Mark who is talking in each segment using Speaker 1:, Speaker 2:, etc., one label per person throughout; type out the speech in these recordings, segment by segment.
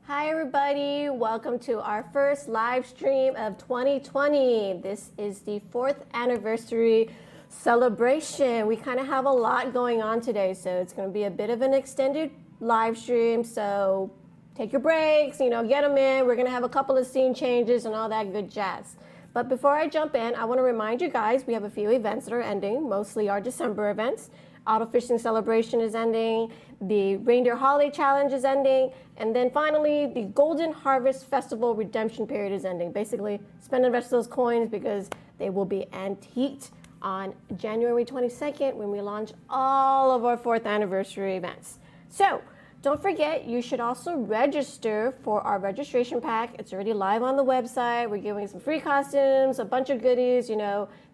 Speaker 1: Hi everybody, welcome to our first live stream of 2020. This is the 4th anniversary celebration. We kind of have a lot going on today, so it's going to be a bit of an extended live stream, so take your breaks, get them in. We're going to have a couple of scene changes and all that good jazz. But before I jump in, I want to remind you guys we have a few events that are ending, mostly our December events. Auto Fishing Celebration is ending, the Reindeer Holiday Challenge is ending, and then finally the Golden Harvest Festival redemption period is ending. Basically, spend the rest of those coins because they will be antiqued on January 22nd when we launch all of our 4th anniversary events. So, don't forget, you should also register for our registration pack. It's already live on the website. We're giving some free costumes, a bunch of goodies,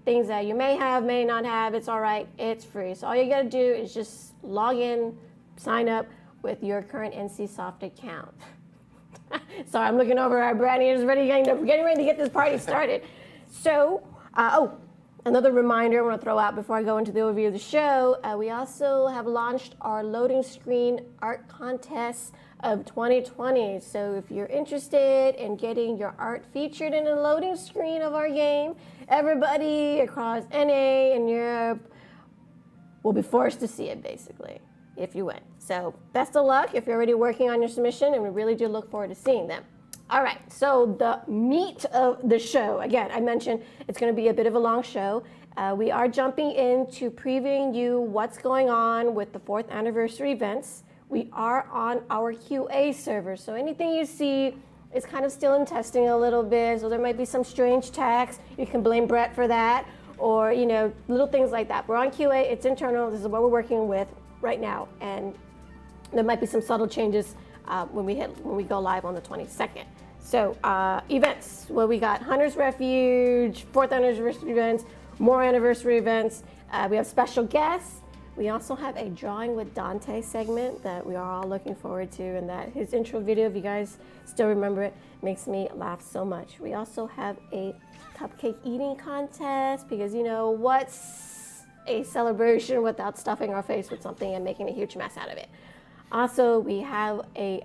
Speaker 1: things that you may have, may not have. It's all right. It's free. So all you got to do is just log in, sign up with your current NCSoft account. Sorry, I'm looking over our brand is getting ready to get this party started. So, another reminder I want to throw out before I go into the overview of the show, we also have launched our loading screen art contest of 2020. So if you're interested in getting your art featured in a loading screen of our game, everybody across NA and Europe will be forced to see it, basically, if you win. So best of luck if you're already working on your submission, and we really do look forward to seeing them. All right, so the meat of the show, again, I mentioned it's going to be a bit of a long show. We are jumping into previewing you what's going on with the 4th anniversary events. We are on our QA server, so anything you see is kind of still in testing a little bit, so there might be some strange text. You can blame Brett for that, or little things like that. We're on QA, it's internal, this is what we're working with right now, and there might be some subtle changes when we go live on the 22nd. So events, well, we got Hunter's Refuge, 4th anniversary events, more anniversary events. We have special guests. We also have a Drawing with Dante segment that we are all looking forward to, and that his intro video, if you guys still remember it, makes me laugh so much. We also have a cupcake eating contest because what's a celebration without stuffing our face with something and making a huge mess out of it. Also, we have a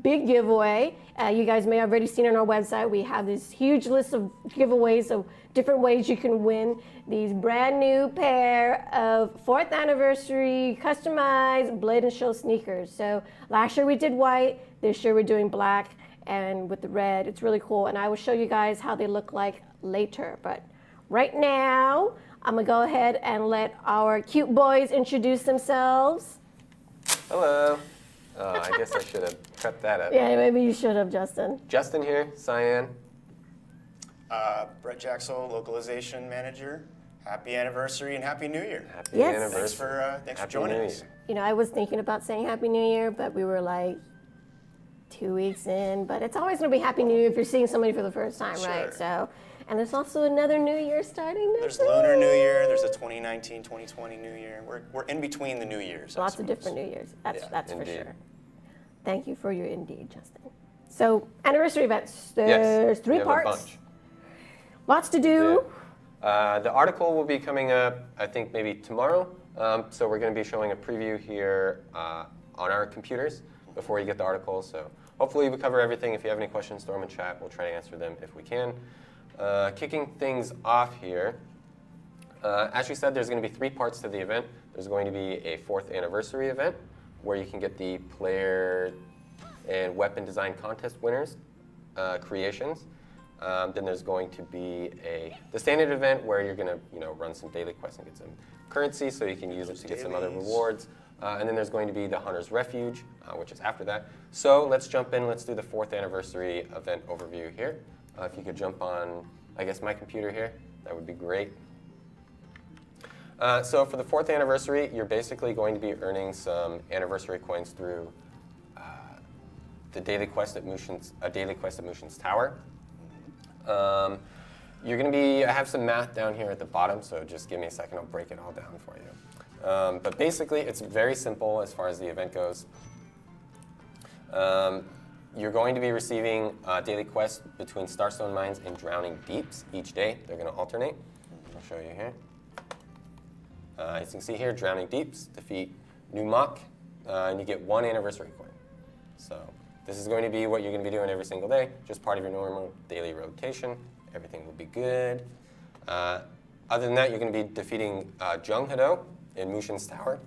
Speaker 1: big giveaway. You guys may have already seen on our website. We have this huge list of giveaways of different ways you can win these brand new pair of 4th anniversary customized Blade and Show sneakers. So last year we did white. This year we're doing black and with the red. It's really cool, and I will show you guys how they look like later. But right now, I'm gonna go ahead and let our cute boys introduce themselves.
Speaker 2: Hello. I guess I should have prepped that up.
Speaker 1: Yeah, maybe you should have, Justin.
Speaker 2: Justin here, Cyan.
Speaker 3: Brett Jaxel, Localization Manager. Happy anniversary and Happy New Year.
Speaker 2: Happy
Speaker 1: Yes.
Speaker 2: anniversary.
Speaker 3: Thanks for joining us.
Speaker 1: I was thinking about saying Happy New Year, but we were like 2 weeks in. But it's always going to be Happy New Year if you're seeing somebody for the first time,
Speaker 3: Sure.
Speaker 1: right? So, and there's also another New Year starting next
Speaker 3: There's Lunar New Year, there's a 2019, 2020 New Year. We're in between the New Years.
Speaker 1: Lots of different New Years. That's for
Speaker 2: indeed.
Speaker 1: sure. Thank you for your indeed, Justin. So, anniversary events. There's
Speaker 2: Yes,
Speaker 1: 3
Speaker 2: we have
Speaker 1: parts.
Speaker 2: A bunch.
Speaker 1: Lots to do.
Speaker 2: The article will be coming up, I think, maybe tomorrow. So we're going to be showing a preview here on our computers before you get the article. So hopefully we cover everything. If you have any questions, throw them in chat. We'll try to answer them if we can. Kicking things off here, as we said, there's going to be 3 parts to the event. There's going to be a 4th anniversary event where you can get the player and weapon design contest winners creations. Then there's going to be the standard event where you're going to run some daily quests and get some currency so you can use it to get some other rewards. And then there's going to be the Hunter's Refuge, which is after that. So let's jump in. Let's do the 4th anniversary event overview here. If you could jump on, I guess, my computer here, that would be great. So for the 4th anniversary, you're basically going to be earning some anniversary coins through the daily quest at Mushin's Tower. You're going to I have some math down here at the bottom, so just give me a second, I'll break it all down for you. But basically, it's very simple as far as the event goes. You're going to be receiving daily quests between Starstone Mines and Drowning Deeps each day. They're going to alternate. I'll show you here. As you can see here, Drowning Deeps, defeat New Mach, and you get 1 anniversary coin. So this is going to be what you're going to be doing every single day, just part of your normal daily rotation. Everything will be good. Other than that, you're going to be defeating Jung Hado in Mushin's Tower.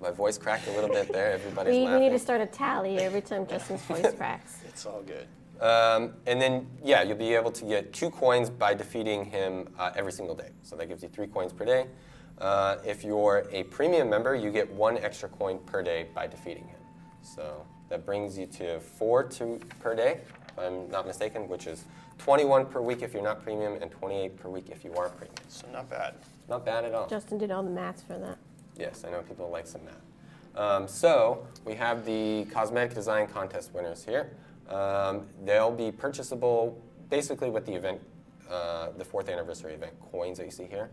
Speaker 2: My voice cracked a little bit there. Everybody's
Speaker 1: We
Speaker 2: laughing.
Speaker 1: need to start a tally every time Justin's voice cracks.
Speaker 3: It's all good.
Speaker 2: And then, yeah, you'll be able to get 2 coins by defeating him every single day. So that gives you 3 coins per day. If you're a premium member, you get 1 extra coin per day by defeating him. So that brings you to 4 per day, if I'm not mistaken, which is 21 per week if you're not premium and 28 per week if you are premium.
Speaker 3: So not bad.
Speaker 2: Not bad at all.
Speaker 1: Justin did all the maths for that.
Speaker 2: Yes, I know people like some math. So we have the cosmetic design contest winners here. They'll be purchasable basically with the event, the 4th anniversary event coins that you see here.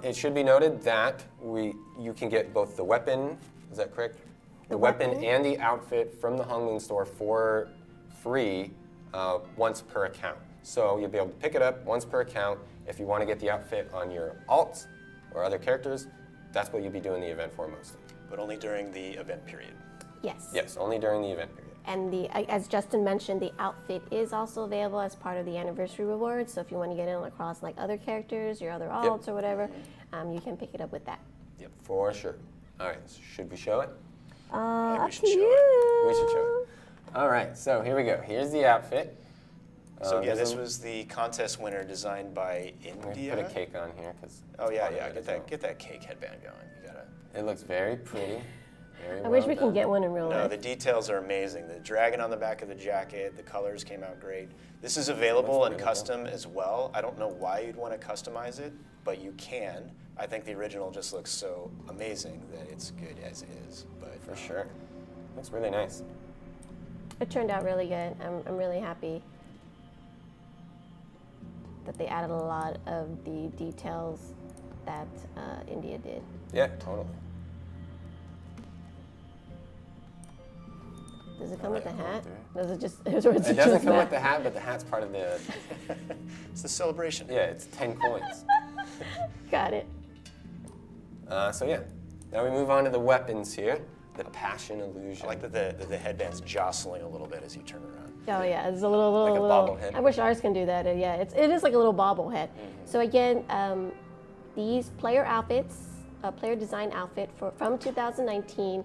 Speaker 2: It should be noted that you can get both the weapon, is that correct? The weapon and the outfit from the Hongmoon store for free once per account. So you'll be able to pick it up once per account. If you want to get the outfit on your alts or other characters, that's what you'll be doing the event for mostly.
Speaker 3: But only during the event period.
Speaker 1: Yes.
Speaker 2: Yes, only during the event period.
Speaker 1: And as Justin mentioned, the outfit is also available as part of the anniversary rewards. So if you want to get in across like other characters, your other alts or whatever, you can pick it up with that.
Speaker 2: Yep, for sure. All right, should we show it?
Speaker 3: Yeah, we
Speaker 1: Up
Speaker 3: should
Speaker 1: to
Speaker 3: show
Speaker 1: you.
Speaker 2: We should show it. All right, so here we go. Here's the outfit.
Speaker 3: So yeah,
Speaker 2: there's
Speaker 3: this was the contest winner designed by
Speaker 2: I'm gonna
Speaker 3: India.
Speaker 2: put a cake on here because.
Speaker 3: Oh yeah, get that cake headband going. You gotta.
Speaker 2: It looks very pretty. Very
Speaker 1: I wish
Speaker 2: well
Speaker 1: we can
Speaker 2: done.
Speaker 1: get one in real
Speaker 3: No,
Speaker 1: life.
Speaker 3: the details are amazing. The dragon on the back of the jacket, the colors came out great. This is available in
Speaker 2: really
Speaker 3: custom as well. I don't know why you'd want to customize it, but you can. I think the original just looks so amazing that it's good as is. But
Speaker 2: For sure. Looks really nice.
Speaker 1: It turned out really good. I'm really happy that they added a lot of the details that India did.
Speaker 2: Yeah, totally.
Speaker 1: Does it come with a hat?
Speaker 2: there.
Speaker 1: Does it just? Or is it
Speaker 2: It doesn't
Speaker 1: just
Speaker 2: come
Speaker 1: that?
Speaker 2: with the hat, but the hat's part of the.
Speaker 3: it's the celebration.
Speaker 2: Yeah, it's 10 coins.
Speaker 1: Got it.
Speaker 2: So yeah, now we move on to the weapons here. The Passion Illusion.
Speaker 3: I like that the headband's jostling a little bit as you turn around.
Speaker 1: Oh yeah, it's a little.
Speaker 2: Like a bobblehead.
Speaker 1: I wish ours can do that. Yeah, it is like a little bobblehead. So again, these player outfits, a player design outfit from 2019,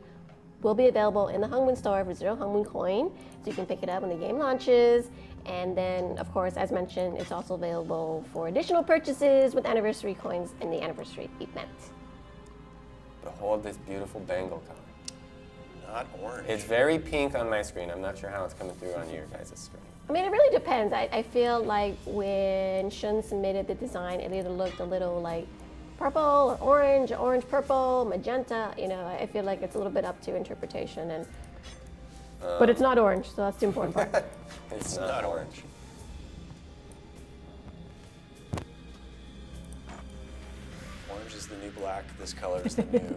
Speaker 1: will be available in the Hongmoon store for 0 Hongmoon coin, so you can pick it up when the game launches. And then, of course, as mentioned, it's also available for additional purchases with anniversary coins in the anniversary event.
Speaker 2: Behold this beautiful bangle color.
Speaker 3: Not orange.
Speaker 2: It's very pink on my screen. I'm not sure how it's coming through on your guys' screen.
Speaker 1: I mean, it really depends. I feel like when Shun submitted the design, it either looked a little like purple or orange, purple, magenta. You know, I feel like it's a little bit up to interpretation. And but it's not orange, so that's the important part.
Speaker 2: It's
Speaker 3: not orange. Orange is the new black. This color is the new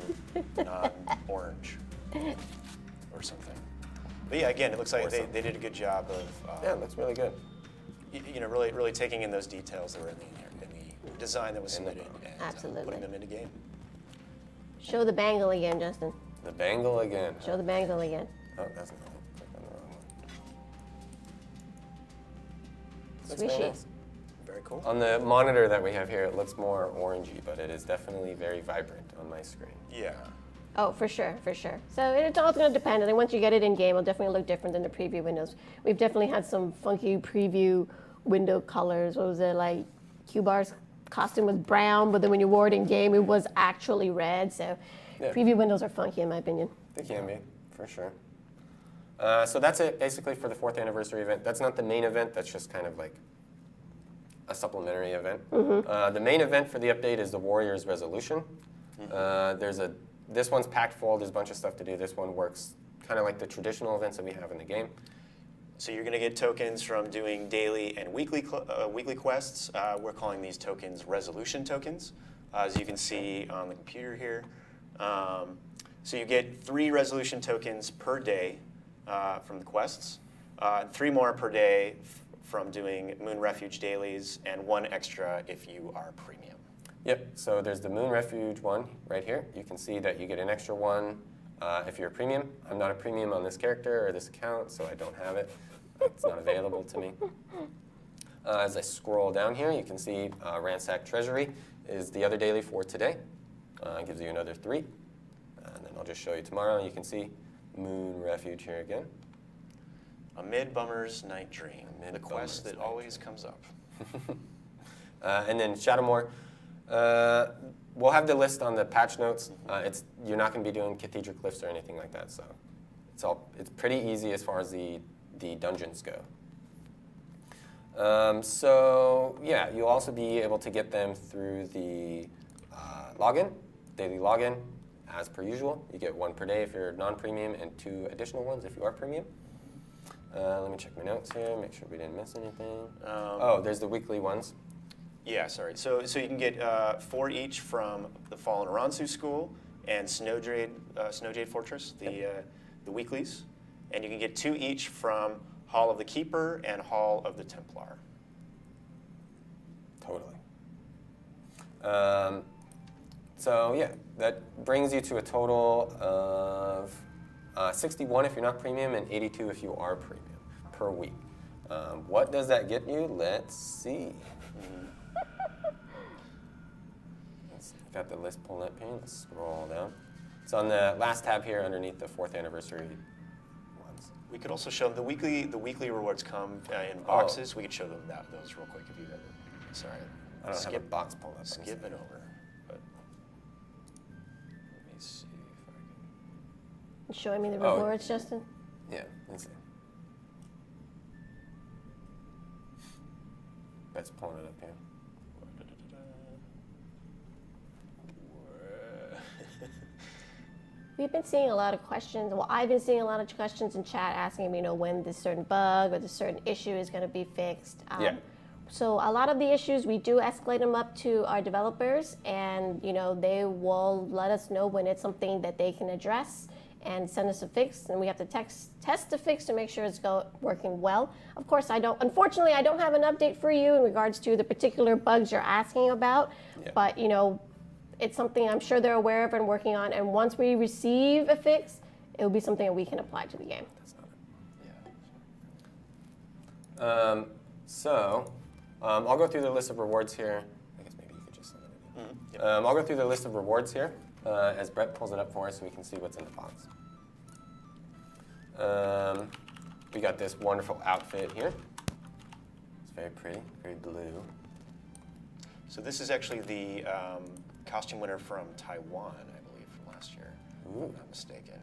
Speaker 3: non-orange or something. But yeah, again, it looks like they did a good job of
Speaker 2: Yeah, it looks really good.
Speaker 3: really taking in those details that were in the design that was submitted and
Speaker 1: Absolutely.
Speaker 3: putting them into game.
Speaker 1: Show the bangle again, Justin.
Speaker 2: The bangle again.
Speaker 1: Show the bangle again.
Speaker 2: Oh, that's not it. Click on the wrong one. Looks very
Speaker 1: Swishy.
Speaker 2: nice.
Speaker 3: Very cool.
Speaker 2: On the monitor that we have here, it looks more orangey, but it is definitely very vibrant on my screen.
Speaker 3: Yeah.
Speaker 1: Oh, for sure, for sure. So it's all going to depend. And then once you get it in game, it'll definitely look different than the preview windows. We've definitely had some funky preview window colors. What was it, like Q-Bar's costume was brown, but then when you wore it in game, it was actually red. So
Speaker 2: Yeah.
Speaker 1: preview windows are funky in my opinion.
Speaker 2: They can be, for sure. So that's it, basically, for the 4th anniversary event. That's not the main event. That's just kind of like a supplementary event. The main event for the update is the Warriors Resolution. This one's packed full. There's a bunch of stuff to do. This one works kind of like the traditional events that we have in the game.
Speaker 3: So you're going to get tokens from doing daily and weekly quests. We're calling these tokens resolution tokens, as you can see on the computer here. So you get 3 resolution tokens per day from the quests, 3 more per day from doing Moon Refuge dailies, and 1 extra if you are premium.
Speaker 2: Yep, so there's the Moon Refuge one right here. You can see that you get an extra one if you're a premium. I'm not a premium on this character or this account, so I don't have it. It's not available to me. As I scroll down here, you can see Ransack Treasury is the other daily for today. It gives you another 3. And then I'll just show you tomorrow. You can see Moon Refuge here again.
Speaker 3: Amid Bummer's Night Dream, the quest that always comes up.
Speaker 2: And then Shadowmoor. We'll have the list on the patch notes. You're not going to be doing Cathedral Cliffs or anything like that, so it's pretty easy as far as the dungeons go. So yeah, you'll also be able to get them through the login, daily login, as per usual. You get 1 per day if you're non-premium and 2 additional ones if you are premium. Let me check my notes here, make sure we didn't miss anything. There's the weekly ones.
Speaker 3: Yeah, sorry. So you can get 4 each from the Fallen Aransu School and Snowjade Fortress, the weeklies. And you can get 2 each from Hall of the Keeper and Hall of the Templar.
Speaker 2: Totally. So yeah, that brings you to a total of 61 if you're not premium and 82 if you are premium per week. What does that get you? Let's see. Got the list pulled up here. Let's scroll down. It's on the last tab here underneath the 4th anniversary ones.
Speaker 3: We could also show them the weekly rewards come in boxes. We could show them those real quick if you have it. Sorry.
Speaker 2: I don't have a box pulled up.
Speaker 3: Skip it over. But let me see if I can.
Speaker 1: Showing me the rewards, Justin?
Speaker 2: Yeah, let's see. That's pulling it up here.
Speaker 1: We've been seeing a lot of questions. Well, I've been seeing a lot of questions in chat asking me, when this certain bug or this certain issue is going to be fixed. So a lot of the issues, we do escalate them up to our developers, and they will let us know when it's something that they can address and send us a fix, and we have to test the fix to make sure it's working well. Of course, unfortunately, I don't have an update for you in regards to the particular bugs you're asking about, but it's something I'm sure they're aware of and working on, and once we receive a fix, it will be something that we can apply to the game.
Speaker 2: That's not it. I'll go through the list of rewards here. I guess maybe you could just send it in. I'll go through the list of rewards here as Brett pulls it up for us so we can see what's in the box. We got this wonderful outfit here. It's very pretty, very blue.
Speaker 3: So this is actually the costume winner from Taiwan, I believe, from last year. If I'm not mistaken.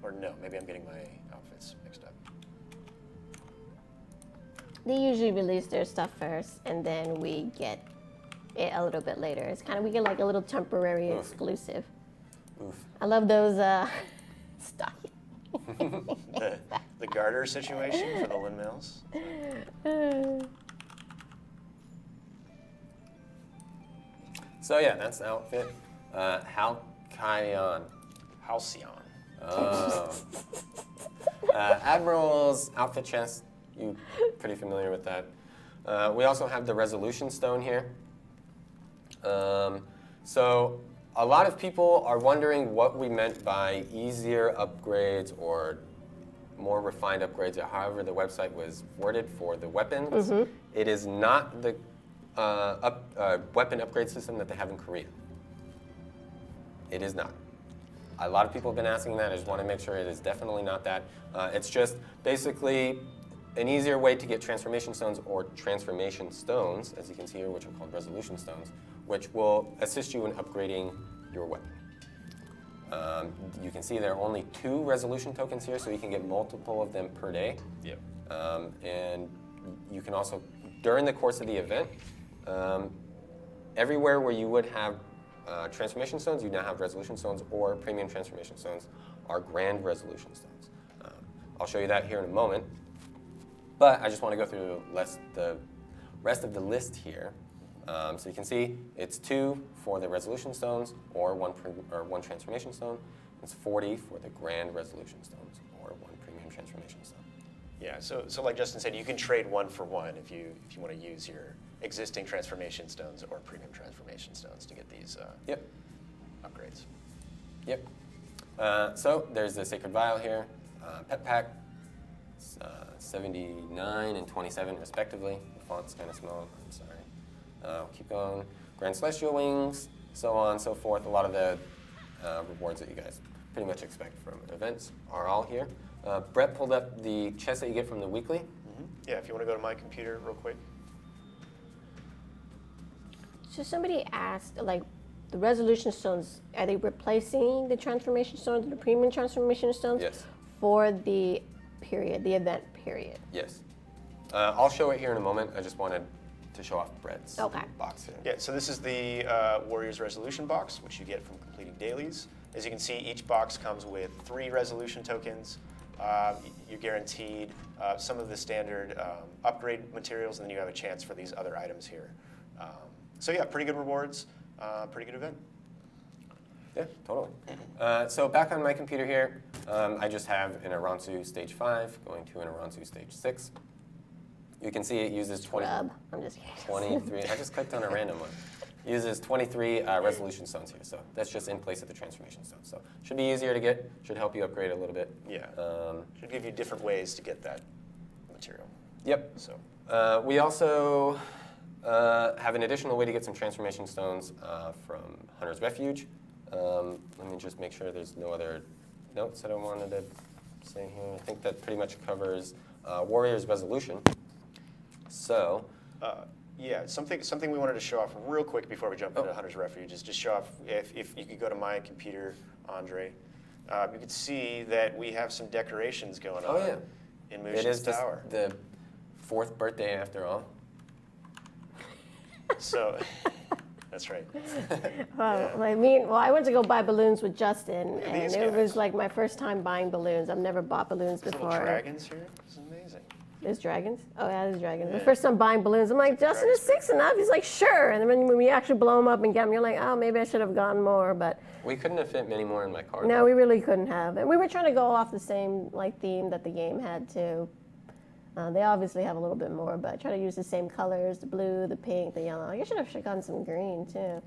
Speaker 3: Or no, maybe I'm getting my outfits mixed up.
Speaker 1: They usually release their stuff first, and then we get it a little bit later. It's we get like a little temporary exclusive.
Speaker 2: Oof.
Speaker 1: I love those stockings.
Speaker 3: The garter situation for the windmills.
Speaker 2: So yeah, that's the outfit. Halcyon. Oh. Admiral's outfit chest. You're pretty familiar with that. We also have the resolution stone here. So a lot of people are wondering what we meant by easier upgrades or more refined upgrades, or however the website was worded for the weapons. It is not the weapon upgrade system that they have in Korea. It is not. A lot of people have been asking that. I just want to make sure it is definitely not that. It's just basically an easier way to get transformation stones or transformation stones, as you can see here, which are called resolution stones, which will assist you in upgrading your weapon. You can see there are only 2 resolution tokens here, so you can get multiple of them per day.
Speaker 3: Yep.
Speaker 2: And you can also, during the course of the event, everywhere where you would have transformation stones, you now have resolution stones, or premium transformation stones are grand resolution stones. I'll show you that here in a moment. But I just want to go through the rest of the list here. So you can see it's 2 for the resolution stones, or one transformation stone. It's 40 for the grand resolution stones, or 1 premium transformation stone.
Speaker 3: Yeah, so like Justin said, you can trade 1 for 1 if you want to use your existing transformation stones or premium transformation stones to get these upgrades.
Speaker 2: Yep. So there's the Sacred Vial here, Pet Pack, 79 and 27 respectively. The font's kind of small, I'm sorry. Keep going. Grand Celestial Wings, so on and so forth. A lot of the rewards that you guys pretty much expect from events are all here. Brett pulled up the chest that you get from the weekly.
Speaker 3: Yeah, if you want to go to my computer real quick.
Speaker 1: So somebody asked, like, the resolution stones, are they replacing the transformation stones, the premium transformation stones?
Speaker 2: Yes.
Speaker 1: For the period, the event period?
Speaker 2: Yes. I'll show it here in a moment. I just wanted to show off Brett's box here.
Speaker 3: Yeah, so this is the Warriors Resolution box, which you get from completing dailies. As you can see, each box comes with 3 resolution tokens. You're guaranteed some of the standard upgrade materials, and then you have a chance for these other items here. So yeah, pretty good rewards, pretty good event.
Speaker 2: Yeah, totally. So back on my computer here, I just have an Aransu Stage 5 going to an Aransu Stage 6. You can see it uses 20,
Speaker 1: I'm just kidding.
Speaker 2: 23. I just clicked on a random one. Uses 23 resolution stones here, so that's just in place of the transformation stones. So should be easier to get, should help you upgrade a little bit.
Speaker 3: Yeah, should give you different ways to get that material.
Speaker 2: Yep.
Speaker 3: So
Speaker 2: We also have an additional way to get some transformation stones from Hunter's Refuge. Let me just make sure there's no other notes that I wanted to say here. I think that pretty much covers Warrior's Resolution. So,
Speaker 3: yeah, something we wanted to show off real quick before we jump into Hunter's Refuge is just show off, if you could go to my computer, Andre, you could see that we have some decorations going on in Mushin's
Speaker 2: it is
Speaker 3: Tower.
Speaker 2: the 4th birthday after all.
Speaker 3: So, that's right.
Speaker 1: Well, I went to go buy balloons with Justin, and
Speaker 3: these
Speaker 1: it was
Speaker 3: guys.
Speaker 1: like my first time buying balloons. I've never bought balloons
Speaker 3: Little
Speaker 1: before.
Speaker 3: dragons here. It's amazing.
Speaker 1: There's dragons? Oh, yeah, there's dragons.
Speaker 3: Yeah.
Speaker 1: The first time buying balloons, I'm like, Justin, is 6 enough? He's like, sure. And then when we actually blow them up and get them, you're like, oh, maybe I should have gotten more. But
Speaker 2: We couldn't have fit many more in my car.
Speaker 1: no, we really couldn't have. And we were trying to go off the same theme that the game had too. They obviously have a little bit more, but try to use the same colors: the blue, the pink, the yellow. You should have gotten some green too.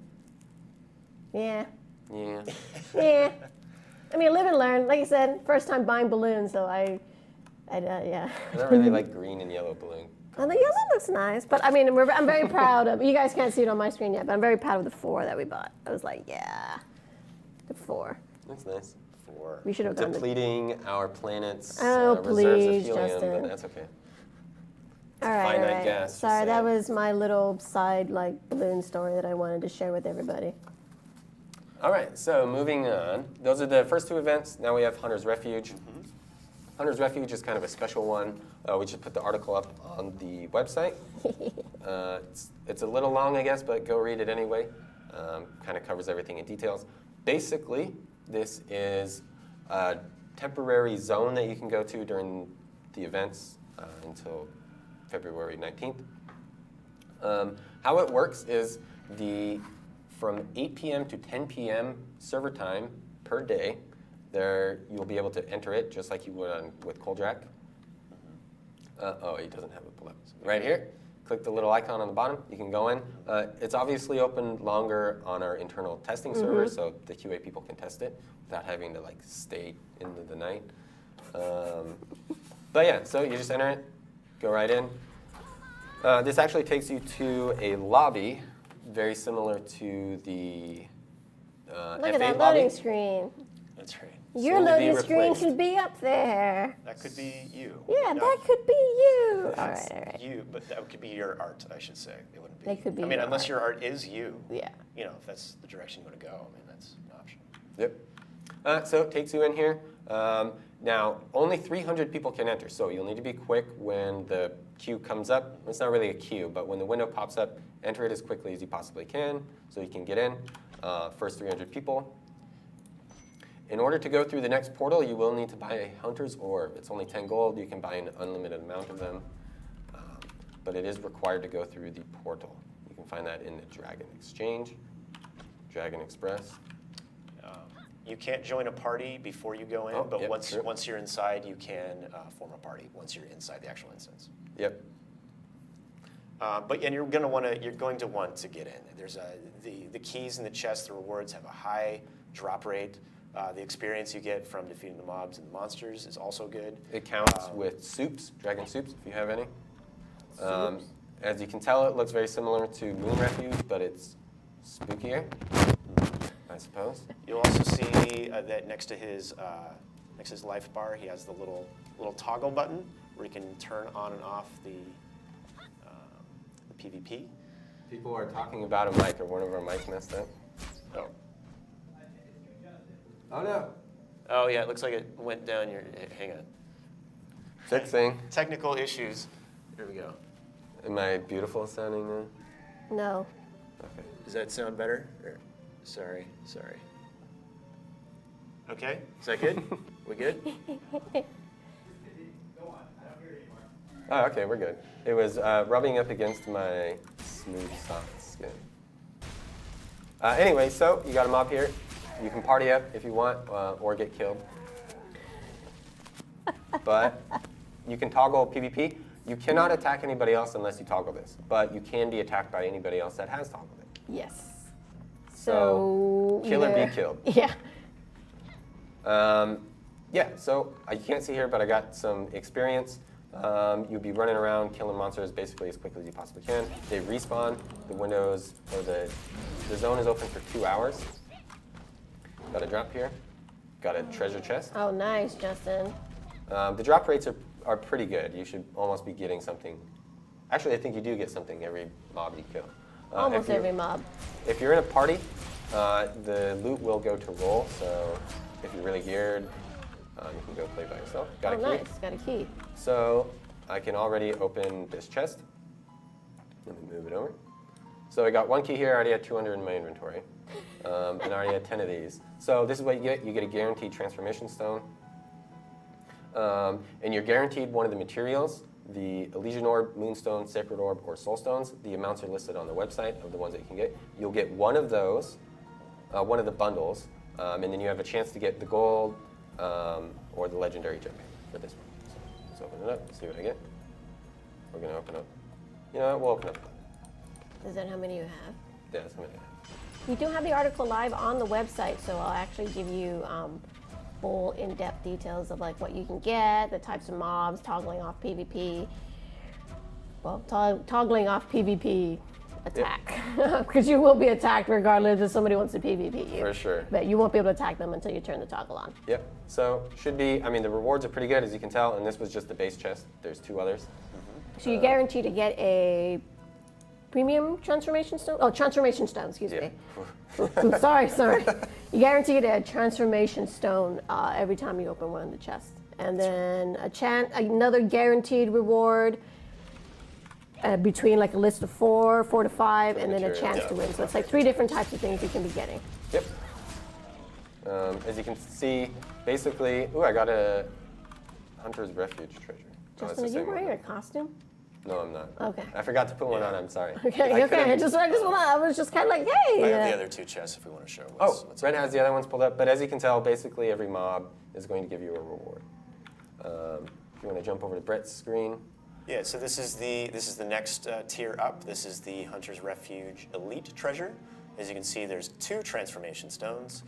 Speaker 1: Yeah.
Speaker 2: Yeah.
Speaker 1: Yeah. I mean, live and learn. Like I said, first time buying balloons, so yeah.
Speaker 2: I don't really like green and yellow balloon.
Speaker 1: And the yellow looks nice, but I mean, I'm very proud of. You guys can't see it on my screen yet, but I'm very proud of the 4 that we bought. I was like, yeah, the 4.
Speaker 2: That's nice.
Speaker 1: We should have gone.
Speaker 2: Depleting our planet's
Speaker 1: Oh,
Speaker 2: reserves
Speaker 1: please,
Speaker 2: of helium,
Speaker 1: Justin.
Speaker 2: but that's okay.
Speaker 1: All right,
Speaker 2: finite
Speaker 1: all right.
Speaker 2: gas, just
Speaker 1: Sorry, that
Speaker 2: saying.
Speaker 1: was my little side balloon story that I wanted to share with everybody.
Speaker 2: All right, so moving on. Those are the first 2 events. Now we have Hunter's Refuge. Hunter's Refuge is kind of a special one. We just put the article up on the website. It's a little long, I guess, but go read it anyway. Kind of covers everything in details. Basically, this is a temporary zone that you can go to during the events until February 19th. How it works is from 8 p.m. to 10 p.m. server time per day, you'll be able to enter it just like you would with Koldrak. Oh, he doesn't have it below. Right here, click the little icon on the bottom. You can go in. It's obviously open longer on our internal testing server, so the QA people can test it without having to stay into the night. But yeah, so you just enter it, go right in. This actually takes you to a lobby very similar to the
Speaker 1: Look
Speaker 2: F8
Speaker 1: at that
Speaker 2: lobby.
Speaker 1: loading screen.
Speaker 3: That's right.
Speaker 1: Your
Speaker 2: Soon to be
Speaker 1: loading screen
Speaker 2: replaced.
Speaker 1: should be up there.
Speaker 3: That could be you.
Speaker 1: Yeah,
Speaker 3: No,
Speaker 1: that could be you. All
Speaker 3: that's
Speaker 1: right, all right.
Speaker 3: You, but that could be your art, I should say. It wouldn't be.
Speaker 1: That could be
Speaker 3: I mean,
Speaker 1: your
Speaker 3: unless
Speaker 1: art.
Speaker 3: your art is you.
Speaker 1: Yeah.
Speaker 3: You know, if that's the direction you want to go, I mean, that's an option.
Speaker 2: Yep. So it takes you in here. Now, only 300 people can enter, so you'll need to be quick when the queue comes up. It's not really a queue, but when the window pops up, enter it as quickly as you possibly can so you can get in. First 300 people. In order to go through the next portal, you will need to buy a Hunter's Orb. It's only 10 gold. You can buy an unlimited amount of them, but it is required to go through the portal. You can find that in the Dragon Exchange, Dragon Express.
Speaker 3: You can't join a party before you go in,
Speaker 2: Oh,
Speaker 3: but
Speaker 2: yep,
Speaker 3: once
Speaker 2: true.
Speaker 3: you're inside, you can form a party once you're inside the actual instance.
Speaker 2: Yep.
Speaker 3: And you're going to want to get in. There's the keys in the chest, the rewards have a high drop rate. The experience you get from defeating the mobs and the monsters is also good.
Speaker 2: It counts with soups, dragon soups, if you have any.
Speaker 1: Soups.
Speaker 2: As you can tell, it looks very similar to Moon Refuge, but it's spookier, I suppose.
Speaker 3: You'll also see that next to his life bar, he has the little toggle button where you can turn on and off the PvP.
Speaker 2: People are talking about a mic, or one of our mics messed up.
Speaker 3: Oh.
Speaker 2: Oh no.
Speaker 3: Oh yeah, it looks like it went down your. Hang on.
Speaker 2: Fixing.
Speaker 3: Technical issues. Here we go.
Speaker 2: Am I beautiful sounding now?
Speaker 1: No.
Speaker 2: Okay.
Speaker 3: Does that sound better? Sorry. Okay, is that good? We good?
Speaker 2: Oh, okay, we're good. It was rubbing up against my smooth, soft skin. Anyway, so you got a mob here. You can party up if you want, or get killed. But you can toggle PvP. You cannot attack anybody else unless you toggle this, but you can be attacked by anybody else that has toggled it.
Speaker 1: Yes.
Speaker 2: So kill or be killed.
Speaker 1: Yeah.
Speaker 2: Yeah, so you can't see here, but I got some experience. You'll be running around killing monsters basically as quickly as you possibly can. They respawn. The windows, or the zone is open for 2 hours. Got a drop here. Got a treasure chest.
Speaker 1: Oh, nice, Justin.
Speaker 2: The drop rates are pretty good. You should almost be getting something. Actually, I think you do get something every mob you kill.
Speaker 1: Almost every mob.
Speaker 2: If you're in a party, the loot will go to roll. So if you're really geared, you can go play by yourself. Got a key.
Speaker 1: Nice. Got a key.
Speaker 2: So I can already open this chest. Let me move it over. So I got 1 key here. I already had 200 in my inventory. And I already had 10 of these. So this is what you get. You get a guaranteed transformation stone. And you're guaranteed one of the materials, the Elysian Orb, Moonstone, Sacred Orb, or Soul Stones. The amounts are listed on the website of the ones that you can get. You'll get one of those, one of the bundles, and then you have a chance to get the gold or the legendary jetpack for this one. So let's open it up, see what I get. We're going to open up. You know what? We'll open up.
Speaker 1: Is that how many you have?
Speaker 2: Yeah, that's how many I have.
Speaker 1: We do have the article live on the website, so I'll actually give you full in-depth details of like what you can get, the types of mobs, toggling off PvP. Well, toggling off PvP attack, because you will be attacked regardless if somebody wants to PvP you.
Speaker 2: For sure.
Speaker 1: But you won't be able to attack them until you turn the toggle on.
Speaker 2: Yep. So should be. I mean, the rewards are pretty good, as you can tell, and this was just the base chest. There's 2 others.
Speaker 1: So you're guaranteed to get a premium transformation stone. Oh, transformation stone. Excuse me. sorry. You guarantee to get a transformation stone every time you open one of the chests, and then another guaranteed reward between like a list of 4 to 5, and then a chance to win. So it's like 3 different types of things you can be getting.
Speaker 2: Yep. As you can see, basically, I got a Hunter's Refuge treasure.
Speaker 1: Justin, are you wearing a costume?
Speaker 2: No, I'm not.
Speaker 1: Okay.
Speaker 2: I forgot to put one on. I'm sorry.
Speaker 1: Okay. I was just kind of like, hey.
Speaker 3: I have the other 2 chests if we want to show what's
Speaker 2: Ren has the other ones pulled up, but as you can tell, basically every mob is going to give you a reward. If you want to jump over to Brett's screen.
Speaker 3: Yeah, so this is the next tier up. This is the Hunter's Refuge Elite Treasure. As you can see, there's 2 transformation stones.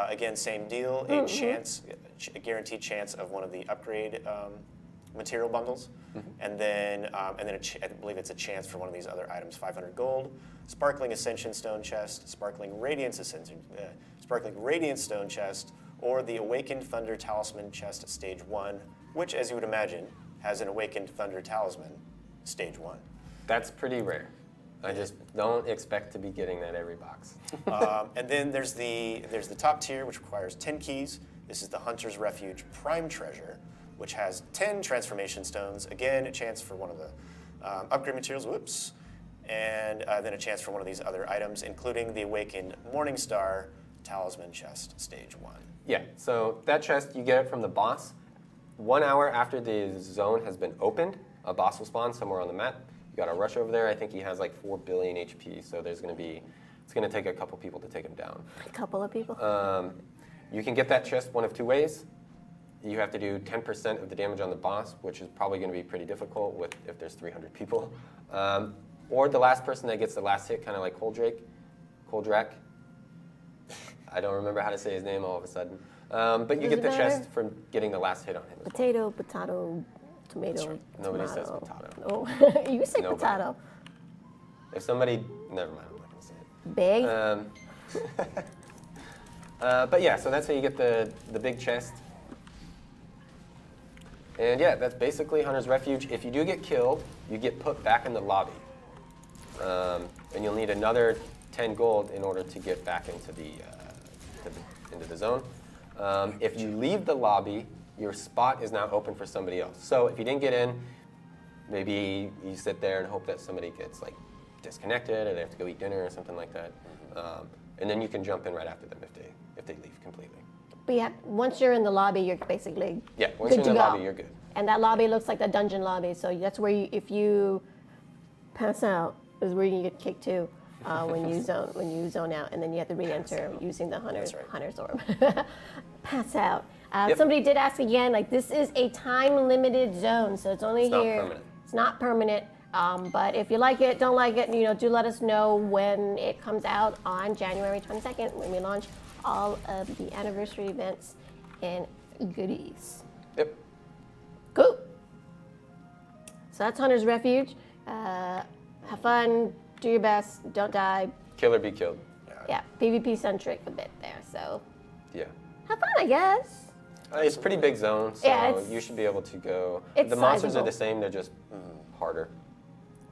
Speaker 3: Again, same deal, a guaranteed chance of one of the upgrade material bundles, and then I believe it's a chance for one of these other items, 500 gold, Sparkling Ascension Stone Chest, Sparkling Radiance Stone Chest, or the Awakened Thunder Talisman Chest Stage 1, which, as you would imagine, has an Awakened Thunder Talisman Stage 1.
Speaker 2: That's pretty rare. I just don't expect to be getting that every box.
Speaker 3: And then there's the top tier, which requires 10 keys. This is the Hunter's Refuge Prime Treasure, which has 10 transformation stones. Again, a chance for one of the upgrade materials, and then a chance for one of these other items, including the Awakened Morningstar Talisman Chest Stage 1.
Speaker 2: Yeah, so that chest, you get it from the boss. 1 hour after the zone has been opened, a boss will spawn somewhere on the map. You got to rush over there. I think he has like 4 billion HP, so it's going to take a couple people to take him down.
Speaker 1: A couple of people?
Speaker 2: You can get that chest one of 2 ways. You have to do 10% of the damage on the boss, which is probably going to be pretty difficult if there's 300 people. Or the last person that gets the last hit, kind of like Coldrak. I don't remember how to say his name all of a sudden. But you
Speaker 1: Does
Speaker 2: get
Speaker 1: it
Speaker 2: the
Speaker 1: matter?
Speaker 2: chest from getting the last hit on him as well.
Speaker 1: Potato, tomato.
Speaker 2: Nobody says
Speaker 1: tomato.
Speaker 2: potato.
Speaker 1: Oh, you say
Speaker 2: Nobody.
Speaker 1: potato.
Speaker 2: If somebody, never mind, I'm not gonna say it.
Speaker 1: Big.
Speaker 2: But yeah, so that's how you get the big chest. And yeah, that's basically Hunter's Refuge. If you do get killed, you get put back in the lobby. And you'll need another 10 gold in order to get back into the zone. If you leave the lobby, your spot is now open for somebody else. So if you didn't get in, maybe you sit there and hope that somebody gets like disconnected or they have to go eat dinner or something like that. And then you can jump in right after them if they leave completely.
Speaker 1: But yeah, once you're in the lobby, you're basically
Speaker 2: Yeah, once
Speaker 1: good
Speaker 2: you're in
Speaker 1: to
Speaker 2: the
Speaker 1: go.
Speaker 2: lobby, you're good.
Speaker 1: And that lobby looks like the dungeon lobby, so that's where if you pass out, is where you can get kicked to when you zone out, and then you have to re-enter using the hunter's orb. Pass out.
Speaker 2: Yep.
Speaker 1: Somebody did ask again, like this is a time-limited zone, so it's only
Speaker 2: It's not
Speaker 1: here.
Speaker 2: permanent.
Speaker 1: It's not permanent. But if you like it, don't like it, do let us know when it comes out on January 22nd when we launch all of the anniversary events and goodies.
Speaker 2: Yep.
Speaker 1: Cool. So that's Hunter's Refuge. Have fun, do your best, don't die.
Speaker 2: Kill or be killed.
Speaker 1: Yeah, PvP centric a bit there, so
Speaker 2: Yeah.
Speaker 1: have fun, I guess.
Speaker 2: It's a pretty big zone, so
Speaker 1: Yeah, it's-
Speaker 2: you should be able to go.
Speaker 1: it's
Speaker 2: The monsters are
Speaker 1: sizable.
Speaker 2: the same, they're just harder.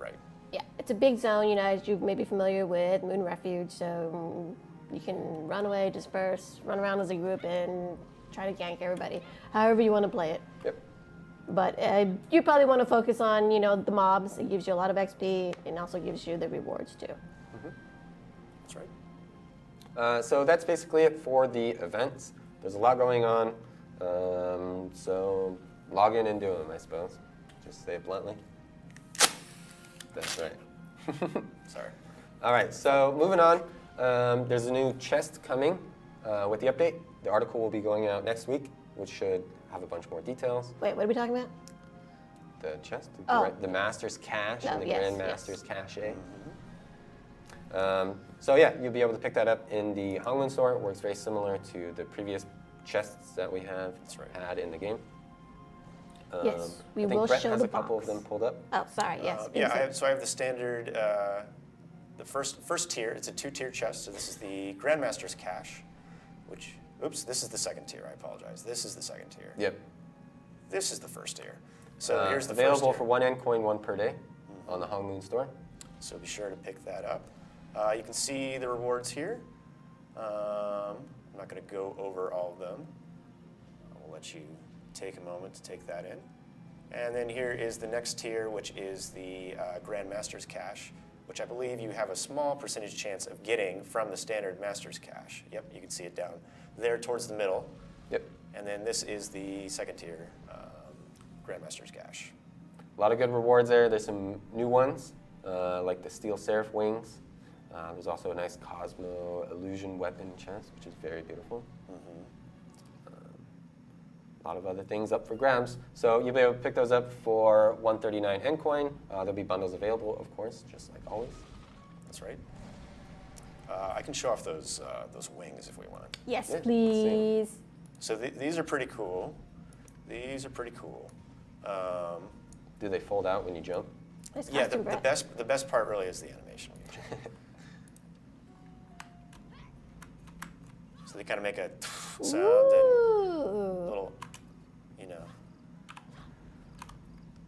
Speaker 3: Right.
Speaker 1: Yeah, it's a big zone, as you may be familiar with Moon Refuge, so you can run away, disperse, run around as a group, and try to gank everybody, however you want to play it.
Speaker 2: Yep.
Speaker 1: But you probably want to focus on, the mobs. It gives you a lot of XP and also gives you the rewards too.
Speaker 3: That's right.
Speaker 2: So that's basically it for the events. There's a lot going on, so log in and do them, I suppose. Just say it bluntly. That's right.
Speaker 3: Sorry.
Speaker 2: All right, so moving on. There's a new chest coming with the update. The article will be going out next week, which should have a bunch more details.
Speaker 1: Wait, what are we talking about?
Speaker 2: The chest,
Speaker 1: Oh.
Speaker 2: the Master's Cache
Speaker 1: Oh,
Speaker 2: and the
Speaker 1: yes,
Speaker 2: Grand
Speaker 1: yes.
Speaker 2: Master's Cache. So yeah, you'll be able to pick that up in the Hongmen store. It works very similar to the previous chests that we have had in the game.
Speaker 1: Yes, we
Speaker 2: I think
Speaker 1: will
Speaker 2: Brett
Speaker 1: show
Speaker 2: has
Speaker 1: the
Speaker 2: a couple of
Speaker 1: box.
Speaker 2: them pulled up.
Speaker 1: Oh, sorry, yes.
Speaker 3: Yeah, so I have the standard, the first tier. It's a 2-tier chest. So this is the Grandmaster's Cache, which, oops, this is the second tier. I apologize. This is the second tier.
Speaker 2: Yep.
Speaker 3: This is the first tier. So here's the
Speaker 2: available
Speaker 3: first tier.
Speaker 2: for 1 N coin, 1 per day on the Hongmen store.
Speaker 3: So be sure to pick that up. You can see the rewards here. I'm not going to go over all of them. I'll let you take a moment to take that in. And then here is the next tier, which is the Grandmaster's Cache, which I believe you have a small percentage chance of getting from the standard Master's Cache. Yep, you can see it down there towards the middle.
Speaker 2: Yep.
Speaker 3: And then this is the second tier Grandmaster's Cache.
Speaker 2: A lot of good rewards there. There's some new ones, like the Steel Seraph wings. There's also a nice Cosmo Illusion weapon chest, which is very beautiful. A lot of other things up for grabs. So you'll be able to pick those up for 139 N coin. There'll be bundles available, of course, just like always.
Speaker 3: That's right. I can show off those wings if we want.
Speaker 1: Yes,
Speaker 2: Yeah, let's
Speaker 1: please.
Speaker 3: So these are pretty cool. These are pretty cool.
Speaker 2: Do they fold out when you jump?
Speaker 1: Nice
Speaker 3: Yeah,
Speaker 1: costume, Brett.
Speaker 3: the best part really is the animation. So they kind of make a sound and
Speaker 1: Ooh.
Speaker 3: little,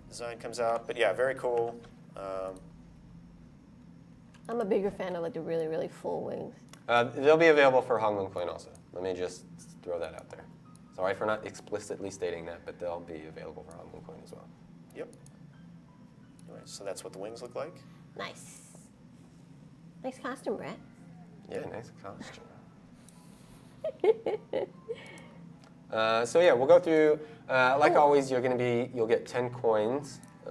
Speaker 3: design comes out. But yeah, very cool.
Speaker 1: I'm a bigger fan of like the really, really full wings.
Speaker 2: They'll be available for Hongmen coin also. Let me just throw that out there. Sorry for not explicitly stating that, but they'll be available for Hongmen coin as well.
Speaker 3: Yep. Anyway, so that's what the wings look like.
Speaker 1: Nice. Nice costume, Brett.
Speaker 2: Yeah, nice costume. So yeah, we'll go through. Like always, you'll get 10 coins. I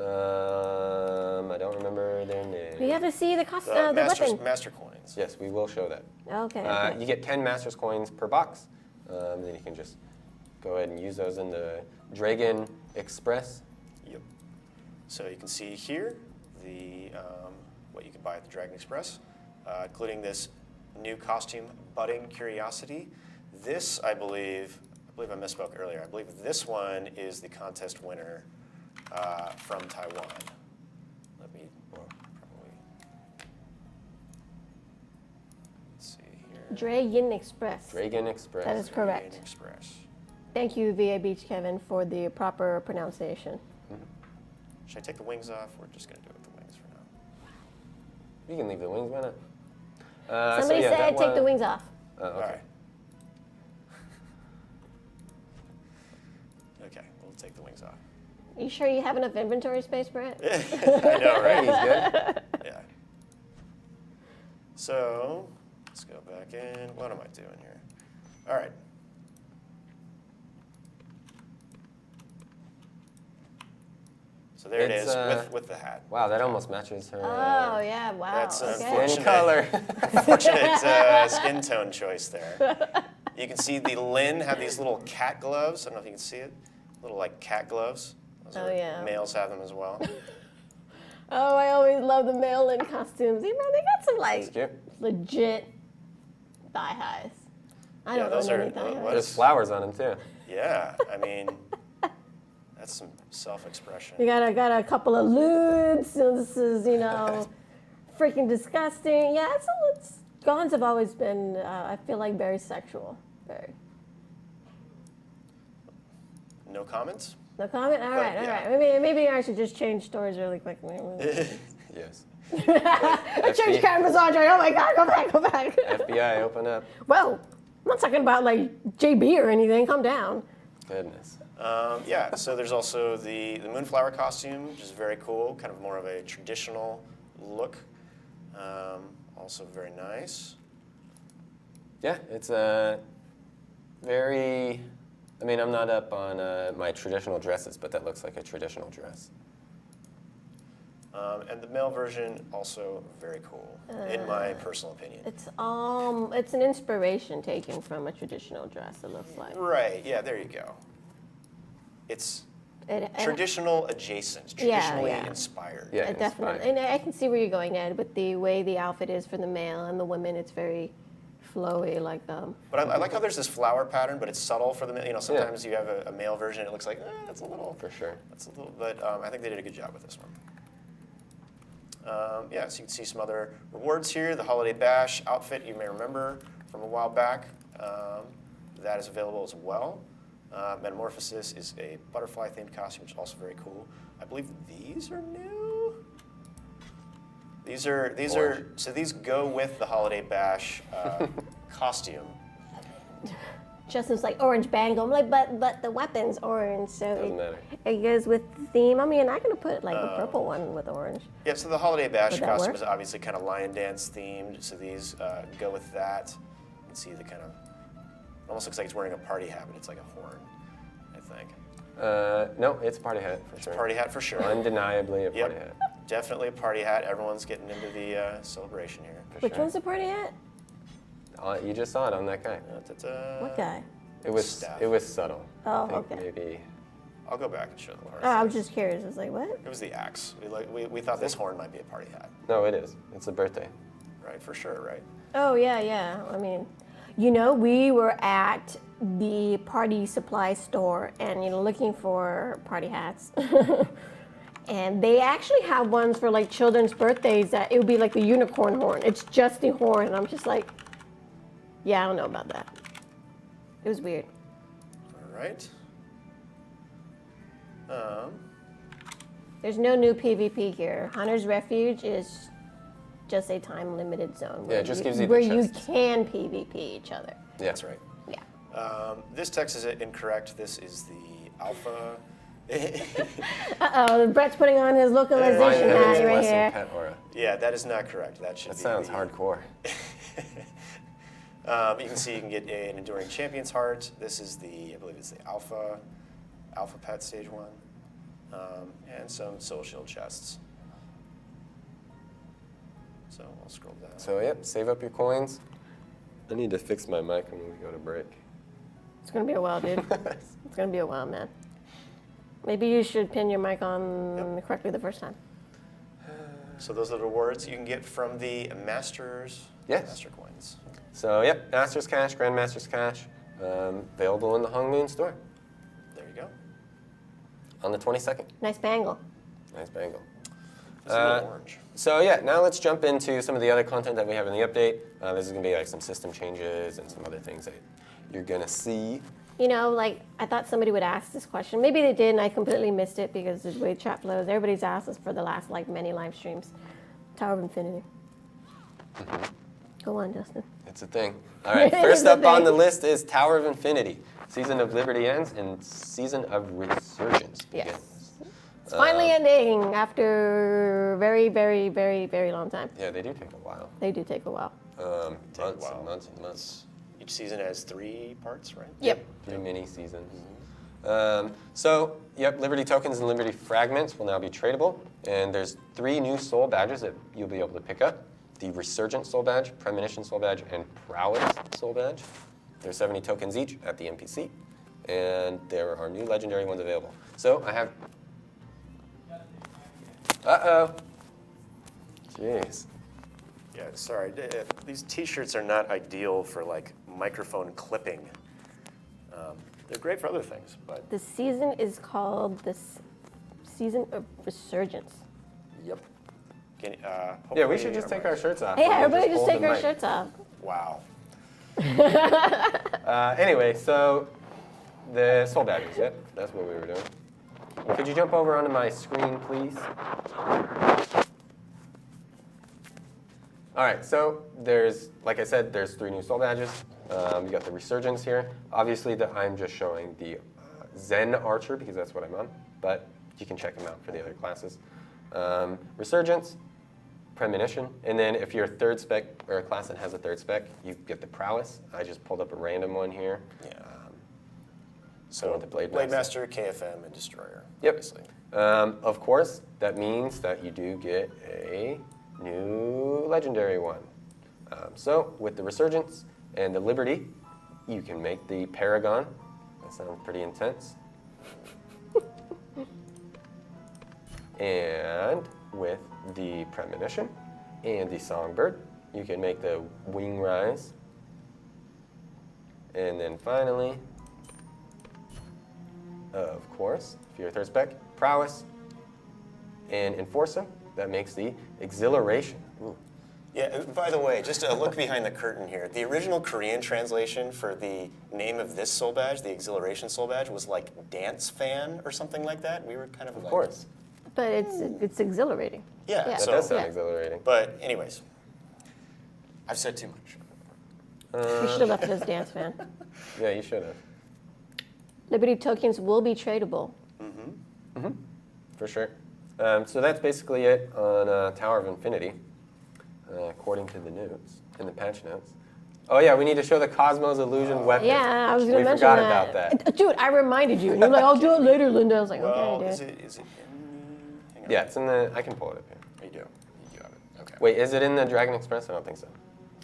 Speaker 2: don't remember their name.
Speaker 1: We have to see the
Speaker 3: The
Speaker 1: weapon.
Speaker 3: master coins.
Speaker 2: Yes, we will show that.
Speaker 1: Okay. Okay.
Speaker 2: You get 10 Master's coins per box. Then you can just go ahead and use those in the Dragon Express.
Speaker 3: Yep. So you can see here the what you can buy at the Dragon Express, including this new costume, Budding Curiosity. This, I believe I misspoke earlier. I believe this one is the contest winner from Taiwan. Let me probably let's see here.
Speaker 1: Dragon Express.
Speaker 2: Dragon Express.
Speaker 1: That is correct.
Speaker 3: Dragon Express.
Speaker 1: Thank you, VA Beach Kevin, for the proper pronunciation.
Speaker 3: Should I take the wings off? We're just going to do it with the wings for now.
Speaker 2: You can leave the wings, why not?
Speaker 1: Somebody said
Speaker 2: that
Speaker 1: take the
Speaker 2: one-
Speaker 1: wings off.
Speaker 2: Okay.
Speaker 3: All right. Okay, we'll take the wings off.
Speaker 1: You sure you have enough inventory space, Brett?
Speaker 3: I know, right?
Speaker 2: He's good.
Speaker 3: Yeah. So let's go back in. What am I doing here? All right. So there it
Speaker 2: It's,
Speaker 3: is with the hat.
Speaker 2: Wow, that almost matches her.
Speaker 1: Oh, yeah, wow.
Speaker 3: That's
Speaker 1: okay.
Speaker 3: unfortunate.
Speaker 2: Skin color.
Speaker 3: Fortunate skin tone choice there. You can see the Lin have these little cat gloves. I don't know if you can see it. Little like cat gloves. Those
Speaker 1: Oh,
Speaker 3: are-
Speaker 1: yeah.
Speaker 3: Males have them as well.
Speaker 1: Oh, I always love the male-in costumes. They got some,
Speaker 2: That's
Speaker 1: like,
Speaker 2: cute.
Speaker 1: legit thigh highs. I
Speaker 3: Yeah,
Speaker 1: don't
Speaker 3: those
Speaker 1: own
Speaker 3: are-
Speaker 1: any thigh
Speaker 3: what
Speaker 1: highs.
Speaker 3: is-
Speaker 2: There's flowers on him too.
Speaker 3: Yeah, I mean, that's some self-expression.
Speaker 1: You got a couple of lewds. So this is, freaking disgusting. Yeah, it's Gons have always been, I feel like, very sexual. Very.
Speaker 3: No comments?
Speaker 1: No comment? All right, all
Speaker 3: yeah.
Speaker 1: right. Maybe I should just change stories really quickly.
Speaker 2: Yes.
Speaker 1: Change cameras, Andre. Oh my God, go back.
Speaker 2: FBI, open up.
Speaker 1: Whoa, I'm not talking about like JB or anything. Calm down.
Speaker 2: Goodness.
Speaker 3: Yeah, so there's also the Moonflower costume, which is very cool, kind of more of a traditional look. Also very nice.
Speaker 2: Yeah, it's a very. I mean, I'm not up on my traditional dresses, but that looks like a traditional dress.
Speaker 3: And the male version, also very cool, in my personal opinion.
Speaker 1: It's an inspiration taken from a traditional dress. It looks like.
Speaker 3: Right, yeah, there you go. It's
Speaker 1: It
Speaker 3: traditional adjacent,
Speaker 1: Yeah,
Speaker 3: traditionally
Speaker 1: yeah.
Speaker 3: inspired.
Speaker 2: Yeah.
Speaker 1: definitely,
Speaker 2: inspired.
Speaker 1: and I can see where you're going, Ed, with the way the outfit is for the male and the women. It's very flowy, like
Speaker 3: But I like how there's this flower pattern, but it's subtle for the male. Sometimes you have a male version, it looks like, that's a little,
Speaker 2: For sure.
Speaker 3: but I think they did a good job with this one. Yeah, so you can see some other rewards here. The Holiday Bash outfit, you may remember from a while back. That is available as well. Metamorphosis is a butterfly-themed costume, which is also very cool. I believe these are new. These are so these go with the Holiday Bash costume.
Speaker 1: Justin's like orange bangle. I'm like, but the weapon's orange, so
Speaker 2: Doesn't matter.
Speaker 1: it goes with the theme. I mean, I'm gonna put like a purple one with orange.
Speaker 3: Yeah, so the Holiday Bash
Speaker 1: Would that
Speaker 3: costume
Speaker 1: work?
Speaker 3: is obviously kind of lion dance themed, so these go with that. You can see the kind of, almost looks like it's wearing a party hat, but it's like a horn, I think.
Speaker 2: No, it's a party hat for sure.
Speaker 3: Party hat for sure.
Speaker 2: Undeniably a party
Speaker 3: Yep,
Speaker 2: hat.
Speaker 3: definitely a party hat. Everyone's getting into the celebration here.
Speaker 2: For
Speaker 1: Which
Speaker 2: sure.
Speaker 1: one's the party hat?
Speaker 2: You just saw it on that guy.
Speaker 3: Ta-ta.
Speaker 1: What guy?
Speaker 2: It was
Speaker 3: Staff.
Speaker 2: subtle.
Speaker 1: Oh,
Speaker 2: I think
Speaker 1: okay.
Speaker 2: Maybe.
Speaker 3: I'll go back and show the horn.
Speaker 1: Oh, I was just curious. I was like, what?
Speaker 3: It was the axe. We thought this horn might be a party hat,
Speaker 2: No, it is. It's a birthday.
Speaker 3: right? For sure, right?
Speaker 1: Oh yeah. I mean, we were at the party supply store and looking for party hats. And they actually have ones for like children's birthdays that it would be like the unicorn horn. It's just the horn. And I'm just like, yeah, I don't know about that. It was weird.
Speaker 3: All right.
Speaker 1: There's no new PvP here. Hunter's Refuge is just a time-limited zone.
Speaker 2: Yeah, it just gives you the
Speaker 1: where you
Speaker 2: chests.
Speaker 1: can PvP each other.
Speaker 2: Yeah.
Speaker 3: That's right.
Speaker 1: Yeah.
Speaker 3: This text is incorrect. This is the alpha.
Speaker 1: Uh-oh, Brett's putting on his localization
Speaker 2: Ryan Evans
Speaker 1: hat right
Speaker 2: Blessing
Speaker 1: here.
Speaker 2: Pet Aura.
Speaker 3: Yeah, that is not correct. That should
Speaker 2: That
Speaker 3: be.
Speaker 2: sounds hardcore.
Speaker 3: You can see you can get an Enduring Champion's Heart. This is I believe it's the Alpha Pet Stage 1. And some Soul Shield chests. So I'll scroll down.
Speaker 2: So yep, save up your coins. I need to fix my mic when we go to break.
Speaker 1: It's gonna be a while, dude. It's gonna be a while, man. Maybe you should pin your mic on correctly the first time.
Speaker 3: So those are the rewards you can get from the Masters
Speaker 2: Yes.
Speaker 3: Master coins.
Speaker 2: So, yep, Master's Cash, Grandmaster's Cash, available in the Hong Moon store
Speaker 3: There you go.
Speaker 2: on the 22nd.
Speaker 1: Nice bangle.
Speaker 2: Nice bangle.
Speaker 3: It's a little orange.
Speaker 2: So yeah, now let's jump into some of the other content that we have in the update. This is going to be like some system changes and some other things that you're going to see.
Speaker 1: You know, like, I thought somebody would ask this question. Maybe they did, and I completely missed it because of the way chat flows. Everybody's asked us for the last, like, many live streams. Tower of Infinity. Go on, Justin.
Speaker 2: It's a thing. All right,
Speaker 1: It's
Speaker 2: first
Speaker 1: a
Speaker 2: up on
Speaker 1: thing.
Speaker 2: the list is Tower of Infinity. Season of Liberty ends and Season of Resurgence
Speaker 1: Yes.
Speaker 2: begins.
Speaker 1: It's finally ending after very, very, very, very long time.
Speaker 2: Yeah, they do take a while.
Speaker 1: They do take a while.
Speaker 3: Take a
Speaker 2: Months
Speaker 3: while.
Speaker 2: and months and months.
Speaker 3: Each season has 3 parts, right?
Speaker 1: Yep.
Speaker 2: 3 mini seasons. Yep, Liberty tokens and Liberty fragments will now be tradable. And there's 3 new soul badges that you'll be able to pick up. The Resurgent soul badge, Premonition soul badge, and Prowess soul badge. There's 70 tokens each at the NPC. And there are new legendary ones available. So I have... Uh-oh. Jeez.
Speaker 3: Yeah, sorry. These T-shirts are not ideal for like microphone clipping. They're great for other things, but
Speaker 1: The season is called the Season of Resurgence.
Speaker 3: yep. Can,
Speaker 2: Yeah, we
Speaker 3: hopefully
Speaker 2: should just take our shirts off.
Speaker 1: Hey,
Speaker 2: and we'll
Speaker 1: everybody just
Speaker 2: hold
Speaker 1: take
Speaker 2: the
Speaker 1: our
Speaker 2: mic.
Speaker 1: shirts off.
Speaker 3: Wow.
Speaker 2: Anyway, so the soul badges, yep, that's what we were doing. Could you jump over onto my screen, please? All right, so there's, like I said, there's 3 new soul badges. You got the Resurgence here. Obviously, I'm just showing the Zen Archer because that's what I'm on, but you can check them out for the other classes. Resurgence, Premonition, and then if you're a 3rd spec or a class that has a 3rd spec, you get the Prowess. I just pulled up a random one here.
Speaker 3: Yeah.
Speaker 2: So the Blade
Speaker 3: Master, KFM, and Destroyer.
Speaker 2: Yep.
Speaker 3: Obviously.
Speaker 2: Of course, that means that you do get a new legendary one. So with the Resurgence and the Liberty, you can make the Paragon. That sounds pretty intense. And with the Premonition and the Songbird, you can make the Wing Rise. And then finally, of course, if you're a 3rd spec, Prowess and Enforcer. That makes the Exhilaration. Ooh.
Speaker 3: Yeah, by the way, just a look behind the curtain here. The original Korean translation for the name of this soul badge, the Exhilaration soul badge, was like Dance Fan or something like that. We were kind of
Speaker 2: Of
Speaker 3: like,
Speaker 2: course.
Speaker 1: But it's exhilarating.
Speaker 3: Yeah,
Speaker 1: Yeah.
Speaker 2: That
Speaker 3: so,
Speaker 2: does sound
Speaker 1: Yeah.
Speaker 2: exhilarating.
Speaker 3: but anyways, I've said too much.
Speaker 1: We should have left it as Dance Fan.
Speaker 2: Yeah, you should have.
Speaker 1: Liberty tokens will be tradable.
Speaker 2: For sure. So that's basically it on Tower of Infinity, according to the notes, in the patch notes. Oh yeah, we need to show the Cosmos Illusion weapon.
Speaker 1: Yeah, I was going to mention
Speaker 2: forgot
Speaker 1: that.
Speaker 2: about that.
Speaker 1: Dude, I reminded you. And you're like, I'll do it later, Linda. I was like,
Speaker 3: Well,
Speaker 1: okay,
Speaker 3: is
Speaker 1: dude.
Speaker 3: it in the... Hang on.
Speaker 2: Yeah, it's in the, I can pull it up here.
Speaker 3: You do. You got it. Okay.
Speaker 2: Wait, is it in the Dragon Express? I don't think so.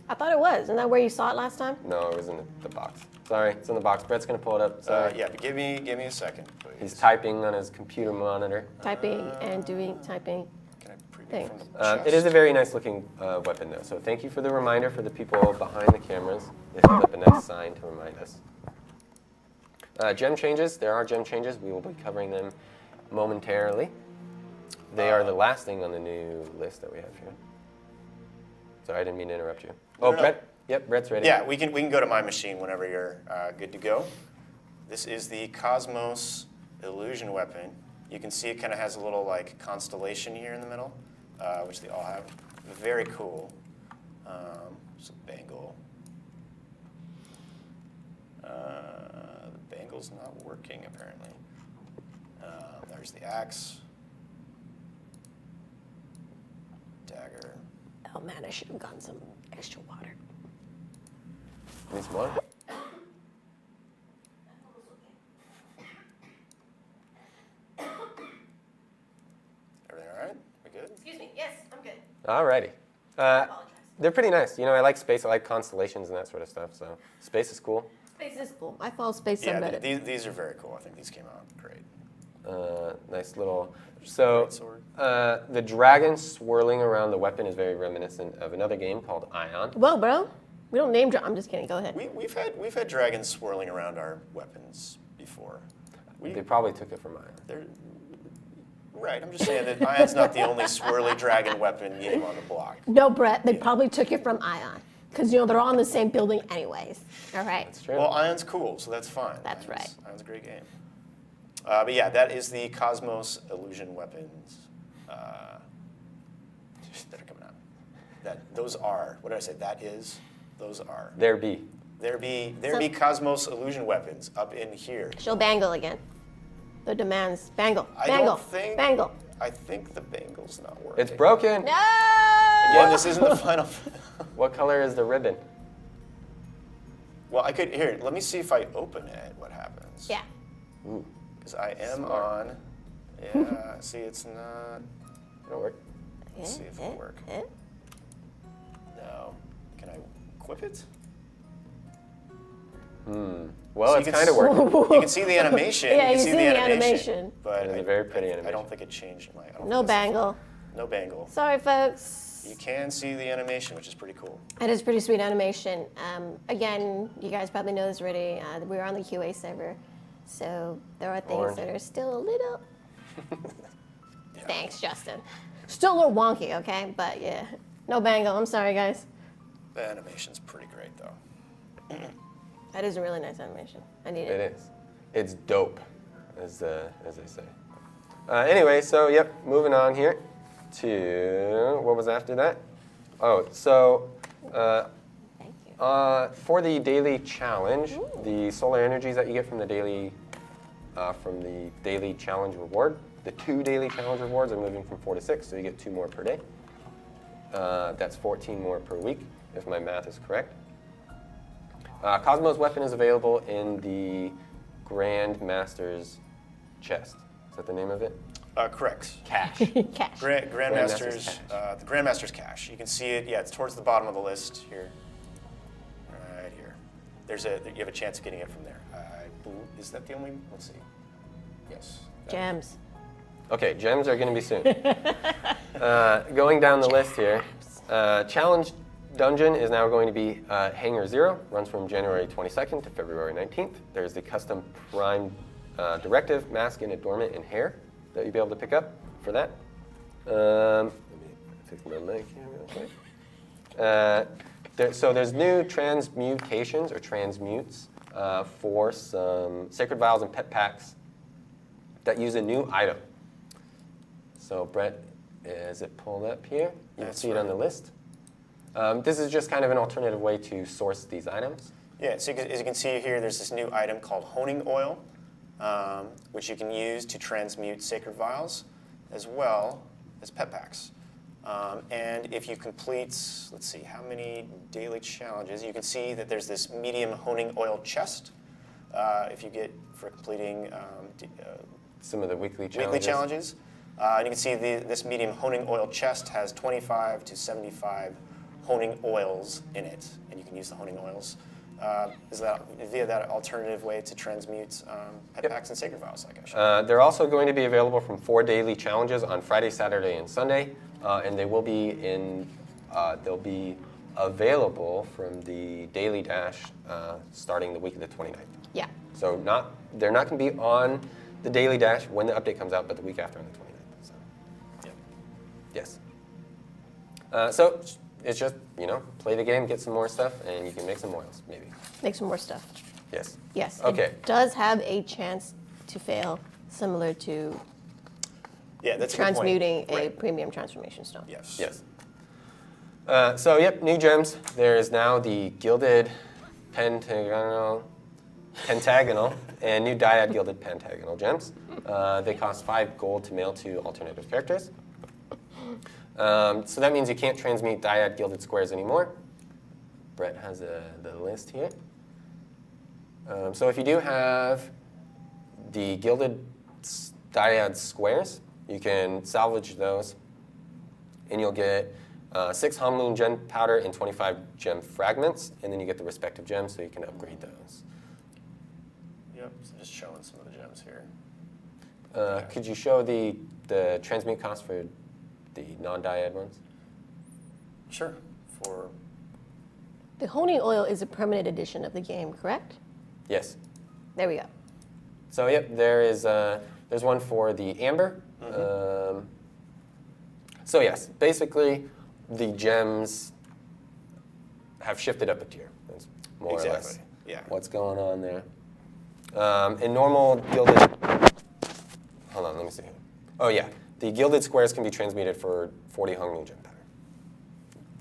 Speaker 1: I thought it was. Isn't that where you saw it last time?
Speaker 2: No, it was in the box. Sorry, it's in the box. Brett's gonna pull it up. Sorry.
Speaker 3: Yeah, but give me a second, please.
Speaker 2: He's typing on his computer monitor.
Speaker 1: Typing and doing typing.
Speaker 3: Can I preview
Speaker 1: Thanks.
Speaker 3: from the chest?
Speaker 2: It is a very nice looking weapon though, so thank you for the reminder for the people behind the cameras. They held up a nice sign to remind us. Gem changes, there are gem changes. We will be covering them momentarily. They are the last thing on the new list that we have here. Sorry, I didn't mean to interrupt you. Oh,
Speaker 3: no.
Speaker 2: Brett? Yep, Brett's ready.
Speaker 3: Yeah, we can go to my machine whenever you're good to go. This is the Cosmos Illusion weapon. You can see it kind of has a little like constellation here in the middle, which they all have. Very cool. It's a bangle. The bangle's not working apparently. There's the axe. Dagger.
Speaker 1: Oh man, I should have gotten some extra water.
Speaker 2: Need some water?
Speaker 3: Everything all right? We good?
Speaker 1: Excuse me. Yes, I'm good.
Speaker 2: Alrighty.
Speaker 1: Apologize.
Speaker 2: They're pretty nice. You know, I like space. I like constellations and that sort of stuff. So space is cool.
Speaker 1: Space is cool. I follow space
Speaker 3: Yeah,
Speaker 1: subreddit.
Speaker 3: these are very cool. I think these came out great.
Speaker 2: Nice little. So
Speaker 3: Great sword.
Speaker 2: the dragon swirling around the weapon is very reminiscent of another game called Ion.
Speaker 1: Well, bro, we don't name drop. I'm just kidding. Go ahead.
Speaker 3: We've had dragons swirling around our weapons before.
Speaker 2: They probably took it from Ion.
Speaker 3: They're, right. I'm just saying that Ion's not the only swirly dragon weapon game on the block.
Speaker 1: No, Brett, they probably took it from Ion. Because, they're all in the same building anyways. All right.
Speaker 2: That's true.
Speaker 3: Well, Ion's cool, so that's fine.
Speaker 1: That's right.
Speaker 3: Ion's a great game. But yeah, that is the Cosmos illusion weapons that are coming out. Those are, what did I say? Those are.
Speaker 2: There be.
Speaker 3: There be Cosmos illusion weapons up in here.
Speaker 1: Show Bangle again. The demands. Bangle.
Speaker 3: I
Speaker 1: Bangle.
Speaker 3: don't think.
Speaker 1: Bangle.
Speaker 3: I think the bangle's not working.
Speaker 2: It's broken.
Speaker 1: No!
Speaker 3: Again, this isn't the final.
Speaker 2: What color is the ribbon?
Speaker 3: Well, here. Let me see if I open it. What happens?
Speaker 1: Yeah.
Speaker 2: Ooh,
Speaker 3: Because I am on. Yeah. See, it's not.
Speaker 2: it'll work.
Speaker 3: Let's see if it'll work. No. Can I equip it?
Speaker 2: Well,
Speaker 3: So
Speaker 2: it's
Speaker 3: you can
Speaker 2: kind of working.
Speaker 3: You can see the animation.
Speaker 1: Yeah,
Speaker 3: you
Speaker 1: you
Speaker 3: can see the animation. But
Speaker 2: It is
Speaker 3: I-
Speaker 2: a very pretty
Speaker 3: I
Speaker 2: animation.
Speaker 3: don't think it changed my. I don't
Speaker 1: No
Speaker 3: think it's-
Speaker 1: Bangle.
Speaker 3: No bangle.
Speaker 1: Sorry, folks.
Speaker 3: You can see the animation, which is pretty cool.
Speaker 1: It is pretty sweet animation. Again, you guys probably know this already. We're on the QA server. So there are things
Speaker 2: Orange.
Speaker 1: that are still a little... Thanks, Justin. Still a little wonky, okay? But yeah, no Bangle. I'm sorry, guys.
Speaker 3: The animation's pretty great, though.
Speaker 1: That is a really nice animation. I need
Speaker 2: It
Speaker 1: it.
Speaker 2: is. It's dope, as they say. Anyway, so yep, moving on here to what was after that? Oh, so
Speaker 1: Thank you.
Speaker 2: for the daily challenge, the solar energies that you get from the daily challenge reward, the 2 daily challenge rewards are moving from 4 to 6, so you get 2 more per day. That's 14 more per week, if my math is correct. Cosmos weapon is available in the Grand Master's chest. Is that the name of it?
Speaker 3: Correct.
Speaker 2: Cache.
Speaker 1: Cash.
Speaker 3: Grandmaster's, the Grandmaster's cache. You can see it. Yeah, it's towards the bottom of the list here. Right here. You have a chance of getting it from there. Is that the only? Let's see. Yes.
Speaker 1: Gems.
Speaker 2: Okay, gems are going to be soon. Going down the list here, challenge dungeon is now going to be Hangar 0, runs from January 22nd to February 19th. There's the custom prime directive, mask, and adornment in hair that you'll be able to pick up for that. Let me fix my mic here real quick. So there's new transmutations or transmutes for some sacred vials and pet packs that use a new item. So Brett, is it pulled up here? You can see it on the list. This is just kind of an alternative way to source these items.
Speaker 3: Yeah, so as you can see here, there's this new item called honing oil, which you can use to transmute sacred vials as well as pet packs. And if you complete, let's see, how many daily challenges, you can see that there's this medium honing oil chest. If you get for completing
Speaker 2: Some of the weekly challenges.
Speaker 3: And you can see this medium honing oil chest has 25 to 75 honing oils in it, and you can use the honing oils via that alternative way to transmute pet packs and sacred vials, like I showed.
Speaker 2: They're also going to be available from 4 daily challenges on Friday, Saturday, and Sunday, and they will be they'll be available from the daily dash starting the week of the 29th.
Speaker 1: Yeah.
Speaker 2: So they're not going to be on the daily dash when the update comes out, but the week after on the 29th. So.
Speaker 3: Yeah.
Speaker 2: Yes. So it's just, play the game, get some more stuff, and you can make some oils, maybe.
Speaker 1: Make some more stuff.
Speaker 2: Yes.
Speaker 1: Yes.
Speaker 2: Okay.
Speaker 1: It does have a chance to fail, similar to
Speaker 3: Yeah, that's a good point.
Speaker 1: transmuting a
Speaker 3: Right.
Speaker 1: premium transformation stone.
Speaker 3: Yes.
Speaker 2: Yes. So, yep, new gems. There is now the gilded pentagonal and new dyad gilded pentagonal gems. They cost 5 gold to mail to alternative characters. So that means you can't transmute dyad gilded squares anymore. Brett has the list here. So if you do have the gilded dyad squares, you can salvage those, and you'll get 6 Hanloon gem powder and 25 gem fragments, and then you get the respective gems, so you can upgrade those.
Speaker 3: Yep, so just showing some of the gems here.
Speaker 2: Could you show the transmute cost for the non-dyad ones?
Speaker 3: Sure. For
Speaker 1: The honing oil is a permanent edition of the game, correct?
Speaker 2: Yes.
Speaker 1: There we go.
Speaker 2: So yep, there's one for the amber. So yes, basically the gems have shifted up a tier. That's more or less what's going on there. In normal gilded, hold on, let me see here. Oh yeah, the gilded squares can be transmuted for 40 Hongnu gem powder,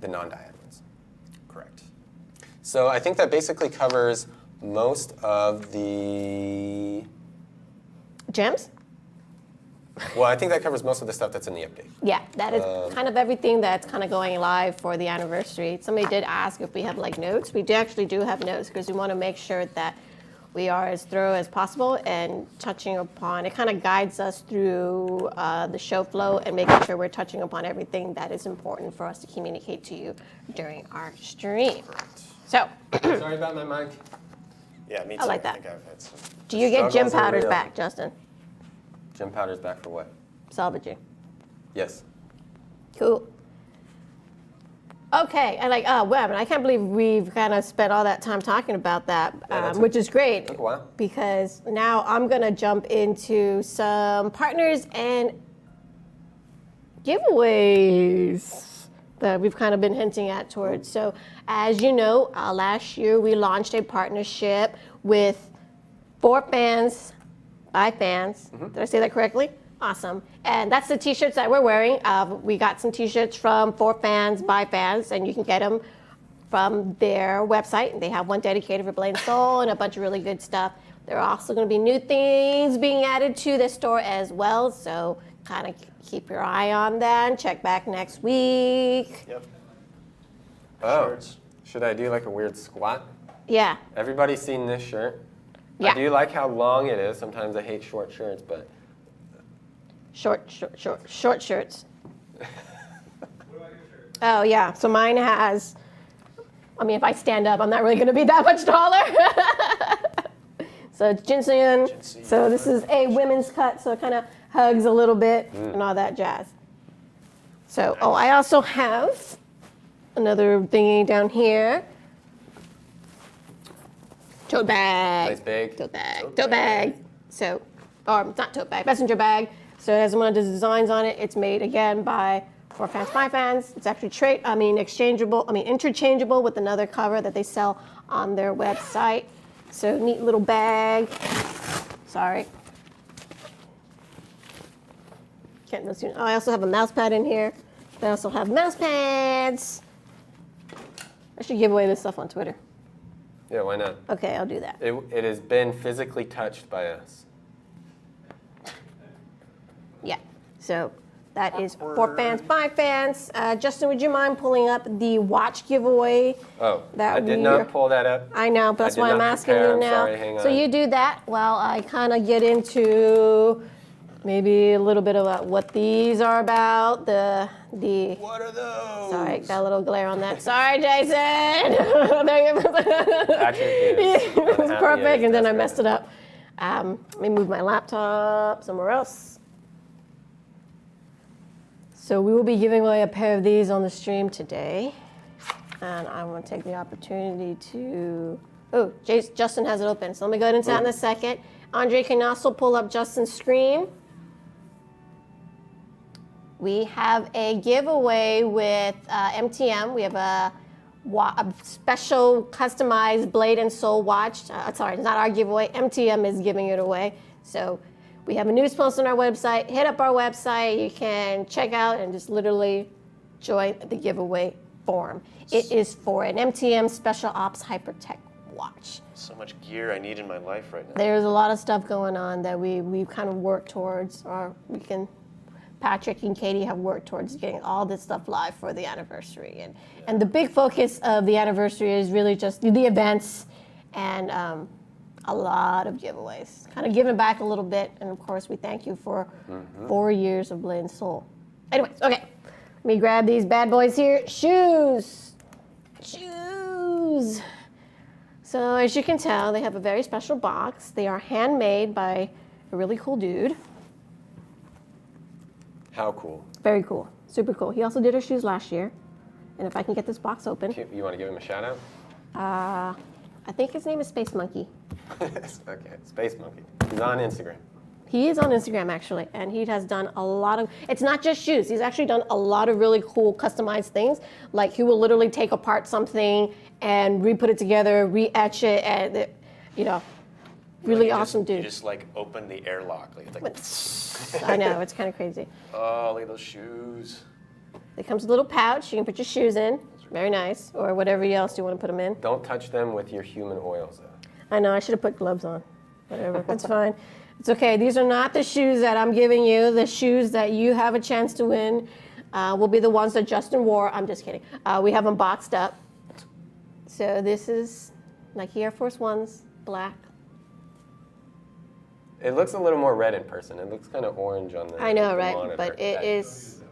Speaker 2: the non-dyad ones.
Speaker 3: correct.
Speaker 2: So I think that basically covers most of the,
Speaker 1: Gems?
Speaker 2: well, I think that covers most of the stuff that's in the update.
Speaker 1: Yeah, that is kind of everything that's kind of going live for the anniversary. Somebody did ask if we have like notes. We actually do have notes because we want to make sure that we are as thorough as possible and touching upon, it kind of guides us through the show flow and making sure we're touching upon everything that is important for us to communicate to you during our stream. So,
Speaker 2: Sorry about my mic.
Speaker 3: Yeah, me too.
Speaker 1: I like that.
Speaker 3: think I've had some.
Speaker 1: do you get gem
Speaker 2: Struggles are
Speaker 1: powders
Speaker 2: real.
Speaker 1: back, Justin?
Speaker 2: Gem powder's back for what?
Speaker 1: Salvaging.
Speaker 2: Yes.
Speaker 1: Cool. Okay, and web, and I can't believe we've kind of spent all that time talking about that, which is great.
Speaker 2: Took a while.
Speaker 1: Because now I'm gonna jump into some partners and giveaways that we've kind of been hinting at towards. So, as you know, last year we launched a partnership with For Fans by Fans. Did I say that correctly? Awesome. And that's the t-shirts that we're wearing. We got some t-shirts from For Fans by Fans, and you can get them from their website. They have one dedicated for Blade and Soul and a bunch of really good stuff. There are also going to be new things being added to the store as well, so kind of keep your eye on that and check back next week.
Speaker 3: Yep.
Speaker 2: Oh,
Speaker 3: Shirts.
Speaker 2: should I do like a weird squat?
Speaker 1: Yeah.
Speaker 2: Everybody's seen this shirt.
Speaker 1: Yeah.
Speaker 2: I do like how long it is. Sometimes I hate short shirts, but
Speaker 1: Short shirts. Oh, yeah. So mine has, I mean, if I stand up, I'm not really going to be that much taller. So it's ginseng. So this is a women's cut, so it kind of hugs a little bit and all that jazz. So, oh, I also have another thingy down here. Tote bag.
Speaker 2: nice big.
Speaker 1: Tote bag. Tote bag. So, or not tote bag, messenger bag. So it has one of the designs on it. It's made again by For Fans by Fans. It's actually interchangeable with another cover that they sell on their website. So neat little bag. Sorry. Can't really see. Oh, I also have a mouse pad in here. I also have mouse pads. I should give away this stuff on Twitter.
Speaker 2: Yeah, why not?
Speaker 1: Okay, I'll do that.
Speaker 2: It has been physically touched by us.
Speaker 1: Yeah. So that is For Fans by Fans. Justin, would you mind pulling up the watch giveaway?
Speaker 2: Oh,
Speaker 1: That
Speaker 2: I did
Speaker 1: we
Speaker 2: not
Speaker 1: are-
Speaker 2: pull that up.
Speaker 1: I know, but that's
Speaker 2: did
Speaker 1: why I'm
Speaker 2: not
Speaker 1: asking
Speaker 2: prepare.
Speaker 1: you
Speaker 2: I'm
Speaker 1: now.
Speaker 2: sorry, hang
Speaker 1: So
Speaker 2: on.
Speaker 1: you do that while I kind of get into maybe a little bit about what these are about. The
Speaker 3: What are those?
Speaker 1: sorry, got a little glare on that. Sorry, Jason. There you go.
Speaker 2: Patrick is
Speaker 1: It was
Speaker 2: unhappy at
Speaker 1: perfect,
Speaker 2: his
Speaker 1: and then I
Speaker 2: desk
Speaker 1: messed
Speaker 2: right
Speaker 1: it up. Let me move my laptop somewhere else. So we will be giving away a pair of these on the stream today. And I want to take the opportunity to, Justin has it open. So let me go ahead and say that in a second. Andre can also pull up Justin's screen. We have a giveaway with MTM. We have a special customized Blade and Soul watch. Sorry, it's not our giveaway. MTM is giving it away. So we have a news post on our website. Hit up our website. You can check out and just literally join the giveaway form. It is for an MTM Special Ops Hypertech watch.
Speaker 3: So much gear I need in my life right now.
Speaker 1: There's a lot of stuff going on that we've kind of worked towards, or Patrick and Katie have worked towards getting all this stuff live for the anniversary. And the big focus of the anniversary is really just the events and a lot of giveaways. Kind of giving back a little bit. And of course, we thank you for 4 years of Blade and Soul. Anyways, okay. Let me grab these bad boys here. Shoes. So as you can tell, they have a very special box. They are handmade by a really cool dude.
Speaker 2: How cool.
Speaker 1: Very cool. Super cool. He also did our shoes last year. And if I can get this box open.
Speaker 2: You want to give him a shout out?
Speaker 1: I think his name is Space Monkey.
Speaker 2: Okay, Space Monkey. He's on Instagram.
Speaker 1: He is on Instagram, actually, and he has done a lot of, it's not just shoes. He's actually done a lot of really cool customized things. Like he will literally take apart something and re-put it together, re-etch it, and, really awesome dude.
Speaker 3: You just like open the airlock. Like,
Speaker 1: I know, it's kind of crazy.
Speaker 3: oh, look at those shoes.
Speaker 1: It comes with a little pouch. You can put your shoes in. Very nice. Or whatever else you want to put them in.
Speaker 2: Don't touch them with your human oils, though.
Speaker 1: I know, I should have put gloves on. Whatever, that's fine. It's okay. These are not the shoes that I'm giving you. The shoes that you have a chance to win will be the ones that Justin wore. I'm just kidding. We have them boxed up. So this is Nike Air Force Ones, black.
Speaker 2: It looks a little more red in person. It looks kind of orange on the
Speaker 1: I know,
Speaker 2: the
Speaker 1: right?
Speaker 2: monitor.
Speaker 1: But it is.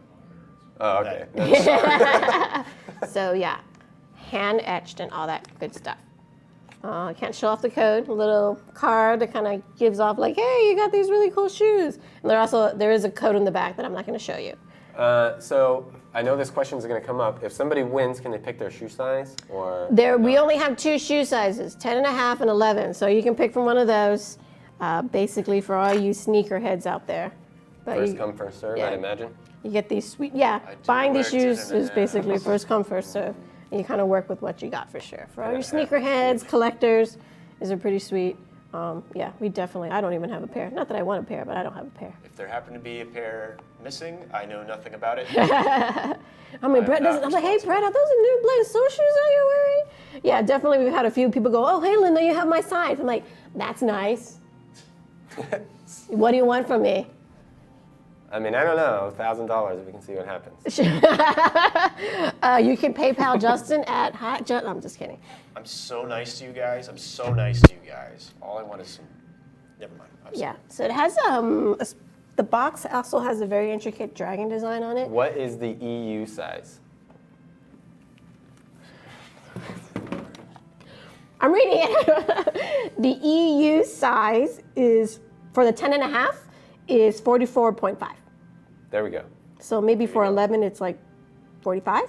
Speaker 2: Oh, okay. No, sorry.
Speaker 1: So yeah, hand etched and all that good stuff. I can't show off the code. A little card that kind of gives off like, hey, you got these really cool shoes. And there is a code in the back that I'm not going to show you.
Speaker 2: So I know this question is going to come up. If somebody wins, can they pick their shoe size or?
Speaker 1: We only have 2 shoe sizes, 10.5 and 11. So you can pick from one of those. Basically for all you sneakerheads out there. But
Speaker 2: First come, first serve,
Speaker 1: yeah.
Speaker 2: I'd imagine.
Speaker 1: You get these sweet, yeah. Buying these
Speaker 3: wear
Speaker 1: shoes is basically first come, first serve. And you kind of work with what you got for sure. For all your sneakerheads, collectors, these are pretty sweet. Yeah, we definitely, I don't even have a pair. Not that I want a pair, but I don't have a pair.
Speaker 3: If there happened to be a pair missing, I know nothing about it.
Speaker 1: I mean, Brett doesn't, I'm like, hey, Brett, are those the new Blaze Soul shoes that you're wearing? Yeah, definitely we've had a few people go, oh, hey, Linda, you have my size. I'm like, that's nice. What do you want from me?
Speaker 2: I mean, I don't know, $1,000. We can see what happens.
Speaker 1: You can PayPal Justin at I'm just kidding.
Speaker 3: I'm so nice to you guys. I'm so nice to you guys. All I want is some. Never mind.
Speaker 1: Yeah. So it has the box also has a very intricate dragon design on it.
Speaker 2: What is the EU size?
Speaker 1: I'm reading it. The EU size is for the 10.5 is 44.5.
Speaker 2: There we go.
Speaker 1: So maybe for 11 it's like 45.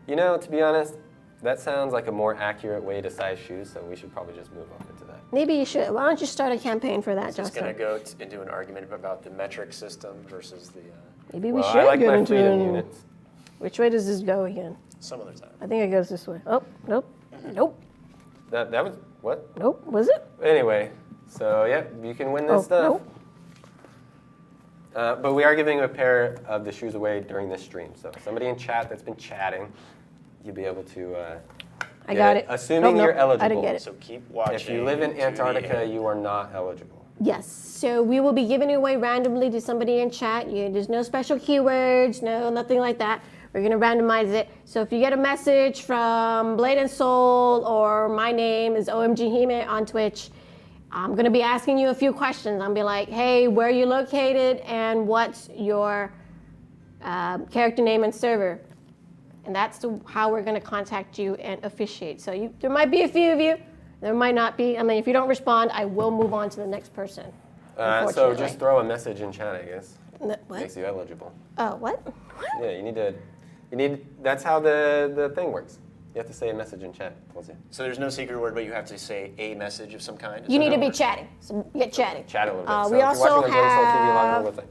Speaker 2: You know, to be honest, that sounds like a more accurate way to size shoes, so we should probably just move on into that.
Speaker 1: Maybe you should. Why don't you start a campaign for that,
Speaker 3: It's just
Speaker 1: Justin?
Speaker 3: going to go into an argument about the metric system versus the
Speaker 1: Maybe we
Speaker 2: Well,
Speaker 1: should
Speaker 2: I like
Speaker 1: get
Speaker 2: my
Speaker 1: into
Speaker 2: freedom
Speaker 1: an-
Speaker 2: units.
Speaker 1: Which way does this go again?
Speaker 3: some other time.
Speaker 1: I think it goes this way. Oh, nope. Nope.
Speaker 2: That was, what?
Speaker 1: Nope. Was it?
Speaker 2: Anyway, so yeah, you can win this stuff.
Speaker 1: Nope.
Speaker 2: But we are giving a pair of the shoes away during this stream. So somebody in chat that's been chatting, you'll be able to
Speaker 1: I
Speaker 2: get
Speaker 1: got it.
Speaker 2: Assuming
Speaker 1: Nope,
Speaker 2: you're
Speaker 1: nope,
Speaker 2: eligible.
Speaker 1: I didn't get it.
Speaker 3: So keep watching.
Speaker 2: If you live in
Speaker 3: to the
Speaker 2: Antarctica,
Speaker 3: end.
Speaker 2: you are not eligible.
Speaker 1: Yes. So we will be giving it away randomly to somebody in chat. There's no special keywords, nothing like that. We're going to randomize it. So if you get a message from Blade and Soul or my name is OMG Hime on Twitch, I'm going to be asking you a few questions. I'll be like, hey, where are you located and what's your character name and server? And that's how we're going to contact you and officiate. So there might be a few of you. There might not be. I mean, if you don't respond, I will move on to the next person.
Speaker 2: So
Speaker 1: Unfortunately.
Speaker 2: just throw a message in chat, I guess.
Speaker 1: What?
Speaker 2: Makes you eligible.
Speaker 1: Oh, what?
Speaker 2: Yeah, you need, that's how the thing works. You have to say a message in chat. Tells you.
Speaker 3: So there's no secret word, but you have to say a message of some kind? Is
Speaker 1: You
Speaker 3: that
Speaker 1: need to
Speaker 3: how it
Speaker 1: be
Speaker 3: works?
Speaker 1: chatting. So get chatting.
Speaker 2: Chat a little bit. So
Speaker 1: We
Speaker 2: if you're
Speaker 1: also
Speaker 2: watching on Blaze Soul TV, log on
Speaker 1: have
Speaker 2: the website.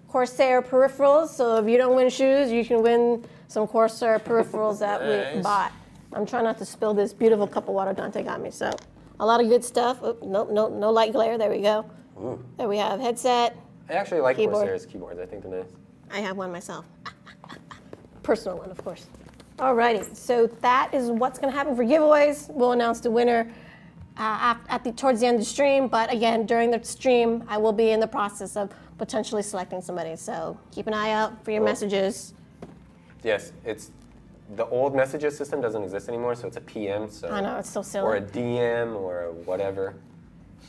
Speaker 1: Corsair peripherals. So if you don't win shoes, you can win some Corsair peripherals that we
Speaker 3: Nice.
Speaker 1: bought. I'm trying not to spill this beautiful cup of water Dante got me. So a lot of good stuff. Oh, no light glare. There we go.
Speaker 2: Ooh.
Speaker 1: There we have headset.
Speaker 2: I actually like
Speaker 1: Keyboard.
Speaker 2: Corsair's keyboards. I think they're nice.
Speaker 1: I have one myself. Personal one, of course. Alrighty, so that is what's going to happen for giveaways. We'll announce the winner towards the end of the stream. But again, during the stream, I will be in the process of potentially selecting somebody. So keep an eye out for your messages.
Speaker 2: Yes, the old messages system doesn't exist anymore, so it's a PM. So
Speaker 1: I know, it's so silly.
Speaker 2: Or a DM or a whatever,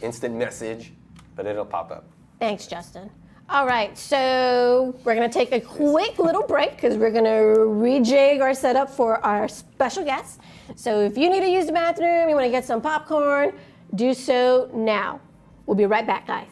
Speaker 2: instant message, but it'll pop up.
Speaker 1: Thanks, Justin. All right, so we're going to take a quick little break because we're going to rejig our setup for our special guest. So if you need to use the bathroom, you want to get some popcorn, do so now. We'll be right back, guys.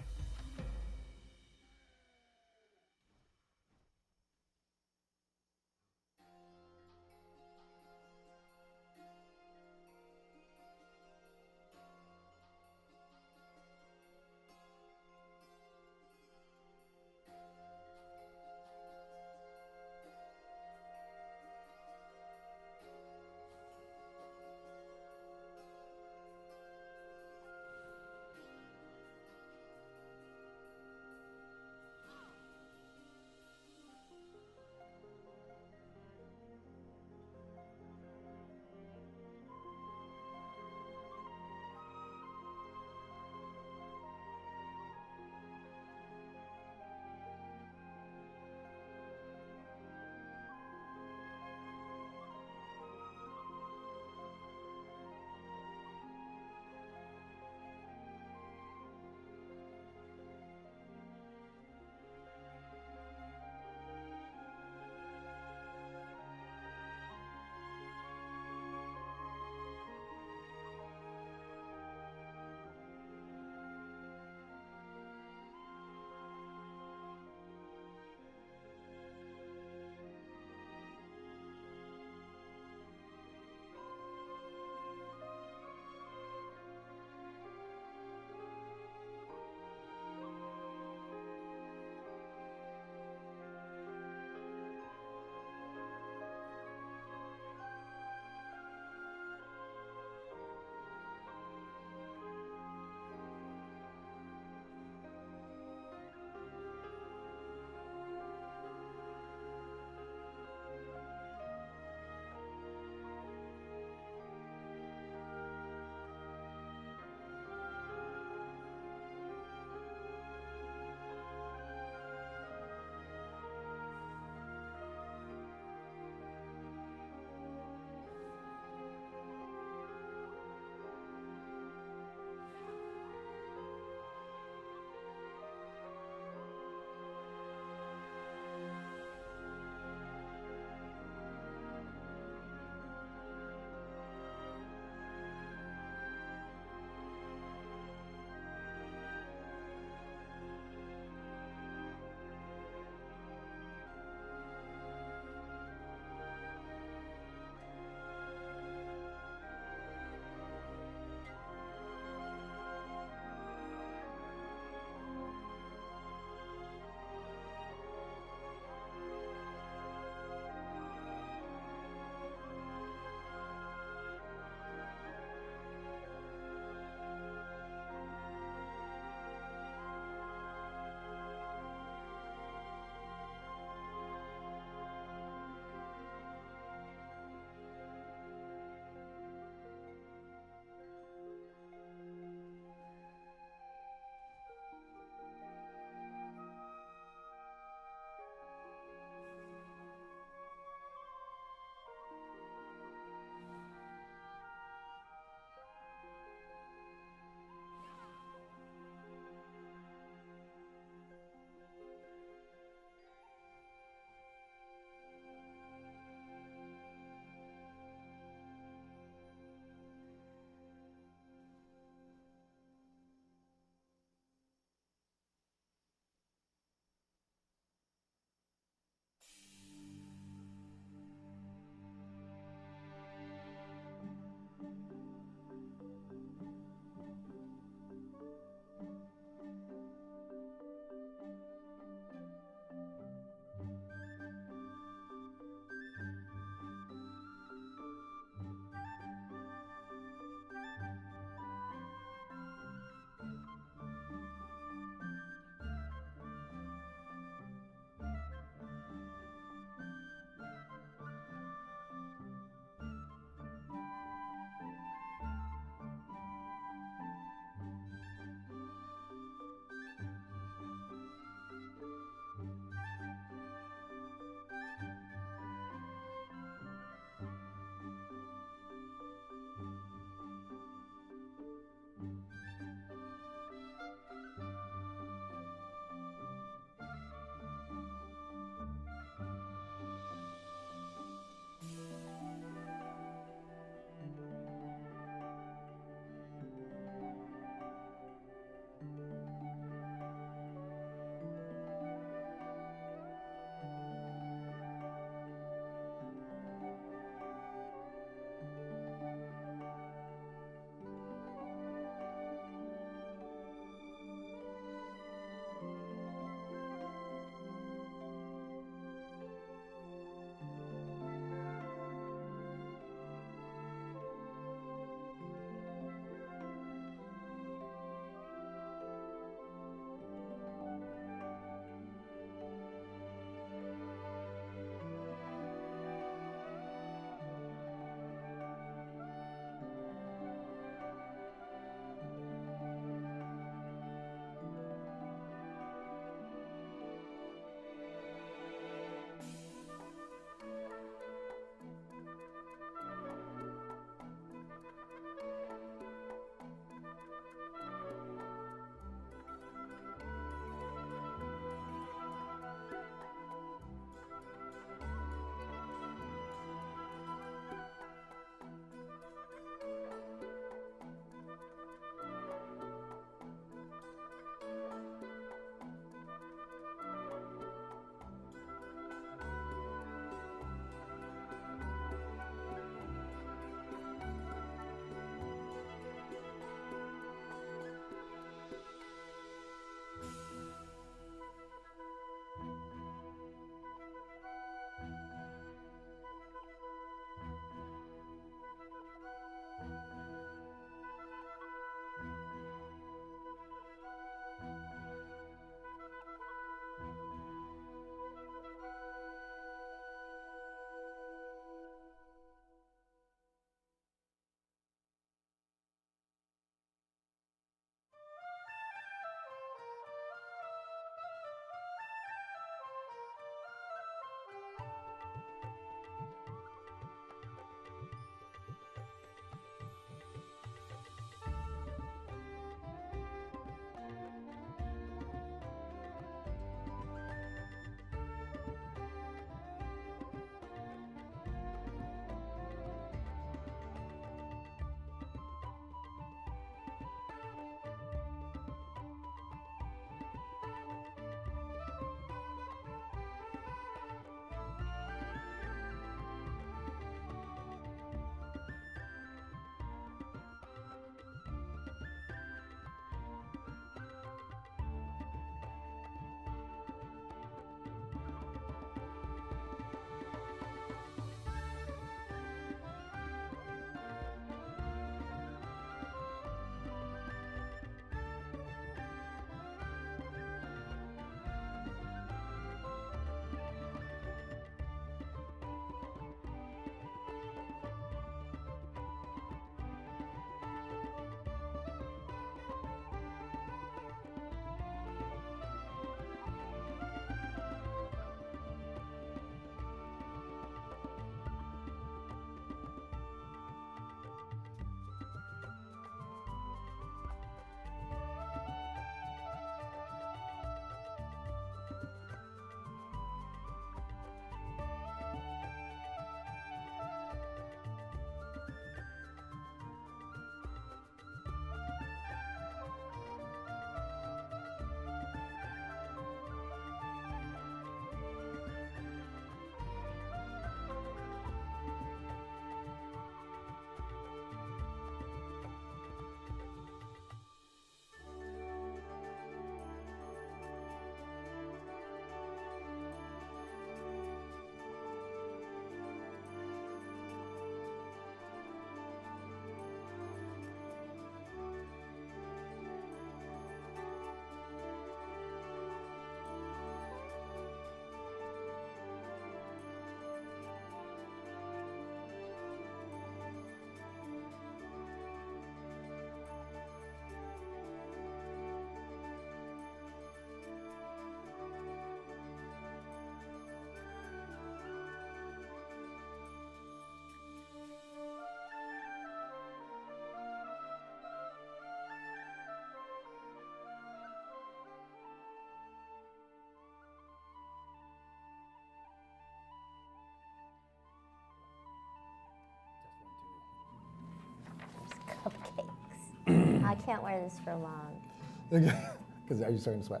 Speaker 4: I can't wear this for long.
Speaker 5: Because are you starting to sweat?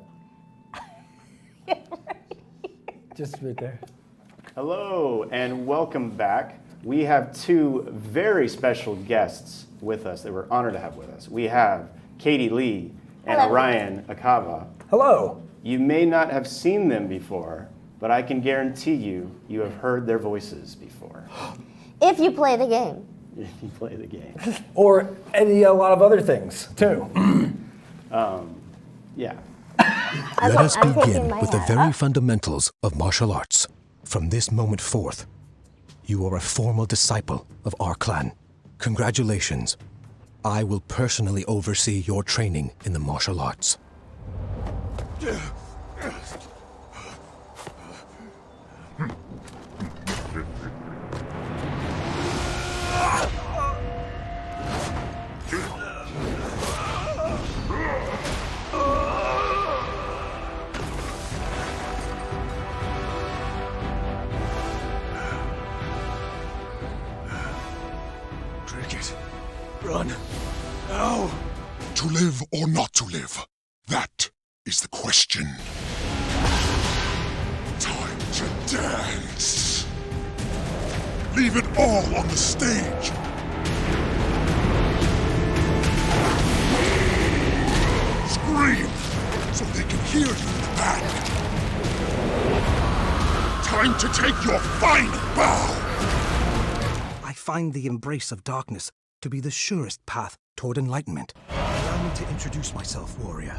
Speaker 5: Just right there.
Speaker 3: Hello and welcome back. We have two very special guests with us that we're honored to have with us. We have Katie Lee and
Speaker 4: Hello.
Speaker 3: Orion Akava.
Speaker 5: Hello.
Speaker 3: You may not have seen them before, but I can guarantee you have heard their voices before.
Speaker 4: If you play the game.
Speaker 3: If you play the game.
Speaker 5: Or a lot of other things, too.
Speaker 3: Yeah.
Speaker 6: Let us
Speaker 4: I'm taking
Speaker 6: begin
Speaker 4: my
Speaker 6: with the
Speaker 4: hat
Speaker 6: very
Speaker 4: off.
Speaker 6: fundamentals of martial arts. From this moment forth, you are a formal disciple of our clan. Congratulations. I will personally oversee your training in the martial arts.
Speaker 7: Cricket, run. Now! To live or not to live? That is the question. Time to dance! Leave it all on the stage! Scream so they can hear you in the back! Time to take your final bow!
Speaker 6: I find the embrace of darkness to be the surest path toward enlightenment. Allow me to introduce myself, warrior.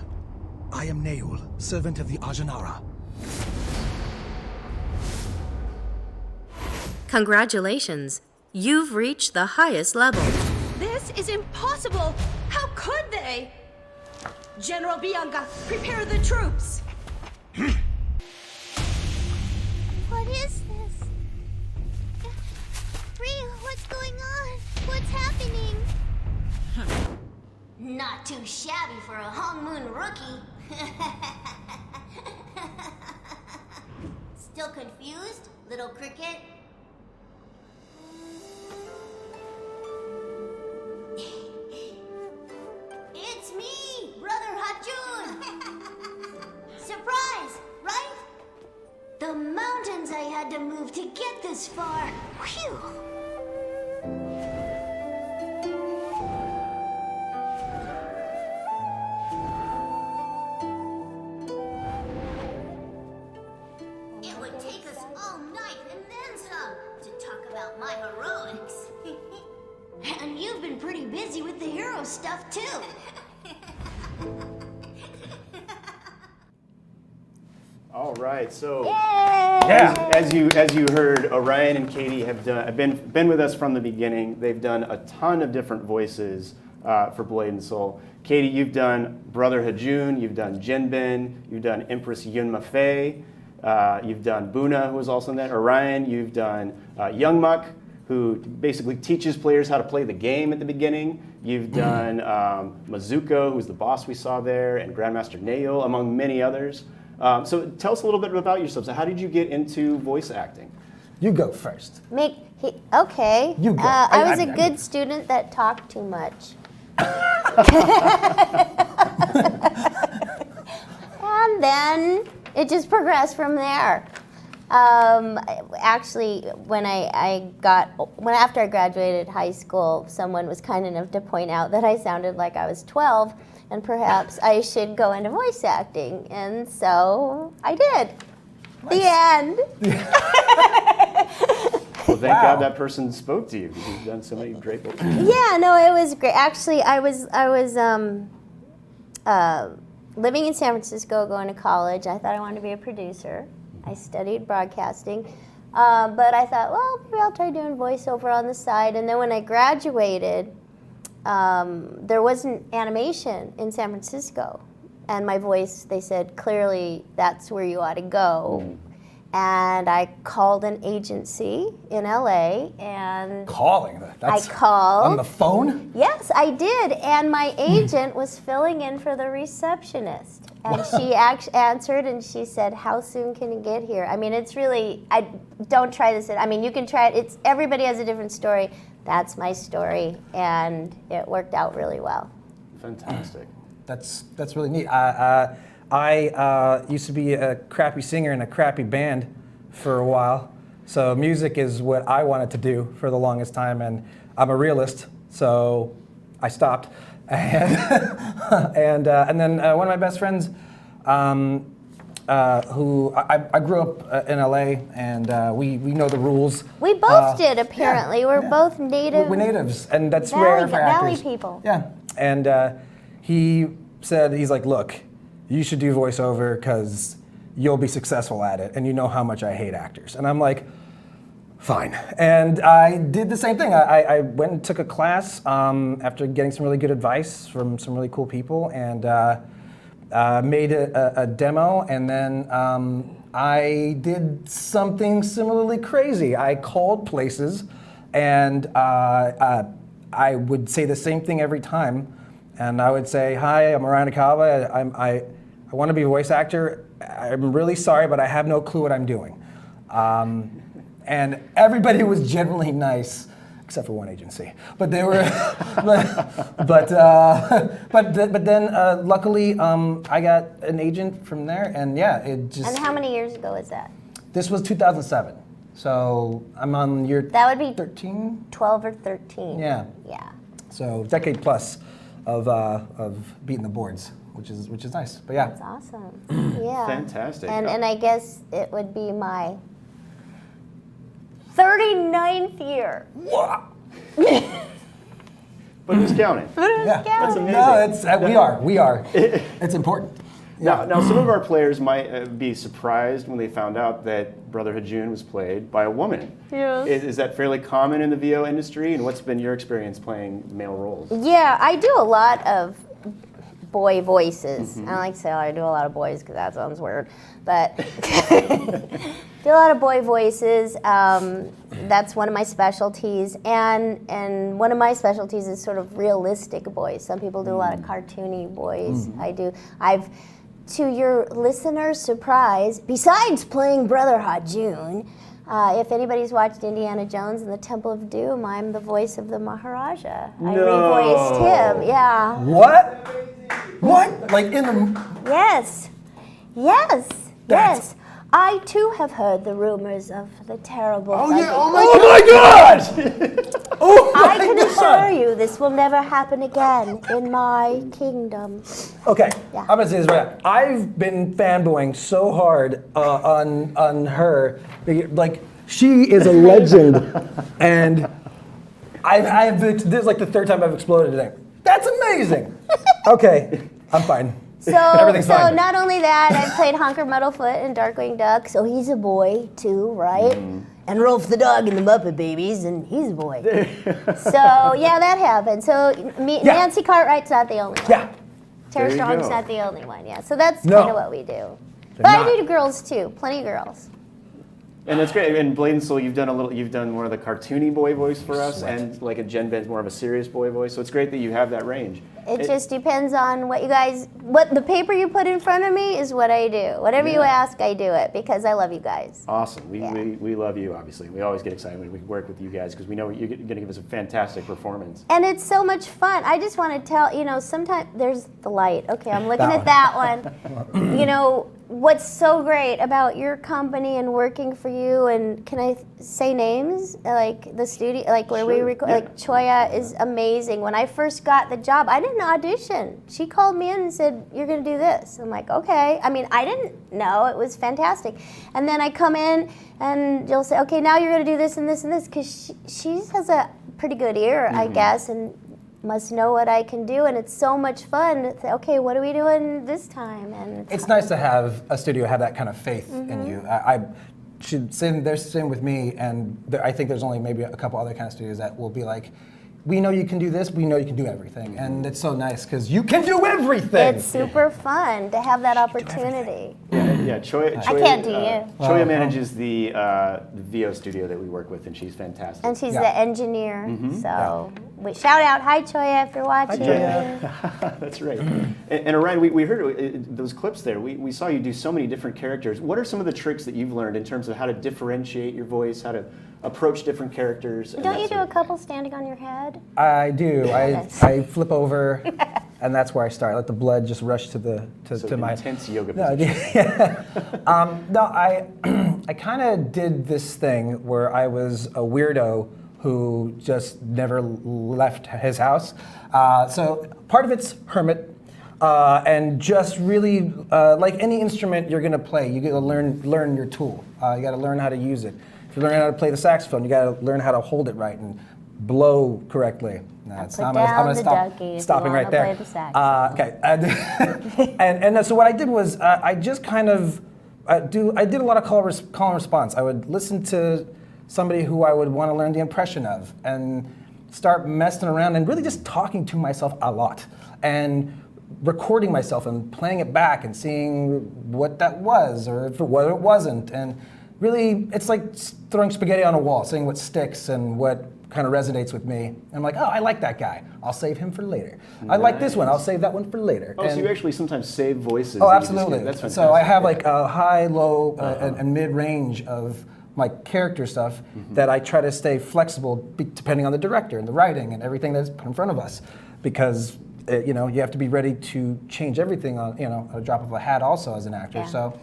Speaker 6: I am Neul, servant of the Ajanara.
Speaker 8: Congratulations. You've reached the highest level.
Speaker 9: This is impossible! How could they? General Bianca, prepare the troops!
Speaker 4: What is this? Ryu, what's going on? What's happening?
Speaker 10: Not too shabby for a Hong Moon rookie. Still confused, little cricket? It's me, Brother Hachun! Surprise, right? The mountains I had to move to get this far. Whew! It would take us all night and then some to talk about my heroics. And you've been pretty busy with the hero stuff too.
Speaker 3: All right, so
Speaker 5: Yeah.
Speaker 3: as you heard, Orion and Katie have been with us from the beginning. They've done a ton of different voices for Blade and Soul. Katie, you've done Brother Hajun, you've done Jinbin, you've done Empress Yunma Fei, you've done Buna, who was also in that. Orion, you've done Young Muck, who basically teaches players how to play the game at the beginning. You've done Mizuko, who's the boss we saw there, and Grandmaster Nail, among many others. So tell us a little bit about yourselves. How did you get into voice acting?
Speaker 5: You go first.
Speaker 4: Okay.
Speaker 5: You go.
Speaker 4: I was
Speaker 5: I
Speaker 4: a
Speaker 5: get
Speaker 4: good
Speaker 5: it.
Speaker 4: student that talked too much. And then it just progressed from there. Actually, after I graduated high school, someone was kind enough to point out that I sounded like I was 12, and perhaps I should go into voice acting, and so I did.
Speaker 5: Nice.
Speaker 4: The end.
Speaker 3: Well, thank God that person spoke to you, because you've done so many great voices.
Speaker 4: Yeah, no, it was great. Actually, I was living in San Francisco, going to college. I thought I wanted to be a producer. I studied broadcasting, but I thought, well, maybe I'll try doing voiceover on the side. And then when I graduated, there wasn't animation in San Francisco, and my voice, they said, clearly that's where you ought to go. And I called an agency in LA, and
Speaker 5: Calling that. That's
Speaker 4: I called.
Speaker 5: on the phone?
Speaker 4: Yes, I did. And my agent was filling in for the receptionist. And she answered and she said, how soon can you get here? I mean, it's really, don't try this. I mean, you can try it. Everybody has a different story. That's my story. And it worked out really well.
Speaker 11: fantastic.
Speaker 5: That's really neat. I used to be a crappy singer in a crappy band for a while, so music is what I wanted to do for the longest time, and I'm a realist, so I stopped. And then one of my best friends, who I grew up in LA, and we know the rules.
Speaker 4: We both did, apparently.
Speaker 5: Yeah,
Speaker 4: We're both native.
Speaker 5: We're natives, and that's
Speaker 4: Valley,
Speaker 5: rare for
Speaker 4: Valley
Speaker 5: actors.
Speaker 4: people.
Speaker 5: Yeah, and he said, he's like, look, you should do voiceover because you'll be successful at it, and you know how much I hate actors. And I'm like, fine. And I did the same thing. I went and took a class after getting some really good advice from some really cool people, and made a demo, and then I did something similarly crazy. I called places, and I would say the same thing every time. And I would say, hi, I'm Ryan Akaba. I want to be a voice actor. I'm really sorry, but I have no clue what I'm doing. And everybody was generally nice, except for one agency. But they were, but then luckily I got an agent from there, and yeah, it just.
Speaker 4: And how many years ago was that?
Speaker 5: This was 2007, so I'm on year.
Speaker 4: That would be
Speaker 5: 13,
Speaker 4: 12 or 13.
Speaker 5: Yeah.
Speaker 4: Yeah.
Speaker 5: So decade plus of beating the boards, which is nice. But yeah.
Speaker 4: That's awesome. Yeah.
Speaker 11: Fantastic.
Speaker 4: And I guess it would be my 39th year.
Speaker 11: But who's counting?
Speaker 5: Yeah.
Speaker 11: That's amazing.
Speaker 5: No, it's we are. It's important.
Speaker 11: Now, some of our players might be surprised when they found out that Brother Hajun was played by a woman.
Speaker 4: Yes.
Speaker 11: Is that fairly common in the VO industry? And what's been your experience playing male roles?
Speaker 4: Yeah, I do a lot of boy voices. I don't like to say I do a lot of boys because that sounds weird, but do a lot of boy voices. That's one of my specialties, and one of my specialties is sort of realistic boys. Some people do a lot of cartoony boys. To your listeners' surprise, besides playing Brother Hajun, if anybody's watched Indiana Jones and the Temple of Doom, I'm the voice of the Maharaja. I revoiced him, yeah.
Speaker 5: What? What? Like in the?
Speaker 4: Yes. Yes. I too have heard the rumors of the terrible.
Speaker 5: Oh yeah!
Speaker 4: thunder-
Speaker 5: Oh my God! Oh my
Speaker 4: I can
Speaker 5: God!
Speaker 4: assure you, this will never happen again in my kingdom.
Speaker 5: Okay,
Speaker 4: Yeah.
Speaker 5: I'm gonna say this right now. I've been fanboying so hard on her. Like, she is a legend, and I've this is like the third time I've exploded today. That's amazing. Okay, I'm fine.
Speaker 4: So
Speaker 5: Everything's fine.
Speaker 4: not only that, I played Honker Muddlefoot in Darkwing Duck, so he's a boy too, right? And Rolf the dog in the Muppet Babies, and he's a boy. So yeah, that happened. So Nancy Cartwright's not the only one.
Speaker 5: Yeah.
Speaker 4: Tara
Speaker 11: There you
Speaker 4: Strong's
Speaker 11: go.
Speaker 4: not the only one. Yeah. So that's
Speaker 5: No.
Speaker 4: kind of what we do. But
Speaker 5: not.
Speaker 4: I do girls too, plenty of girls.
Speaker 11: And that's great. And Blade and Soul, you've done more of the cartoony boy voice for us, and like a Jen Ben's more of a serious boy voice. So it's great that you have that range.
Speaker 4: It just depends on what the paper you put in front of me is what I do. Whatever you ask, I do it because I love you guys.
Speaker 11: Awesome. We love you, obviously. We always get excited when we work with you guys because we know you're going to give us a fantastic performance.
Speaker 4: And it's so much fun. I just want to tell, sometimes there's the light. Okay, I'm looking at that one. What's so great about your company and working for you, and can I say names? Like the studio, like where we record, like Choya is amazing. When I first got the job, I didn't audition. She called me in and said, "You're going to do this." I'm like, okay. I mean, I didn't know. It was fantastic. And then I come in and you'll say, okay, now you're going to do this and this and this, because she has a pretty good ear, I guess, and must know what I can do, and it's so much fun to say, okay, what are we doing this time? And
Speaker 5: It's nice to have a studio have that kind of faith in you. I should say they're same with me, and I think there's only maybe a couple other kind of studios that will be like, we know you can do this, we know you can do everything, and it's so nice because you can do everything.
Speaker 4: it's super fun to have that opportunity.
Speaker 11: Yeah, Choya.
Speaker 4: I can't do you.
Speaker 11: Choya manages the VO studio that we work with, and she's fantastic.
Speaker 4: And she's the engineer, so we shout out, hi Choya, if you're watching.
Speaker 11: That's right. And Orion, we heard those clips there. We saw you do so many different characters. What are some of the tricks that you've learned in terms of how to differentiate your voice, how to approach different characters?
Speaker 4: Don't you do a couple standing on your head?
Speaker 5: I do. I flip over and that's where I start. Let the blood just rush to my
Speaker 11: intense yoga
Speaker 5: no,
Speaker 11: position.
Speaker 5: yeah. No, I kind of did this thing where I was a weirdo who just never left his house. So part of it's hermit. And just really, like any instrument you're gonna play, you gotta learn your tool. You gotta learn how to use it. If you're learning how to play the saxophone, you gotta learn how to hold it right and blow correctly. No, it's not. I'm gonna stop. Stopping right there. Okay. And so what I did was I just kind of I did a lot of call and response. I would listen to somebody who I would want to learn the impression of and start messing around and really just talking to myself a lot and recording myself and playing it back and seeing what that was or what it wasn't. And really, it's like throwing spaghetti on a wall, seeing what sticks and what kind of resonates with me. And I'm like, oh, I like that guy. I'll save him for later. I like this one. I'll save that one for later.
Speaker 11: Oh, so you actually sometimes save voices?
Speaker 5: Oh, absolutely.
Speaker 11: That's fantastic.
Speaker 5: So I have like a high, low, and mid-range of my character stuff that I try to stay flexible depending on the director and the writing and everything that's put in front of us. Because you have to be ready to change everything on, at a drop of a hat also as an actor. Yeah. So,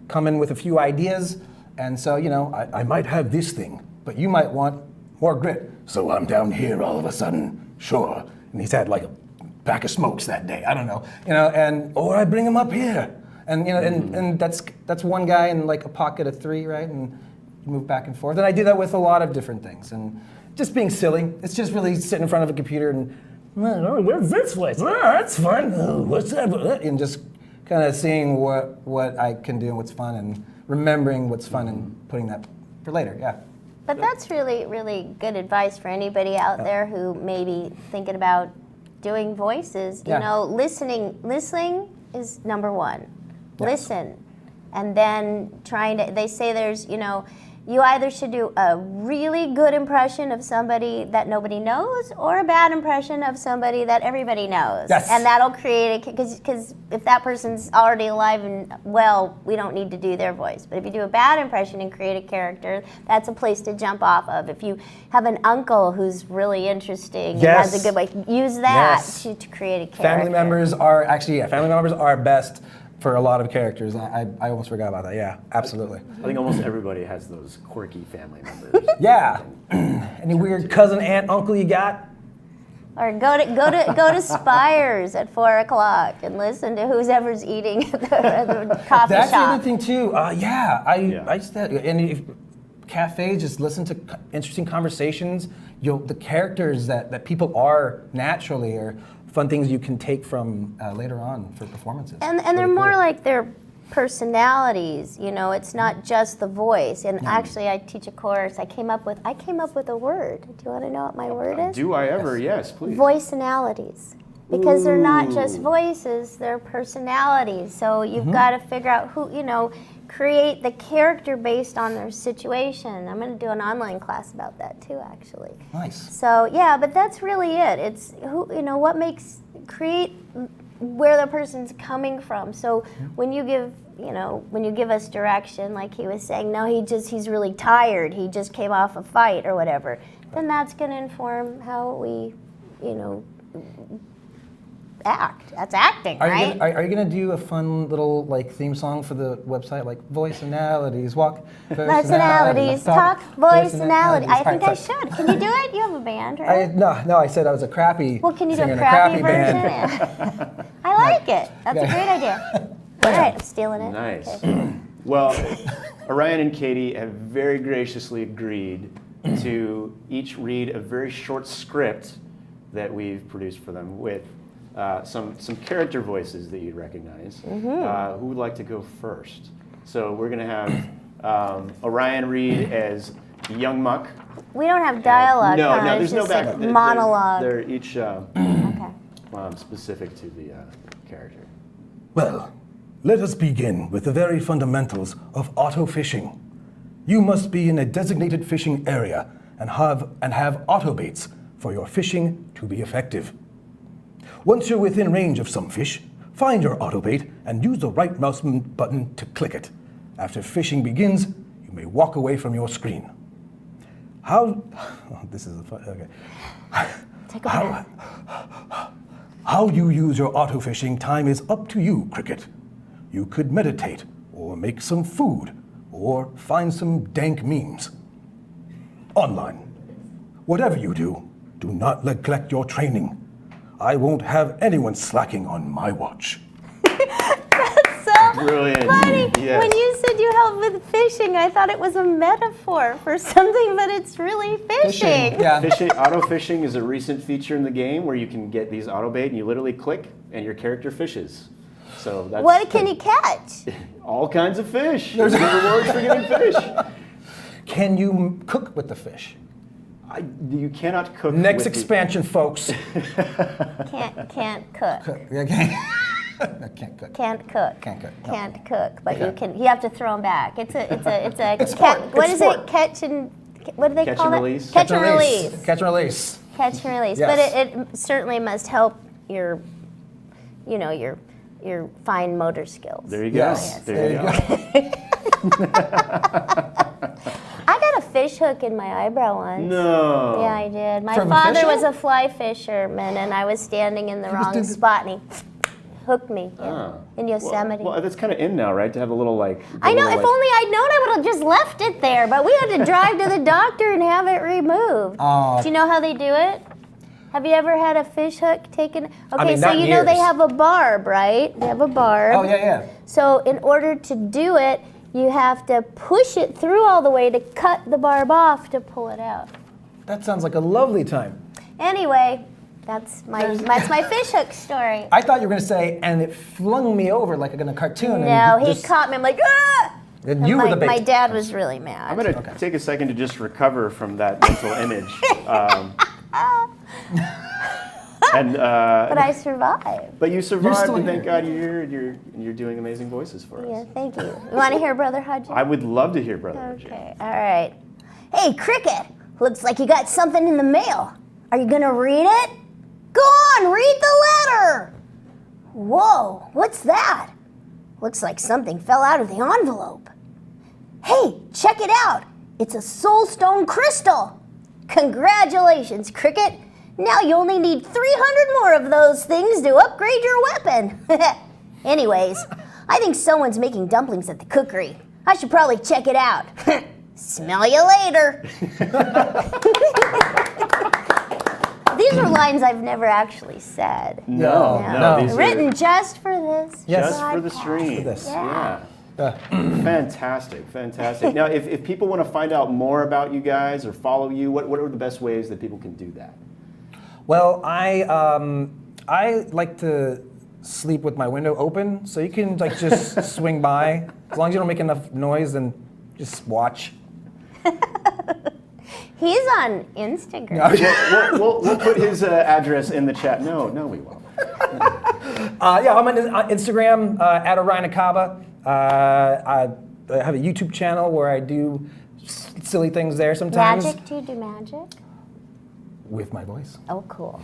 Speaker 5: come in with a few ideas, and so, I might have this thing, but you might want more grit. So I'm down here all of a sudden, sure. And he's had like a pack of smokes that day, I don't know, or I bring him up here. And, and that's one guy in like a pocket of three, right? And you move back and forth. And I do that with a lot of different things. And just being silly. It's just really sitting in front of a computer and, where's this place? That's fun. What's that? And just kind of seeing what I can do and what's fun and remembering what's fun and putting that for later, yeah.
Speaker 4: But that's really, really good advice for anybody out there who may be thinking about doing voices. Listening is number one. Yeah. Listen. And then they say there's, you either should do a really good impression of somebody that nobody knows or a bad impression of somebody that everybody knows.
Speaker 5: Yes.
Speaker 4: And that'll create because if that person's already alive and well, we don't need to do their voice. But if you do a bad impression and create a character, that's a place to jump off of. If you have an uncle who's really interesting and has a good way, use that to create a character.
Speaker 5: Family members are best for a lot of characters. I almost forgot about that. Yeah, absolutely.
Speaker 11: I think almost everybody has those quirky family members.
Speaker 5: Yeah. Any weird cousin, aunt, uncle you got?
Speaker 4: Or go to Spires at 4 o'clock and listen to whoever's eating at the coffee
Speaker 5: That's
Speaker 4: shop.
Speaker 5: the other thing too. I just and if cafes, just listen to interesting conversations. The characters that people are naturally are fun things you can take from later on for performances.
Speaker 4: And they're more like their personalities. It's not just the voice. And actually, I teach a course. I came up with a word. Do you want to know what my word is?
Speaker 11: Do I ever? Yes, please.
Speaker 4: Voicenalities. Because they're not just voices, they're personalities. So you've got to figure out who, create the character based on their situation. I'm going to do an online class about that too, actually.
Speaker 5: Nice.
Speaker 4: So yeah, but that's really it. It's what makes create where the person's coming from. So when you give us direction, like he was saying, no, he's really tired. He just came off a fight or whatever. Then that's going to inform how we, act. That's acting, right?
Speaker 5: Are you gonna do a fun little theme song for the website, like voiceanalities, walk,
Speaker 4: personalities, talk, voiceanality? I think I should. Can you do it? You have a band, right?
Speaker 5: No. I said I was a crappy.
Speaker 4: Well, can you do
Speaker 5: singer
Speaker 4: a
Speaker 5: in
Speaker 4: crappy version?
Speaker 5: band.
Speaker 4: I like it. That's a great idea. All right, I'm stealing it.
Speaker 11: Nice.
Speaker 4: Okay.
Speaker 11: Well, Orion and Katie have very graciously agreed to each read a very short script that we've produced for them with some character voices that you'd recognize. Who would like to go first? So we're going to have Orion read as Young Muck.
Speaker 4: We don't have dialogue.
Speaker 11: No, there's no back.
Speaker 4: Monologue.
Speaker 11: They're each specific to the character.
Speaker 7: Well, let us begin with the very fundamentals of auto fishing. You must be in a designated fishing area and have auto baits for your fishing to be effective. Once you're within range of some fish, find your auto bait and use the right mouse button to click it. After fishing begins, you may walk away from your screen. This is fun. Okay.
Speaker 4: Take a breath.
Speaker 7: How you use your auto-fishing time is up to you, Cricket. You could meditate, or make some food, or find some dank memes. Online. Whatever you do, do not neglect your training. I won't have anyone slacking on my watch.
Speaker 4: That's so
Speaker 11: Brilliant.
Speaker 4: funny.
Speaker 11: Yes.
Speaker 4: When you said you help with fishing, I thought it was a metaphor for something, but it's really fishing.
Speaker 5: Yeah.
Speaker 11: Auto fishing is a recent feature in the game where you can get these auto bait and you literally click and your character fishes. So that's
Speaker 4: What can you catch?
Speaker 11: all kinds of fish. There's rewards for getting fish.
Speaker 5: Can you cook with the fish?
Speaker 11: You cannot cook.
Speaker 5: Next
Speaker 11: with
Speaker 5: expansion, folks.
Speaker 4: Can't cook.
Speaker 5: Yeah, can't cook.
Speaker 4: Can't cook.
Speaker 5: Can't cook. No.
Speaker 4: Can't cook, but you can. You have to throw them back. It's a
Speaker 5: It's sport.
Speaker 4: What
Speaker 5: It's
Speaker 4: is
Speaker 5: sport.
Speaker 4: it? Catch and what do they
Speaker 11: Catch
Speaker 4: call
Speaker 11: and
Speaker 4: it?
Speaker 11: release.
Speaker 4: Catch and release.
Speaker 5: Catch and release.
Speaker 4: Catch and release.
Speaker 5: Yes.
Speaker 4: But it certainly must help your, your fine motor skills.
Speaker 11: There you go.
Speaker 5: Yes.
Speaker 11: There you go.
Speaker 4: I got a fish hook in my eyebrow once.
Speaker 11: No.
Speaker 4: Yeah, I did. My
Speaker 5: From a
Speaker 4: father
Speaker 5: fish
Speaker 4: was
Speaker 5: hook?
Speaker 4: a fly fisherman, and I was standing in the wrong spot, and he hooked me in Yosemite.
Speaker 11: Well, that's kind of in now, right? To have a little like.
Speaker 4: I know. If only I'd known, I would have just left it there. But we had to drive to the doctor and have it removed. Do you know how they do it? Have you ever had a fish hook taken? Okay,
Speaker 5: mean,
Speaker 4: so
Speaker 5: not in
Speaker 4: you know they
Speaker 5: years.
Speaker 4: have a barb, right? They have a barb.
Speaker 5: Oh, yeah.
Speaker 4: So in order to do it, you have to push it through all the way to cut the barb off to pull it out.
Speaker 5: That sounds like a lovely time.
Speaker 4: Anyway, that's my fish hook story.
Speaker 5: I thought you were going to say, and it flung me over like in a cartoon.
Speaker 4: No,
Speaker 5: and
Speaker 4: he
Speaker 5: just-
Speaker 4: caught me. I'm like, ah!
Speaker 5: And you were the bait.
Speaker 4: My dad was really mad.
Speaker 11: I'm going to take a second to just recover from that mental image.
Speaker 4: But I survived.
Speaker 11: But you survived,
Speaker 5: still
Speaker 11: and
Speaker 5: here.
Speaker 11: thank God you're here. You're doing amazing voices for us.
Speaker 4: Yeah, thank you. You want to hear Brother Hudgy?
Speaker 11: I would love to hear Brother Hudgy.
Speaker 4: Okay, all right. Hey, Cricket, looks like you got something in the mail. Are you going to read it? Go on, read the letter. Whoa, what's that? Looks like something fell out of the envelope. Hey, check it out. It's a soulstone crystal. Congratulations, Cricket. Now you only need 300 more of those things to upgrade your weapon. Anyways, I think someone's making dumplings at the cookery. I should probably check it out. Smell you later. These are lines I've never actually said.
Speaker 11: No. These
Speaker 4: Written
Speaker 11: are
Speaker 4: just for this.
Speaker 11: just for the
Speaker 4: podcast.
Speaker 11: stream.
Speaker 5: this.
Speaker 11: Yeah. Fantastic. Now, if people want to find out more about you guys or follow you, what are the best ways that people can do that?
Speaker 5: Well, I like to sleep with my window open, so you can like just swing by. As long as you don't make enough noise, and just watch.
Speaker 4: He's on Instagram.
Speaker 11: We'll put his address in the chat. No, we won't.
Speaker 5: Yeah, I'm on Instagram at Orion Akaba. I have a YouTube channel where I do silly things there sometimes.
Speaker 4: Magic? Do you do magic?
Speaker 5: With my voice.
Speaker 4: Oh, cool.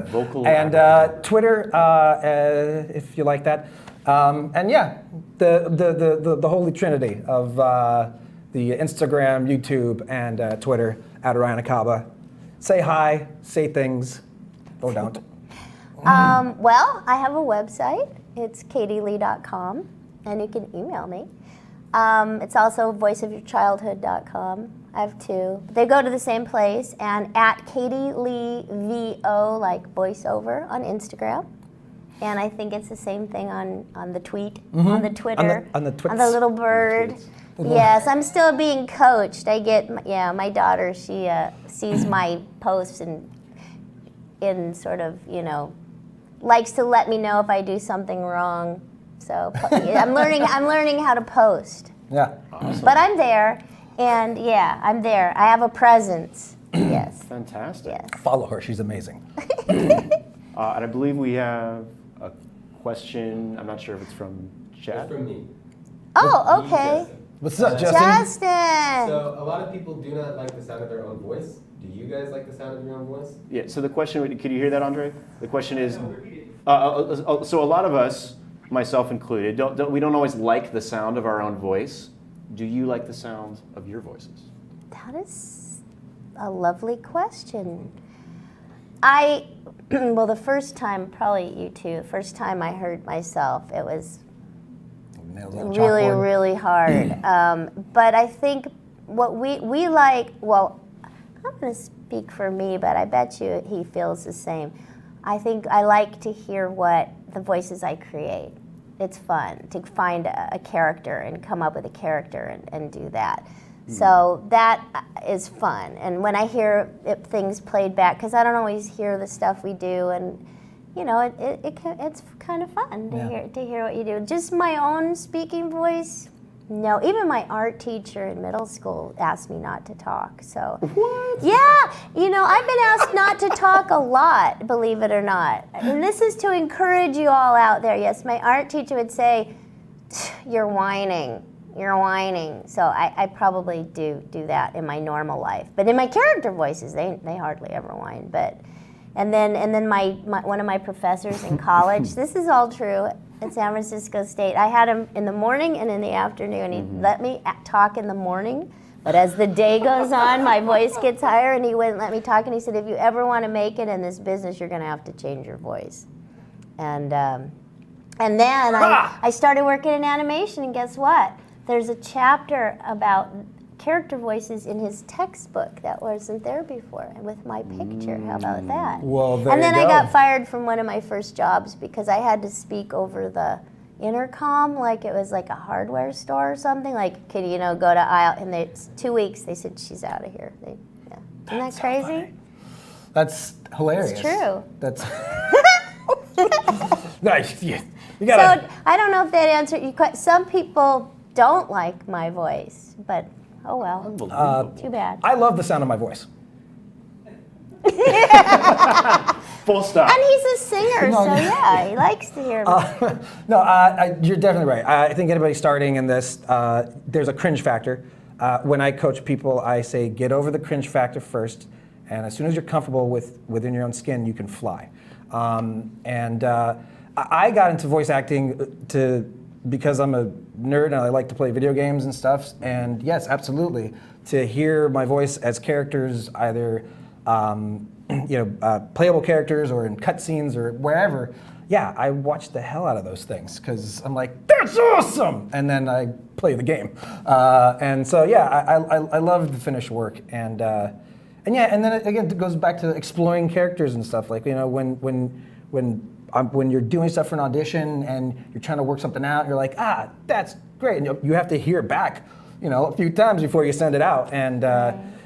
Speaker 11: Vocal
Speaker 5: And Twitter, if you like that. And yeah, the holy trinity of the Instagram, YouTube, and Twitter at Orion Akaba. Say hi, say things, or don't.
Speaker 4: Well, I have a website. It's katielee.com, and you can email me. It's also voiceofyourchildhood.com. I have two. They go to the same place, and at Katie Lee VO, like voiceover, on Instagram. And I think it's the same thing on the tweet, on the Twitter,
Speaker 5: On the twits.
Speaker 4: on the little bird. Yes, I'm still being coached. I get, my daughter, she sees my posts and sort of, likes to let me know if I do something wrong. So I'm learning how to post.
Speaker 5: Yeah.
Speaker 11: Awesome.
Speaker 4: But I'm there, and I'm there. I have a presence. Yes.
Speaker 11: Fantastic.
Speaker 4: Yes.
Speaker 5: Follow her, she's amazing.
Speaker 11: And I believe we have a question. I'm not sure if it's from chat.
Speaker 2: From me.
Speaker 4: Oh, okay.
Speaker 5: What's up, Justin?
Speaker 4: Justin.
Speaker 2: So a lot of people do not like the sound of their own voice. Do you guys like the sound of your own voice?
Speaker 11: Yeah, so the question, can you hear that, Andre? The question is, so a lot of us, myself included, we don't always like the sound of our own voice. Do you like the sound of your voices?
Speaker 4: That is a lovely question. Well, the first time, probably you too, the first time I heard myself, it was really, really hard. But I think what we like, well, I'm going to speak for me, but I bet you he feels the same. I think I like to hear what the voices I create. It's fun to find a character and come up with a character and do that. So that is fun. And when I hear things played back, because I don't always hear the stuff we do, and you know, it's kind of fun to hear what you do. Just my own speaking voice. No, even my art teacher in middle school asked me not to talk. So what? Yeah, you know, I've been asked not to talk a lot, believe it or not. And this is to encourage you all out there. Yes, my art teacher would say, "You're whining. You're whining." So I probably do that in my normal life. But in my character voices, they hardly ever whine. But and then my one of my professors in college, this is all true, at San Francisco State, I had him in the morning and in the afternoon. He let me talk in the morning, but as the day goes on, my voice gets higher, and he wouldn't let me talk. And he said, "If you ever want to make it in this business, you're going to have to change your voice." And then I started working in animation, and guess what? There's a chapter about character voices in his textbook that wasn't there before, with my picture. How about that?
Speaker 5: Well, there
Speaker 4: and then
Speaker 5: you
Speaker 4: I
Speaker 5: go.
Speaker 4: got fired from one of my first jobs because I had to speak over the intercom like it was like a hardware store or something. Like, could you know, go to aisle, and it's 2 weeks. They said, "She's out of here." Isn't that crazy?
Speaker 5: Funny. That's hilarious.
Speaker 4: It's true.
Speaker 5: That's nice. Yeah. You gotta.
Speaker 4: So I don't know if that answered your question. Some people don't like my voice, but oh well. Too bad.
Speaker 5: I love the sound of my voice.
Speaker 11: Full stop.
Speaker 4: And he's a singer, so yeah, he likes to hear me.
Speaker 5: You're definitely right. I think anybody starting in this, there's a cringe factor. When I coach people, I say get over the cringe factor first, and as soon as you're comfortable within your own skin, you can fly. I got into voice acting because I'm a nerd and I like to play video games and stuff. And yes, absolutely, to hear my voice as characters, either playable characters or in cutscenes or wherever. Yeah, I watch the hell out of those things because I'm like, that's awesome, and then I play the game. And so yeah, I love the finished work, and then it goes back to exploring characters and stuff. Like, you know, when you're doing stuff for an audition and you're trying to work something out, you're like, that's great, and you have to hear it back, you know, a few times before you send it out, and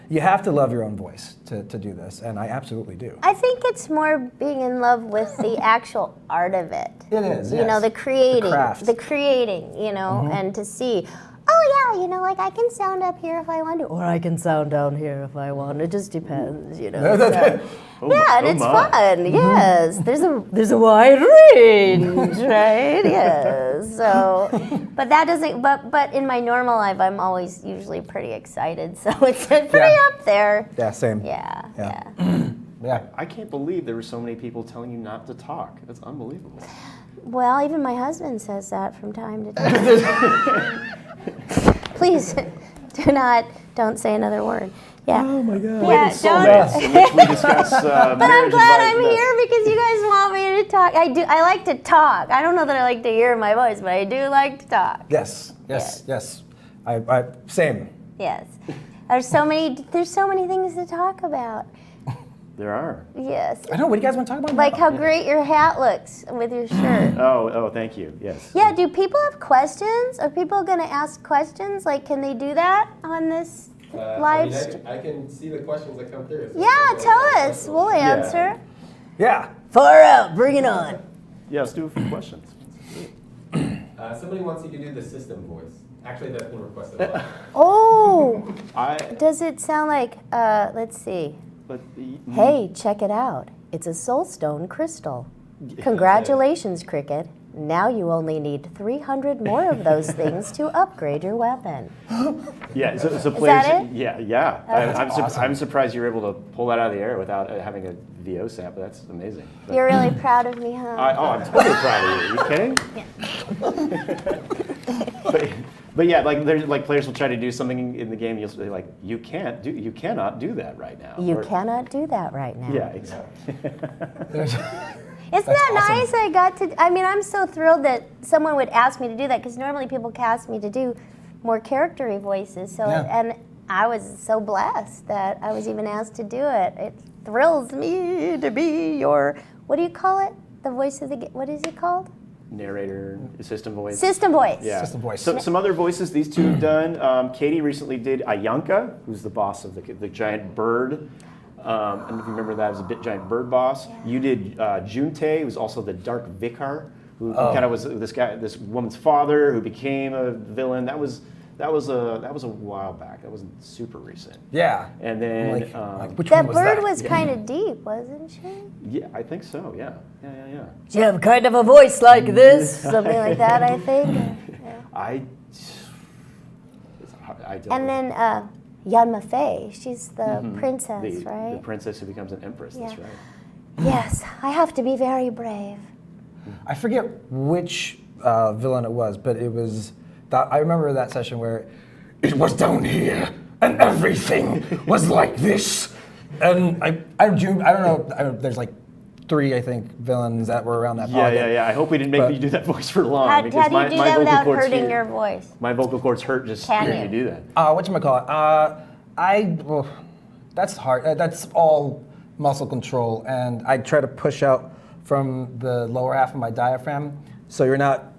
Speaker 5: you have to love your own voice to do this, and I absolutely do.
Speaker 4: I think it's more being in love with the actual art of it.
Speaker 5: It is,
Speaker 4: You know, the creating,
Speaker 5: the craft.
Speaker 4: you know, and to see, oh yeah, you know, like I can sound up here if I want to, or I can sound down here if I want. It just depends, you know. And it's fun. Yes, there's a wide range, right? Yes. So, but that doesn't. But in my normal life, I'm always usually pretty excited. So it's pretty up there.
Speaker 5: Yeah, same.
Speaker 4: Yeah.
Speaker 5: Yeah.
Speaker 11: I can't believe there were so many people telling you not to talk. That's unbelievable.
Speaker 4: Well, even my husband says that from time to time. Please, don't say another word. Yeah.
Speaker 5: Oh my God.
Speaker 4: Yeah,
Speaker 11: Soulmates, in which we discuss
Speaker 4: But I'm glad I'm here because you guys want me to talk. I like to talk. I don't know that I like to hear my voice, but I do like to talk.
Speaker 5: Yes. I same.
Speaker 4: Yes. There's so many things to talk about.
Speaker 11: There are.
Speaker 4: Yes.
Speaker 5: I know. What do you guys want to talk about?
Speaker 4: Like how great your hat looks with your shirt.
Speaker 11: Oh, thank you. Yes.
Speaker 4: Yeah, do people have questions? Are people going to ask questions? Like, can they do that on this live stream?
Speaker 2: I can see the questions that come through.
Speaker 4: Yeah, tell us. We'll answer.
Speaker 5: Yeah.
Speaker 4: Far out. Bring it on.
Speaker 11: Yeah, let's do a few questions.
Speaker 2: Somebody wants you to do the system voice. Actually, that's been requested a lot.
Speaker 4: Oh. Does it sound like, let's see.
Speaker 11: But
Speaker 4: Hey, check it out. It's a soulstone crystal. Congratulations, Cricket. Now you only need 300 more of those things to upgrade your weapon.
Speaker 11: Yeah, so
Speaker 4: Is
Speaker 11: players.
Speaker 4: that it?
Speaker 11: Yeah.
Speaker 4: That's
Speaker 11: I'm surprised you were able to pull that out of the air without having a VO sample. That's amazing. But
Speaker 4: You're really proud of me, huh?
Speaker 11: I'm totally proud of you. Are you kidding? But yeah, like there's like players will try to do something in the game. You'll say like, you cannot do that right now.
Speaker 4: You cannot do that right now.
Speaker 11: Yeah, exactly.
Speaker 4: Isn't that nice? I got to. I mean, I'm so thrilled that someone would ask me to do that because normally people cast me to do more character-y voices. So and I was so blessed that I was even asked to do it. It thrills me to be your. What do you call it? The voice of the. What is it called?
Speaker 11: Narrator, system voice.
Speaker 4: System voice.
Speaker 11: Yeah.
Speaker 5: System voice.
Speaker 11: Some other voices these two have done. Katie recently did Ayanka, who's the boss of the giant bird. I don't know if you remember that as a giant bird boss. Yeah. You did Junte, who's also the Dark Vicar, who kind of was this woman's father who became a villain. That was a while back. That wasn't super recent.
Speaker 5: Yeah.
Speaker 11: And then
Speaker 5: which
Speaker 4: that
Speaker 5: one was
Speaker 4: bird
Speaker 5: that?
Speaker 4: was kind of deep, wasn't she?
Speaker 11: Yeah, I think so. Yeah.
Speaker 4: Do you have kind of a voice like this? Something like that, I think. Yeah.
Speaker 11: I don't.
Speaker 4: And then Yanma Fei, she's the princess, right?
Speaker 11: The princess who becomes an empress.
Speaker 4: Yeah.
Speaker 11: That's right.
Speaker 4: Yes, I have to be very brave.
Speaker 5: I forget which villain it was, but it was. I remember that session where
Speaker 7: It was down here, and everything was like this.
Speaker 5: and I don't know. There's like 3, I think, villains that were around that.
Speaker 11: Yeah. I hope we didn't make you do that voice for long.
Speaker 4: How do you do that without hurting
Speaker 11: here,
Speaker 4: your voice?
Speaker 11: My vocal cords hurt just hearing you do that.
Speaker 5: Whatchamacallit? That's hard. That's all muscle control, and I try to push out from the lower half of my diaphragm, so you're not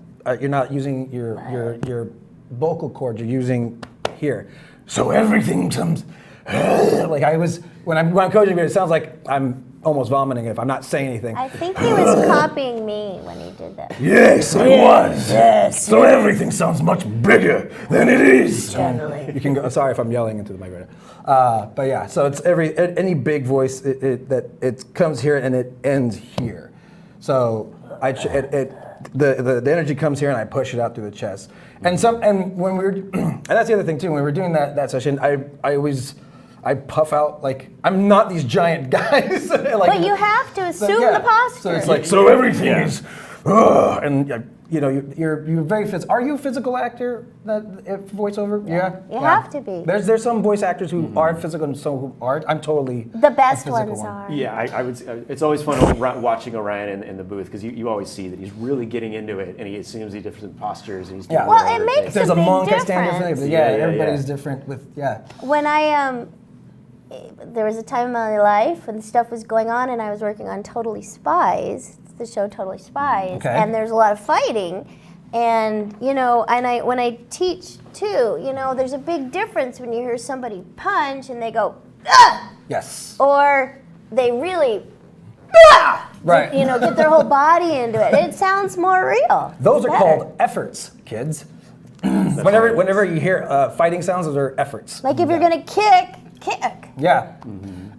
Speaker 5: using your vocal cord. You're using here.
Speaker 7: So everything comes.
Speaker 5: Like when I'm coaching, it sounds like I'm almost vomiting if I'm not saying anything.
Speaker 4: I think he was copying me when he did that.
Speaker 7: Yes, I was. Yes. So everything sounds much bigger than it is.
Speaker 5: You can go. Sorry if I'm yelling into the mic right now. But yeah, so it's any big voice it comes here and it ends here. So the energy comes here and I push it out through the chest. And when we were and that's the other thing too. When we were doing that session, I puff out like I'm not these giant guys.
Speaker 4: But you have to assume the posture.
Speaker 5: So it's like
Speaker 7: So everything is.
Speaker 5: and you're very physical. Are you a physical actor? Voiceover? Yeah.
Speaker 4: You have to be.
Speaker 5: There's some voice actors who are physical and some who aren't. I'm totally
Speaker 4: the best
Speaker 5: a physical
Speaker 4: ones
Speaker 5: one.
Speaker 4: are.
Speaker 11: Yeah, I would. It's always fun watching Orion in the booth because you always see that he's really getting into it and he assumes these different postures and he's doing
Speaker 4: Well, it makes
Speaker 5: If there's a
Speaker 4: big
Speaker 5: monk, I stand
Speaker 4: difference.
Speaker 5: differently. But everybody's different with
Speaker 4: When there was a time in my life when stuff was going on and I was working on Totally Spies, the show Totally Spies, and there's a lot of fighting. And when I teach too, there's a big difference when you hear somebody punch and they go, ah!
Speaker 5: Yes.
Speaker 4: Or they really, ah!
Speaker 5: Right.
Speaker 4: Get their whole body into it. It sounds more real.
Speaker 5: Those are called efforts, kids. Whenever you hear fighting sounds, those are efforts.
Speaker 4: Like if you're gonna kick.
Speaker 5: Yeah.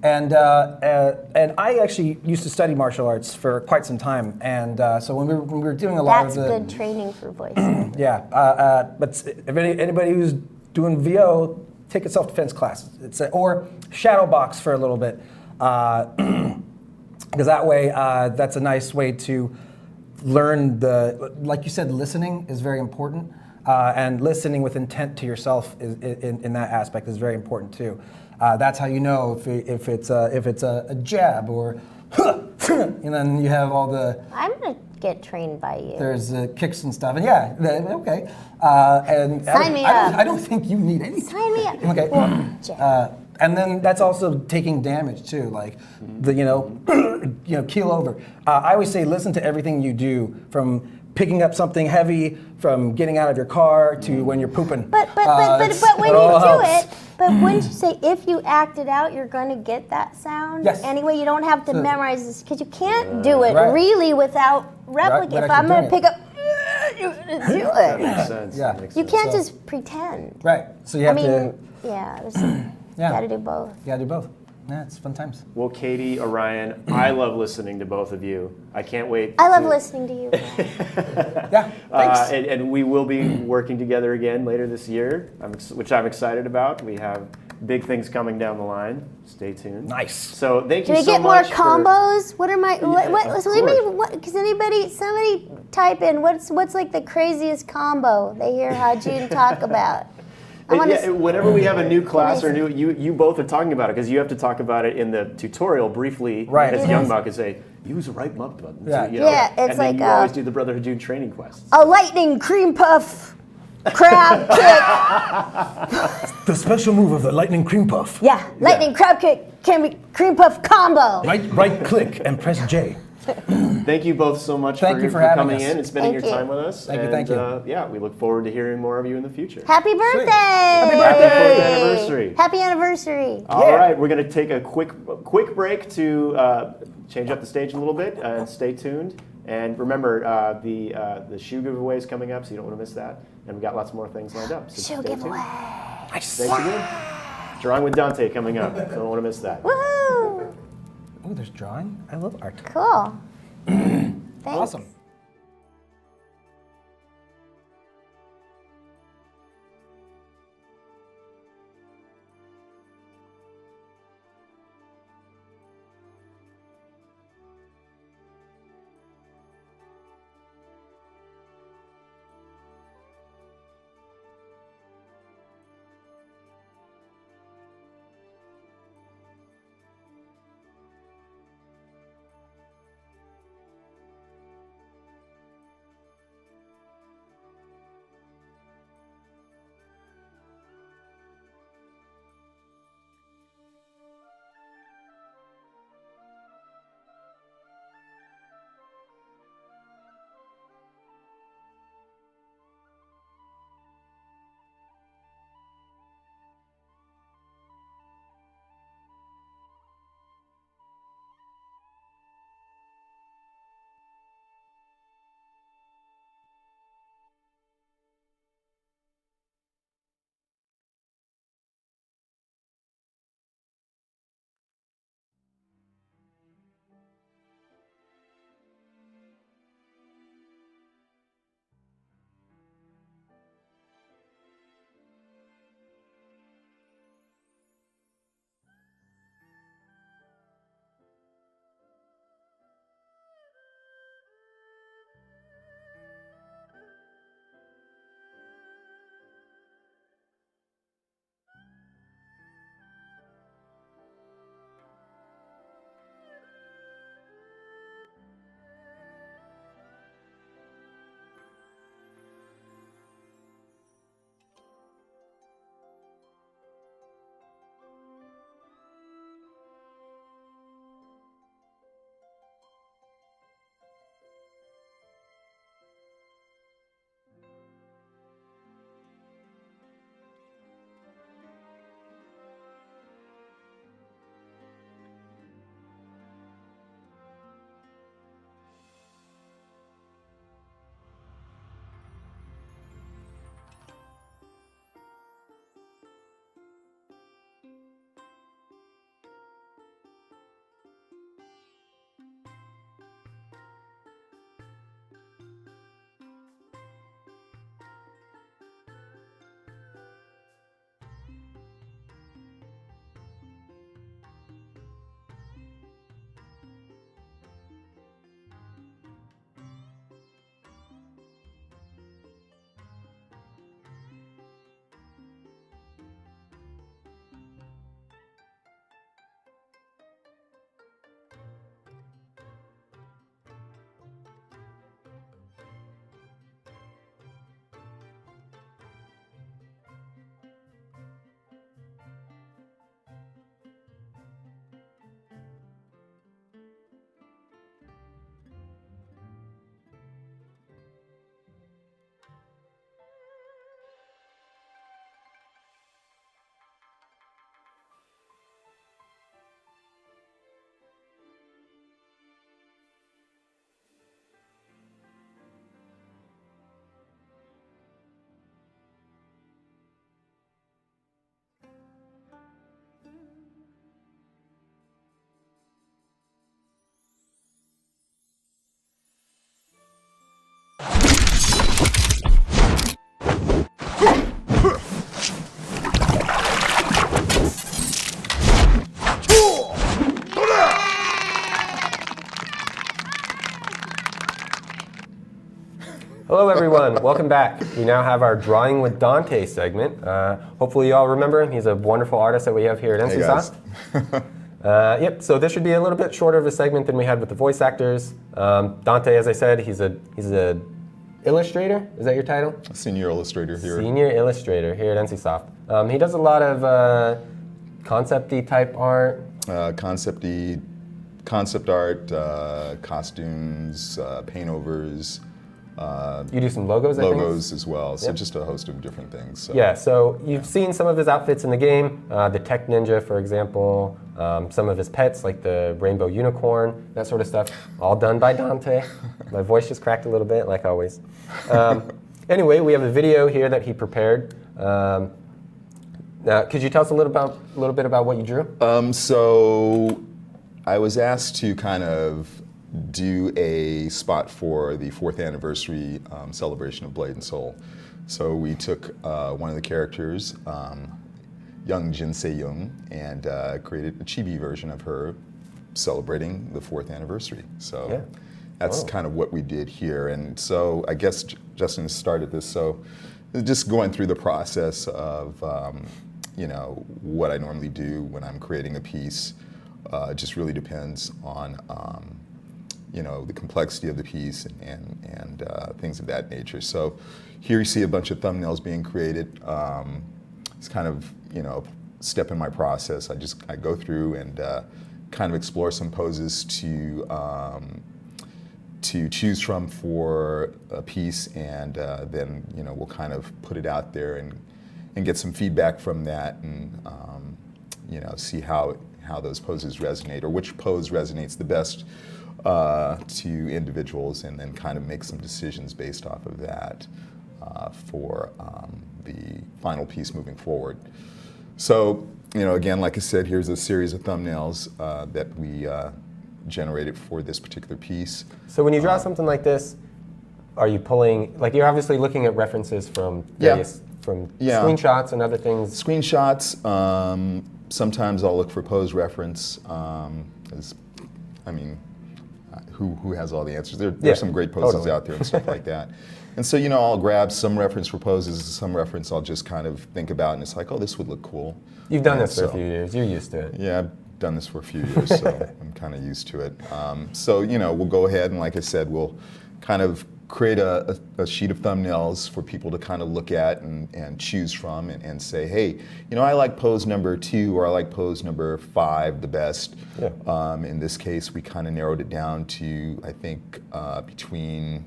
Speaker 5: And I actually used to study martial arts for quite some time, and so when we were doing a lot
Speaker 4: That's
Speaker 5: of the
Speaker 4: good training for voice.
Speaker 5: but if anybody who's doing VO, take a self-defense class. Or shadow box for a little bit, because that way that's a nice way to learn like you said, listening is very important, and listening with intent to yourself in that aspect is very important too. That's how you know if it's a jab or, and then you have all the.
Speaker 4: I'm gonna get trained by you.
Speaker 5: There's kicks and stuff, and okay. And
Speaker 4: Sign me up.
Speaker 5: I don't think you need anything.
Speaker 4: Sign me up.
Speaker 5: Okay.
Speaker 4: Well,
Speaker 5: and then that's also taking damage too, like keel over. I always say listen to everything you do, from picking up something heavy, from getting out of your car to when you're pooping.
Speaker 4: But when you do it, but wouldn't you say if you act it out, you're going to get that sound?
Speaker 5: Yes.
Speaker 4: Anyway, you don't have to memorize this because you can't do it really without replicate.
Speaker 5: Right,
Speaker 4: if I'm going to
Speaker 5: it.
Speaker 4: pick up, you're going to do
Speaker 11: That
Speaker 4: it.
Speaker 11: makes sense.
Speaker 5: Yeah.
Speaker 11: That makes
Speaker 4: You
Speaker 11: sense.
Speaker 4: can't just pretend.
Speaker 5: Right. So you have to.
Speaker 4: You got to do both.
Speaker 5: You got to do both. Yeah, it's fun times.
Speaker 11: Well, Katie, Orion, I love listening to both of you. I can't wait.
Speaker 4: I love listening to you.
Speaker 5: Yeah, thanks.
Speaker 11: And we will be working together again later this year, which I'm excited about. We have big things coming down the line. Stay tuned.
Speaker 5: Nice.
Speaker 11: So thank
Speaker 4: Can
Speaker 11: you
Speaker 4: we
Speaker 11: so
Speaker 4: get more
Speaker 11: much.
Speaker 4: combos? What are my?
Speaker 11: Yeah,
Speaker 4: Because
Speaker 11: of course.
Speaker 4: somebody type in what's like the craziest combo they hear Hajun talk about.
Speaker 11: Whenever we have a new class or you both are talking about it because you have to talk about it in the tutorial briefly as Young Buck and say use the right mug button.
Speaker 5: Yeah,
Speaker 4: it's
Speaker 11: and
Speaker 4: like
Speaker 11: then you always do the Brother Hajun training quests.
Speaker 4: A lightning cream puff crab kick.
Speaker 7: The special move of the lightning cream puff.
Speaker 4: Yeah, lightning crab kick can be cream puff combo.
Speaker 7: Right click and press J.
Speaker 11: Thank you both so much
Speaker 5: for
Speaker 11: coming
Speaker 5: having us.
Speaker 11: in and spending
Speaker 4: Thank
Speaker 11: your
Speaker 4: you.
Speaker 11: time with us.
Speaker 5: Thank you.
Speaker 11: Yeah, we look forward to hearing more of you in the future.
Speaker 4: Happy birthday!
Speaker 11: Happy 4th anniversary.
Speaker 4: Happy anniversary.
Speaker 11: All right, we're going to take a quick break to change up the stage a little bit and stay tuned. And remember, the shoe giveaway is coming up, so you don't want to miss that. And we've got lots more things lined up. So
Speaker 4: Shoe
Speaker 11: stay
Speaker 4: giveaway.
Speaker 11: tuned. Thanks again. Drawing with Dante coming up. Don't want to miss that.
Speaker 4: Woohoo!
Speaker 5: Oh, there's drawing. I love art.
Speaker 4: Cool. Thanks.
Speaker 5: Awesome.
Speaker 2: Hello, everyone. Welcome back. We now have our Drawing with Dante segment. Hopefully, you all remember him. He's a wonderful artist that we have here at
Speaker 12: Hey, guys.
Speaker 2: NCSoft. Yep. So this should be a little bit shorter of a segment than we had with the voice actors. Dante, as I said, he's a illustrator. Is that your title?
Speaker 12: Senior illustrator here.
Speaker 2: Senior illustrator here at NCSoft. He does a lot of concept-y type art.
Speaker 12: Concept art, costumes, paint-overs.
Speaker 2: You do some logos, I think?
Speaker 12: Logos as well, so
Speaker 2: Yep.
Speaker 12: just a host of different things. So.
Speaker 2: Yeah, so you've seen some of his outfits in the game, the Tech Ninja, for example, some of his pets, like the Rainbow Unicorn, that sort of stuff, all done by Dante. My voice just cracked a little bit, like always. Anyway, we have a video here that he prepared. Now, could you tell us a little bit about what you drew?
Speaker 12: So I was asked to kind of do a spot for the 4th anniversary celebration of Blade and Soul. So we took one of the characters, young Jin Se-young, and created a chibi version of her celebrating the 4th anniversary. So
Speaker 2: Yeah.
Speaker 12: that's kind of what we did here. And so I guess Justin started this. So just going through the process of what I normally do when I'm creating a piece. It just really depends on the complexity of the piece and things of that nature. So here you see a bunch of thumbnails being created. It's kind of step in my process. I go through and kind of explore some poses to choose from for a piece, and then we'll kind of put it out there and get some feedback from that, and see how those poses resonate, or which pose resonates the best to individuals, and then kind of make some decisions based off of that for the final piece moving forward. So, again, like I said, here's a series of thumbnails that we generated for this particular piece.
Speaker 2: So when you draw something like this, are you pulling, like you're obviously looking at references from various, from screenshots and other things?
Speaker 12: Screenshots, sometimes I'll look for pose reference, who has all the answers? There's some great poses out there and stuff like that. And so, I'll grab some reference for poses, some reference I'll just kind of think about, and it's like, oh, this would look cool.
Speaker 2: You've done this for a few years. You're used to it.
Speaker 12: Yeah, I've done this for a few years, so I'm kind of used to it. So, we'll go ahead and, like I said, we'll kind of create a sheet of thumbnails for people to kind of look at and choose from, and say, hey, I like pose number 2, or I like pose number 5 the best. Yeah. In this case, we kind of narrowed it down to, I think, between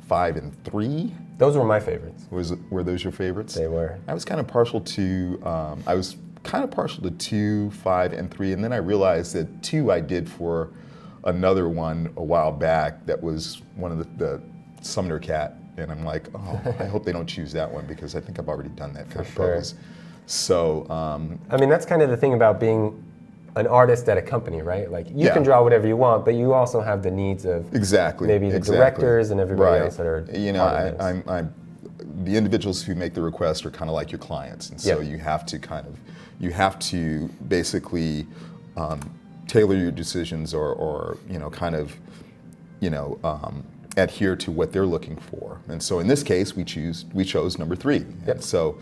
Speaker 12: 5 and 3.
Speaker 2: Those were my favorites.
Speaker 12: Were those your favorites?
Speaker 2: They were.
Speaker 12: I was kind of partial to 2, 5, and 3, and then I realized that 2 I did for another one a while back that was one of the Sumner Cat, and I'm like, oh, I hope they don't choose that one, because I think I've already done that kind of pose. So,
Speaker 2: that's kind of the thing about being an artist at a company, right? Like you can draw whatever you want, but you also have the needs of maybe the directors and everybody else that are.
Speaker 12: The individuals who make the request are kind of like your clients, and so you have to basically tailor your decisions, or adhere to what they're looking for. And so in this case, we chose number 3. Yep. And so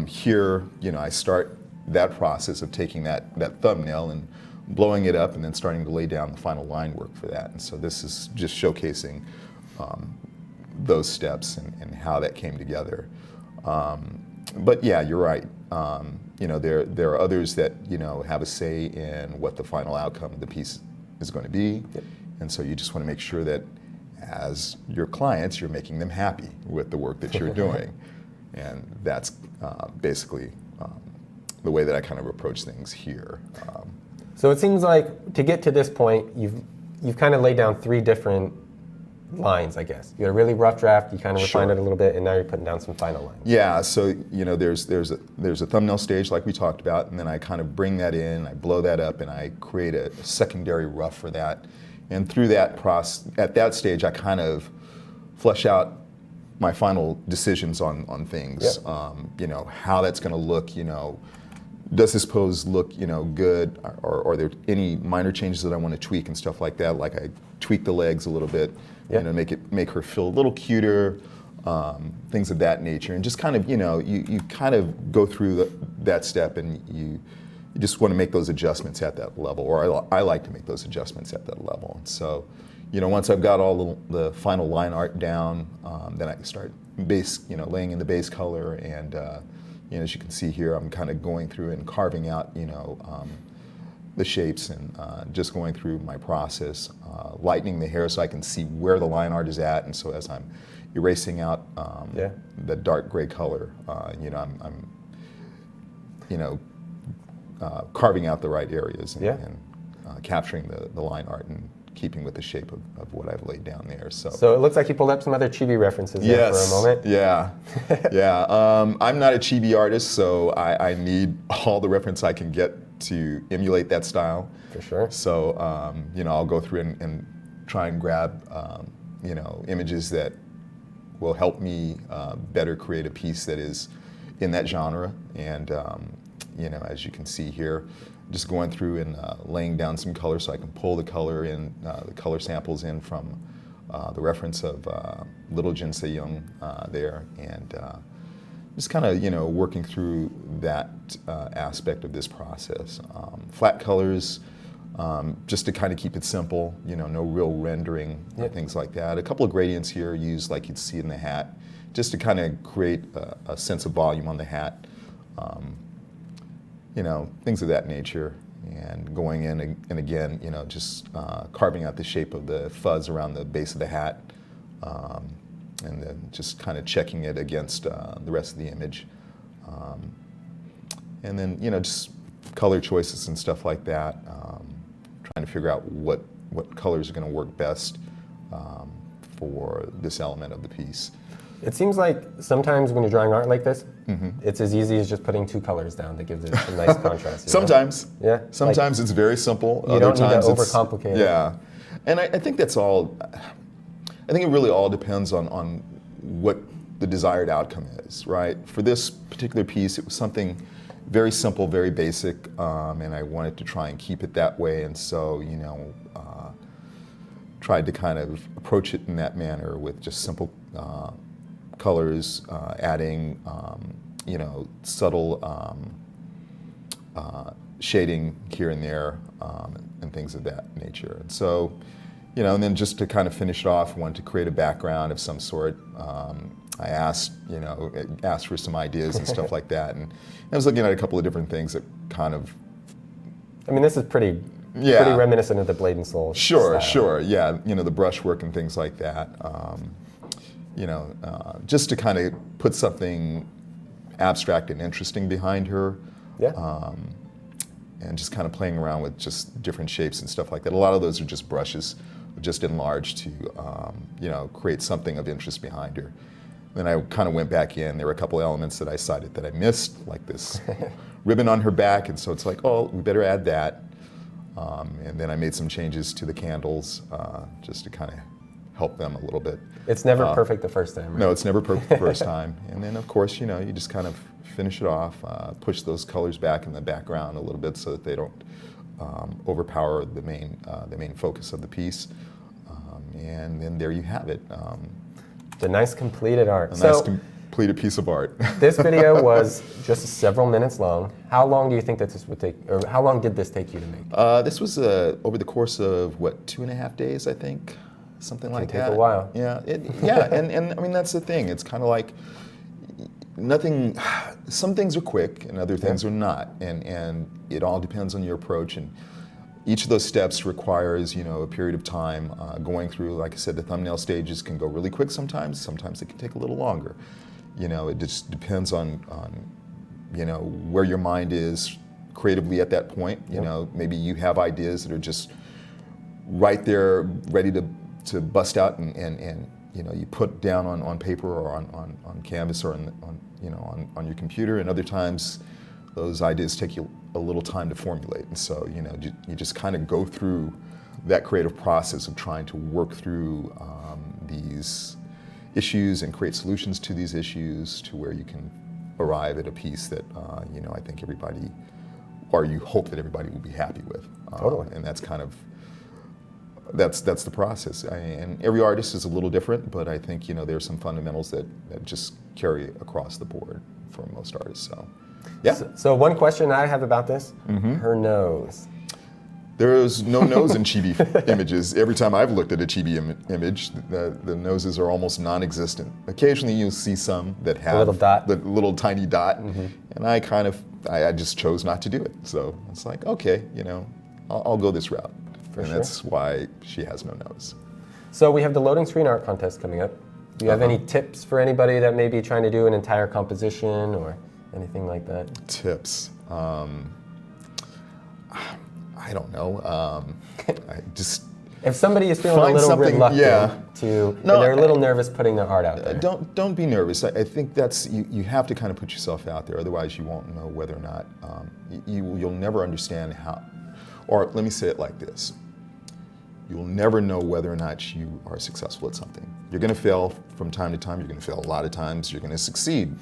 Speaker 12: here, I start that process of taking that thumbnail and blowing it up, and then starting to lay down the final line work for that. And so this is just showcasing those steps and how that came together. But yeah, you're right. There are others that have a say in what the final outcome of the piece is going to be. Yep. And so you just want to make sure that as your clients, you're making them happy with the work that you're doing. And that's basically the way that I kind of approach things here.
Speaker 2: So it seems like to get to this point, you've kind of laid down 3 different lines, I guess. You had a really rough draft, you kind of refined it a little bit, and now you're putting down some final lines.
Speaker 12: Yeah, so there's a thumbnail stage like we talked about, and then I kind of bring that in, I blow that up, and I create a secondary rough for that. And through that process, at that stage, I kind of flesh out my final decisions on things. Yep. How that's going to look. does this pose look, good, or are there any minor changes that I want to tweak and stuff like that? Like I tweak the legs a little bit, make her feel a little cuter, things of that nature, and just kind of, you kind of go through that step, and you just want to make those adjustments at that level, or I like to make those adjustments at that level. And so, once I've got all the final line art down, then I can start laying in the base color, and as you can see here, I'm kind of going through and carving out, the shapes, and just going through my process, lightening the hair so I can see where the line art is at. And so as I'm erasing out the dark gray color, I'm carving out the right areas and capturing the line art and keeping with the shape of what I've laid down there.
Speaker 2: So it looks like you pulled up some other chibi references there for a moment.
Speaker 12: Yeah. I'm not a chibi artist, so I need all the reference I can get to emulate that style.
Speaker 2: For sure.
Speaker 12: So, I'll go through and try and grab, images that will help me better create a piece that is in that genre. And, as you can see here, just going through and laying down some color so I can pull the color in, the color samples in from the reference of Little Jin Se-young there, and just kind of working through that aspect of this process. Flat colors, just to kind of keep it simple, no real rendering or things like that. A couple of gradients here used like you'd see in the hat, just to kind of create a sense of volume on the hat. Things of that nature, and going in and again, just carving out the shape of the fuzz around the base of the hat, and then just kind of checking it against the rest of the image. And then, just color choices and stuff like that, trying to figure out what colors are going to work best for this element of the piece.
Speaker 2: It seems like sometimes when you're drawing art like this, it's as easy as just putting 2 colors down that gives it a nice contrast.
Speaker 12: Sometimes.
Speaker 2: Yeah.
Speaker 12: Sometimes it's very simple.
Speaker 2: You
Speaker 12: Other
Speaker 2: don't
Speaker 12: times
Speaker 2: need to overcomplicate it.
Speaker 12: Yeah. And I think that's all, I think it really all depends on what the desired outcome is, right? For this particular piece, it was something very simple, very basic, and I wanted to try and keep it that way. And so, tried to kind of approach it in that manner with just simple colors, adding, subtle shading here and there, and things of that nature. And so, and then just to kind of finish it off, I wanted to create a background of some sort. I asked for some ideas and stuff like that, and I was looking at a couple of different things that kind of.
Speaker 2: I mean, this is pretty reminiscent of the Blade and Soul.
Speaker 12: Sure, yeah. The brushwork and things like that. Just to kind of put something abstract and interesting behind her.
Speaker 2: Yeah.
Speaker 12: And just kind of playing around with just different shapes and stuff like that. A lot of those are just brushes, just enlarged to, create something of interest behind her. Then I kind of went back in. There were a couple elements that I cited that I missed, like this ribbon on her back, and so it's like, oh, we better add that. And then I made some changes to the candles, just to kind of help them a little bit.
Speaker 2: It's never perfect the first time, right?
Speaker 12: No, it's never perfect the first time. And then, of course, you just kind of finish it off, push those colors back in the background a little bit so that they don't overpower the main focus of the piece. And then there you have it.
Speaker 2: The nice completed art.
Speaker 12: Completed piece of art.
Speaker 2: This video was just several minutes long. How long do you think that this would take, or how long did this take you to make?
Speaker 12: This was over the course of, 2.5 days, I think? Something like that.
Speaker 2: It can take a while.
Speaker 12: Yeah, and I mean, that's the thing. It's kind of like nothing, some things are quick and other things are not. And it all depends on your approach. And each of those steps requires, a period of time going through. Like I said, the thumbnail stages can go really quick sometimes. Sometimes it can take a little longer. It just depends on where your mind is creatively at that point. Maybe you have ideas that are just right there, ready to bust out, and you put down on paper or on canvas or on your computer. And other times, those ideas take you a little time to formulate. And so you just kind of go through that creative process of trying to work through these issues and create solutions to these issues to where you can arrive at a piece that I think everybody or you hope that everybody will be happy with.
Speaker 2: Totally.
Speaker 12: And that's kind of, that's the process. And every artist is a little different, but I think, there's some fundamentals that just carry across the board for most artists. So, yeah.
Speaker 2: So one question I have about this, her nose.
Speaker 12: There is no nose in chibi images. Every time I've looked at a chibi image, the noses are almost non-existent. Occasionally you'll see some that have
Speaker 2: little dot.
Speaker 12: the little tiny dot, and I just chose not to do it. So it's like, okay, I'll go this route. And that's why she has no nose.
Speaker 2: So we have the loading screen art contest coming up. Do you have any tips for anybody that may be trying to do an entire composition or anything like that?
Speaker 12: Tips. I don't know.
Speaker 2: If somebody is feeling a little reluctant and they're a little nervous putting their art out there.
Speaker 12: Don't be nervous. I think that's you have to kind of put yourself out there. Otherwise, you won't know whether or not you'll never understand how. Or let me say it like this: you'll never know whether or not you are successful at something. You're going to fail from time to time. You're going to fail a lot of times. You're going to succeed,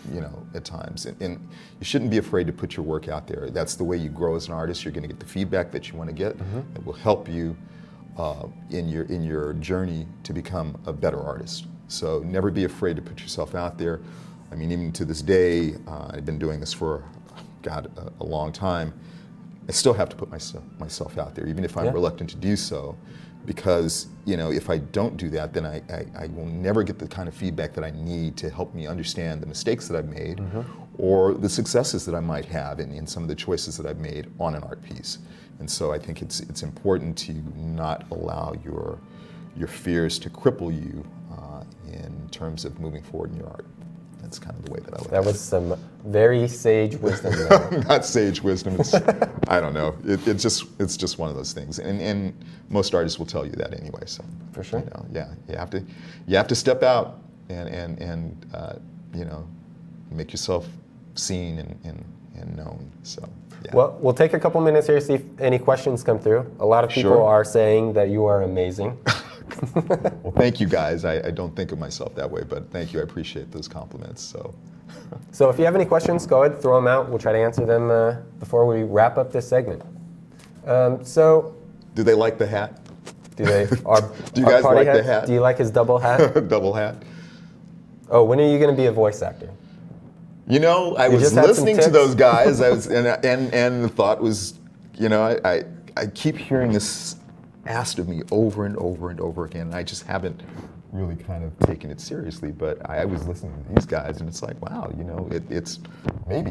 Speaker 12: at times. And you shouldn't be afraid to put your work out there. That's the way you grow as an artist. You're going to get the feedback that you want to get. It will help you in your journey to become a better artist. So never be afraid to put yourself out there. I mean, even to this day, I've been doing this for, a long time. I still have to put myself out there, even if I'm reluctant to do so. Because if I don't do that, then I will never get the kind of feedback that I need to help me understand the mistakes that I've made or the successes that I might have in some of the choices that I've made on an art piece. And so I think it's important to not allow your fears to cripple you in terms of moving forward in your art. That's kind of the way that I look at it.
Speaker 2: That was some very sage wisdom there.
Speaker 12: Not sage wisdom. It's, I don't know. It's just one of those things, and most artists will tell you that anyway. So
Speaker 2: for sure,
Speaker 12: you have to step out and make yourself seen and known. So. Yeah.
Speaker 2: Well, we'll take a couple minutes here to see if any questions come through. A lot of people are saying that you are amazing.
Speaker 12: Well, thank you guys. I don't think of myself that way, but thank you. I appreciate those compliments.
Speaker 2: So if you have any questions, go ahead, throw them out. We'll try to answer them before we wrap up this segment.
Speaker 12: Do they like the hat?
Speaker 2: Do they?
Speaker 12: Do you guys like the hat?
Speaker 2: Do you like his double hat?
Speaker 12: Double hat.
Speaker 2: Oh, when are you going to be a voice actor?
Speaker 12: I was listening to those guys. And the thought was, I keep hearing this asked of me over and over and over again. And I just haven't really kind of taken it seriously. But I was listening to these guys, and it's like, wow, it's maybe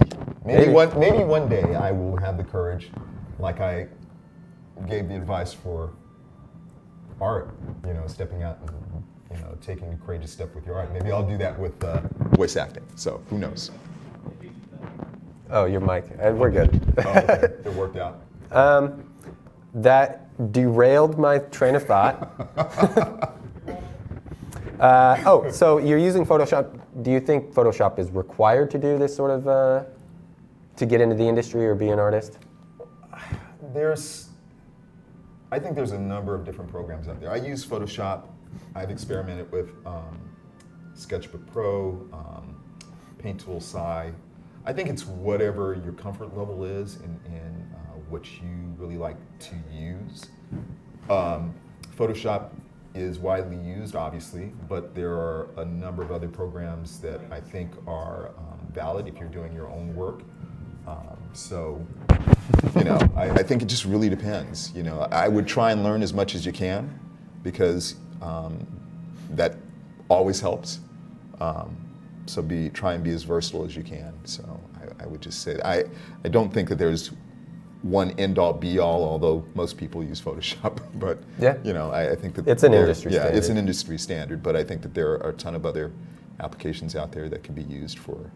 Speaker 12: one day I will have the courage, like I gave the advice for art, stepping out and taking a courageous step with your art. Maybe I'll do that with voice acting. So who knows?
Speaker 2: Oh, your mic. We're good.
Speaker 12: Oh, okay. It worked out.
Speaker 2: That derailed my train of thought. So you're using Photoshop. Do you think Photoshop is required to do this sort of, to get into the industry or be an artist?
Speaker 12: I think there's a number of different programs out there. I use Photoshop. I've experimented with Sketchbook Pro, Paint Tool Sci. I think it's whatever your comfort level is and what you really like to use. Photoshop is widely used, obviously, but there are a number of other programs that I think are valid if you're doing your own work. I think it just really depends. I would try and learn as much as you can because that always helps. So try and be as versatile as you can. So I would just say I don't think that there's one end-all be-all, although most people use Photoshop. But I think that
Speaker 2: it's an industry standard.
Speaker 12: Yeah, it's an industry standard. But I think that there are a ton of other applications out there that can be used for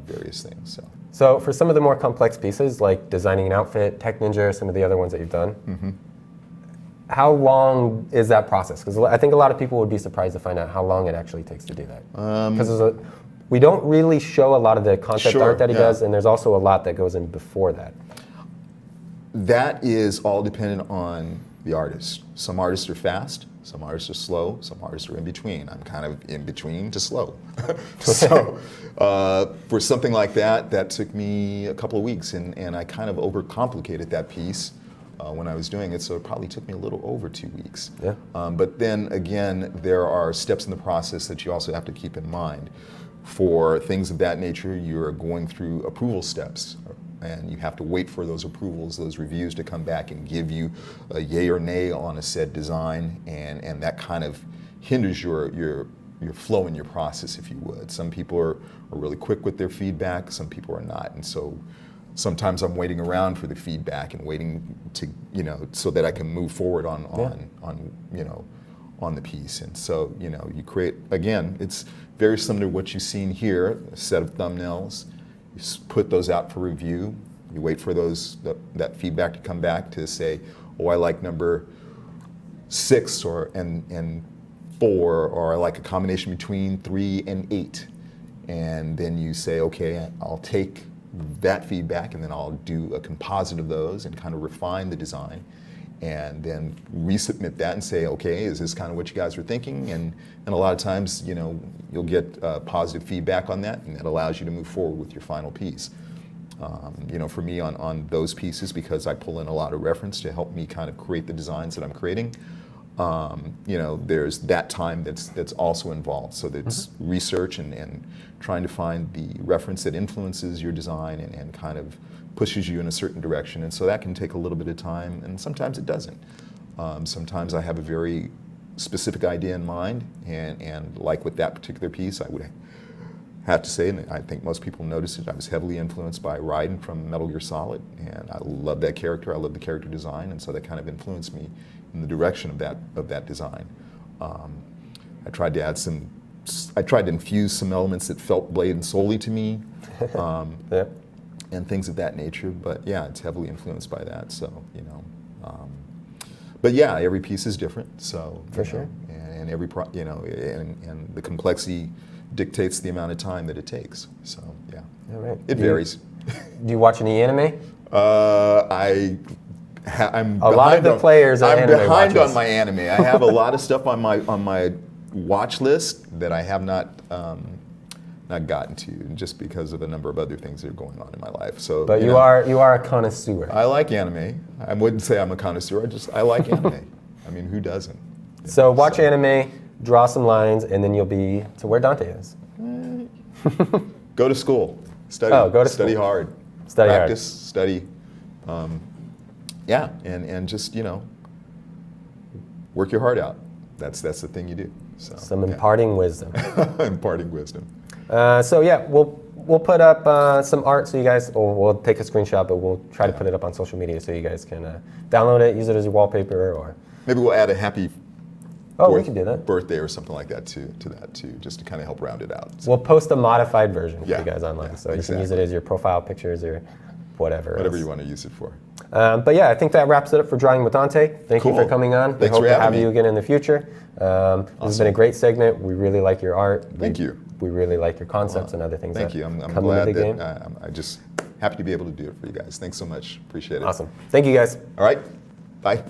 Speaker 12: various things.
Speaker 2: So for some of the more complex pieces, like designing an outfit, Tech Ninja, some of the other ones that you've done, how long is that process? Because I think a lot of people would be surprised to find out how long it actually takes to do that. Because we don't really show a lot of the concept art that he does, and there's also a lot that goes in before that.
Speaker 12: That is all dependent on the artist. Some artists are fast, some artists are slow, some artists are in between. I'm kind of in between to slow. So for something like that, that took me a couple of weeks, and I kind of overcomplicated that piece when I was doing it, so it probably took me a little over 2 weeks.
Speaker 2: Yeah.
Speaker 12: But then again, there are steps in the process that you also have to keep in mind. For things of that nature, you're going through approval steps, and you have to wait for those approvals, those reviews to come back and give you a yay or nay on a said design, and that kind of hinders your flow in your process, if you would. Some people are really quick with their feedback, some people are not, and so sometimes I'm waiting around for the feedback and waiting to, so that I can move forward on the piece. And so, you create, again, it's very similar to what you've seen here, a set of thumbnails. You put those out for review. You wait for that feedback to come back to say, oh, I like number 6 and 4, or I like a combination between 3 and 8. And then you say, okay, I'll take that feedback and then I'll do a composite of those and kind of refine the design, and then resubmit that and say, okay, is this kind of what you guys were thinking? And a lot of times, you'll get positive feedback on that, and that allows you to move forward with your final piece. For me on those pieces, because I pull in a lot of reference to help me kind of create the designs that I'm creating, there's that time that's also involved. So that's research and trying to find the reference that influences your design and kind of pushes you in a certain direction. And so that can take a little bit of time, and sometimes it doesn't. Sometimes I have a very specific idea in mind, and like with that particular piece, I would have to say, and I think most people notice it, I was heavily influenced by Raiden from Metal Gear Solid, and I love that character, I love the character design, and so that kind of influenced me in the direction of that design. I tried to infuse some elements that felt Blade and Soul-y to me,
Speaker 2: Yeah.
Speaker 12: and things of that nature, but yeah, it's heavily influenced by that, so, but yeah, every piece is different, so.
Speaker 2: For sure.
Speaker 12: And every, and the complexity dictates the amount of time that it takes, so, yeah.
Speaker 2: All right.
Speaker 12: It varies.
Speaker 2: Do you watch any anime?
Speaker 12: I'm
Speaker 2: a lot of the players are
Speaker 12: I'm
Speaker 2: anime
Speaker 12: behind
Speaker 2: watchers.
Speaker 12: on my anime. I have a lot of stuff on my watch list that I have not gotten to, just because of a number of other things that are going on in my life. So,
Speaker 2: but you are a connoisseur.
Speaker 12: I like anime. I wouldn't say I'm a connoisseur. I like anime. I mean, who doesn't?
Speaker 2: So watch anime, draw some lines, and then you'll be to where Dante is.
Speaker 12: Go to school. Study.
Speaker 2: Go to
Speaker 12: study
Speaker 2: school.
Speaker 12: hard.
Speaker 2: Study
Speaker 12: Practice.
Speaker 2: hard.
Speaker 12: Study. Yeah, and just work your heart out. That's the thing you do. So,
Speaker 2: some imparting wisdom.
Speaker 12: Imparting wisdom.
Speaker 2: So yeah, we'll put up some art so you guys, or we'll take a screenshot, but we'll try to put it up on social media so you guys can download it, use it as your wallpaper, or
Speaker 12: maybe we'll add a happy
Speaker 2: we can do that.
Speaker 12: birthday or something like that to that too, just to kind of help round it out. So.
Speaker 2: We'll post a modified version for
Speaker 12: Yeah,
Speaker 2: you guys online,
Speaker 12: yeah,
Speaker 2: so you
Speaker 12: exactly.
Speaker 2: can use it as your profile pictures or whatever.
Speaker 12: Whatever
Speaker 2: else.
Speaker 12: you want to use it for.
Speaker 2: But yeah, I think that wraps it up for Drawing with Dante. Thank you for coming on.
Speaker 12: Thanks
Speaker 2: we hope
Speaker 12: for
Speaker 2: to
Speaker 12: having
Speaker 2: have
Speaker 12: me.
Speaker 2: you again in the future. This has been a great segment. We really like your art.
Speaker 12: Thank you.
Speaker 2: We really like your concepts and other things.
Speaker 12: Thank
Speaker 2: that
Speaker 12: you. I'm
Speaker 2: come
Speaker 12: glad
Speaker 2: into the game.
Speaker 12: that I'm just happy to be able to do it for you guys. Thanks so much. Appreciate it.
Speaker 2: Awesome. Thank you, guys.
Speaker 12: All right. Bye.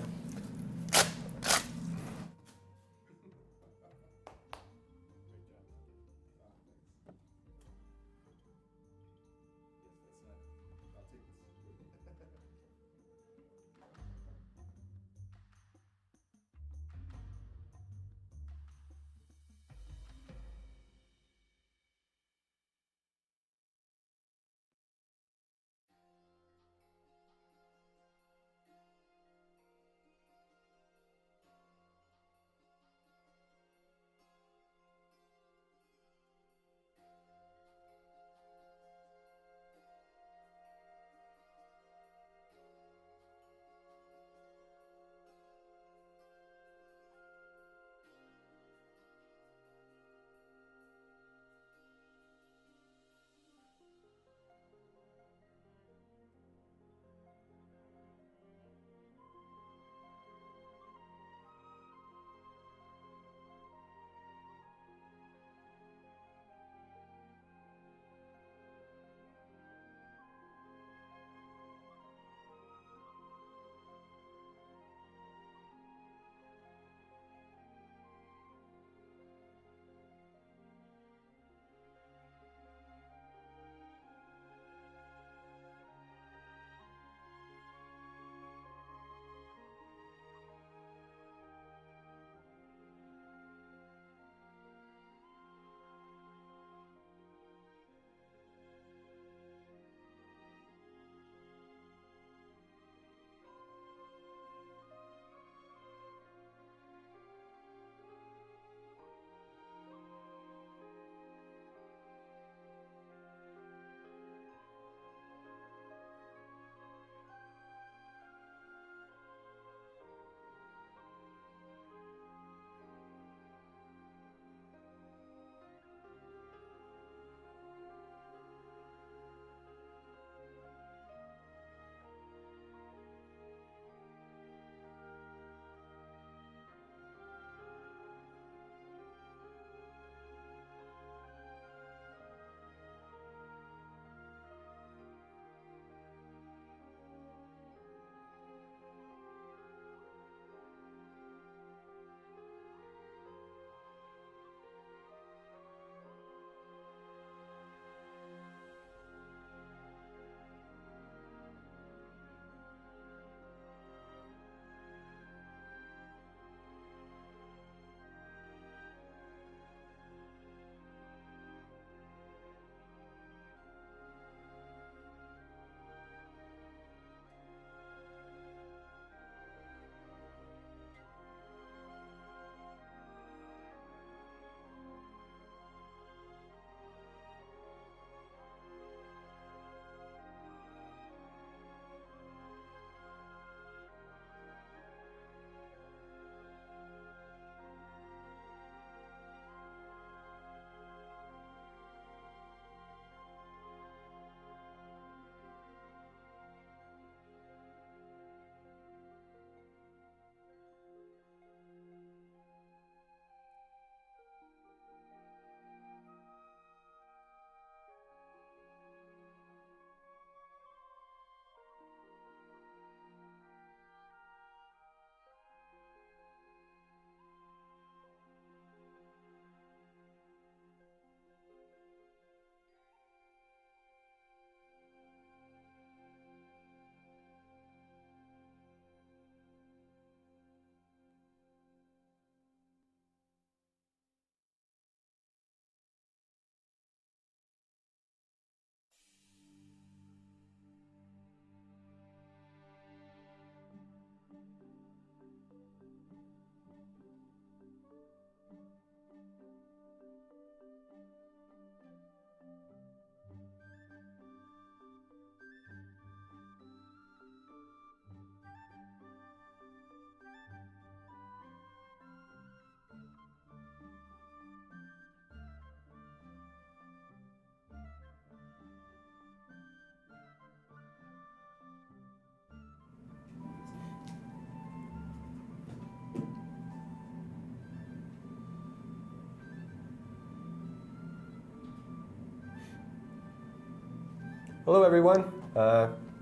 Speaker 2: Hello, everyone.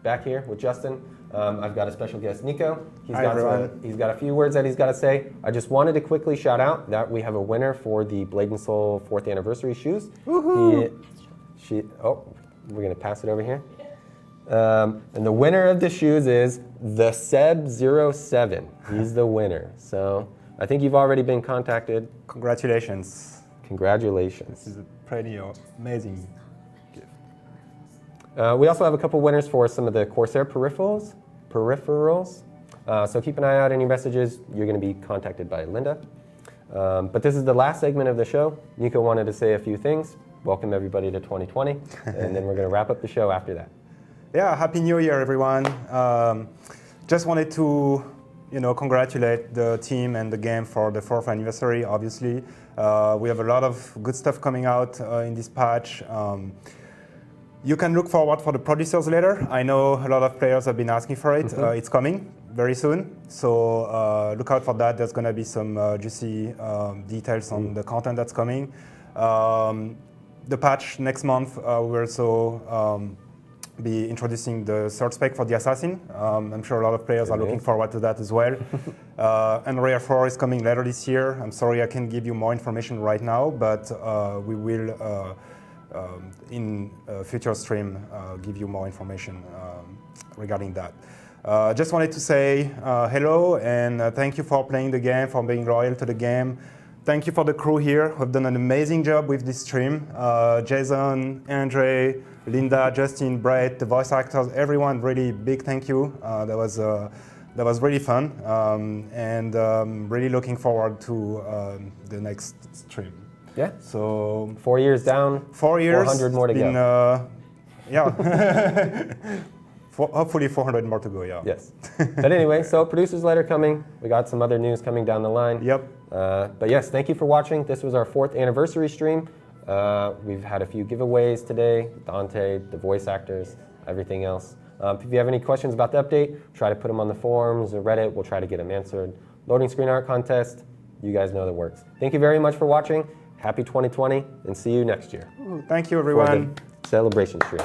Speaker 2: Back here with Justin. I've got a special guest, Nico.
Speaker 11: Hi, everyone.
Speaker 2: He's got a few words that he's got to say. I just wanted to quickly shout out that we have a winner for the Blade and Soul 4th anniversary shoes.
Speaker 5: Woohoo!
Speaker 2: We're going to pass it over here. And the winner of the shoes is the Seb07. He's the winner. So I think you've already been contacted.
Speaker 13: Congratulations.
Speaker 2: Congratulations.
Speaker 13: This is a pretty amazing gift.
Speaker 2: We also have a couple winners for some of the Corsair peripherals. So keep an eye out on your messages. You're going to be contacted by Linda. But this is the last segment of the show. Nico wanted to say a few things. Welcome everybody to 2020. And then we're going to wrap up the show after that.
Speaker 13: Yeah, Happy New Year, everyone. Just wanted to congratulate the team and the game for the 4th anniversary, obviously. We have a lot of good stuff coming out in this patch. You can look forward for the producers later. I know a lot of players have been asking for it. It's coming very soon, so look out for that. There's going to be some juicy details on the content that's coming. The patch next month, we'll also be introducing the third spec for the Assassin. I'm sure a lot of players are looking forward to that as well. And Rare 4 is coming later this year. I'm sorry I can't give you more information right now, but we will, in a future stream, give you more information regarding that. Just wanted to say hello and thank you for playing the game, for being loyal to the game. Thank you for the crew here who have done an amazing job with this stream. Jason, Andre, Linda, Justin, Brett, the voice actors, everyone, really big thank you. That was really fun, and really looking forward to the next stream.
Speaker 2: Yeah.
Speaker 13: So
Speaker 2: 4 years down.
Speaker 13: 4 years.
Speaker 2: 400 more to go.
Speaker 13: Yeah. Hopefully 400 more to go. Yeah.
Speaker 2: Yes. But anyway, so producers letter coming. We got some other news coming down the line.
Speaker 13: Yep.
Speaker 2: But yes, thank you for watching. This was our 4th anniversary stream. We've had a few giveaways today. Dante, the voice actors, everything else. If you have any questions about the update, try to put them on the forums or Reddit. We'll try to get them answered. Loading screen art contest. You guys know the works. Thank you very much for watching. Happy 2020, and see you next year.
Speaker 13: Thank you, everyone.
Speaker 2: For the celebration stream.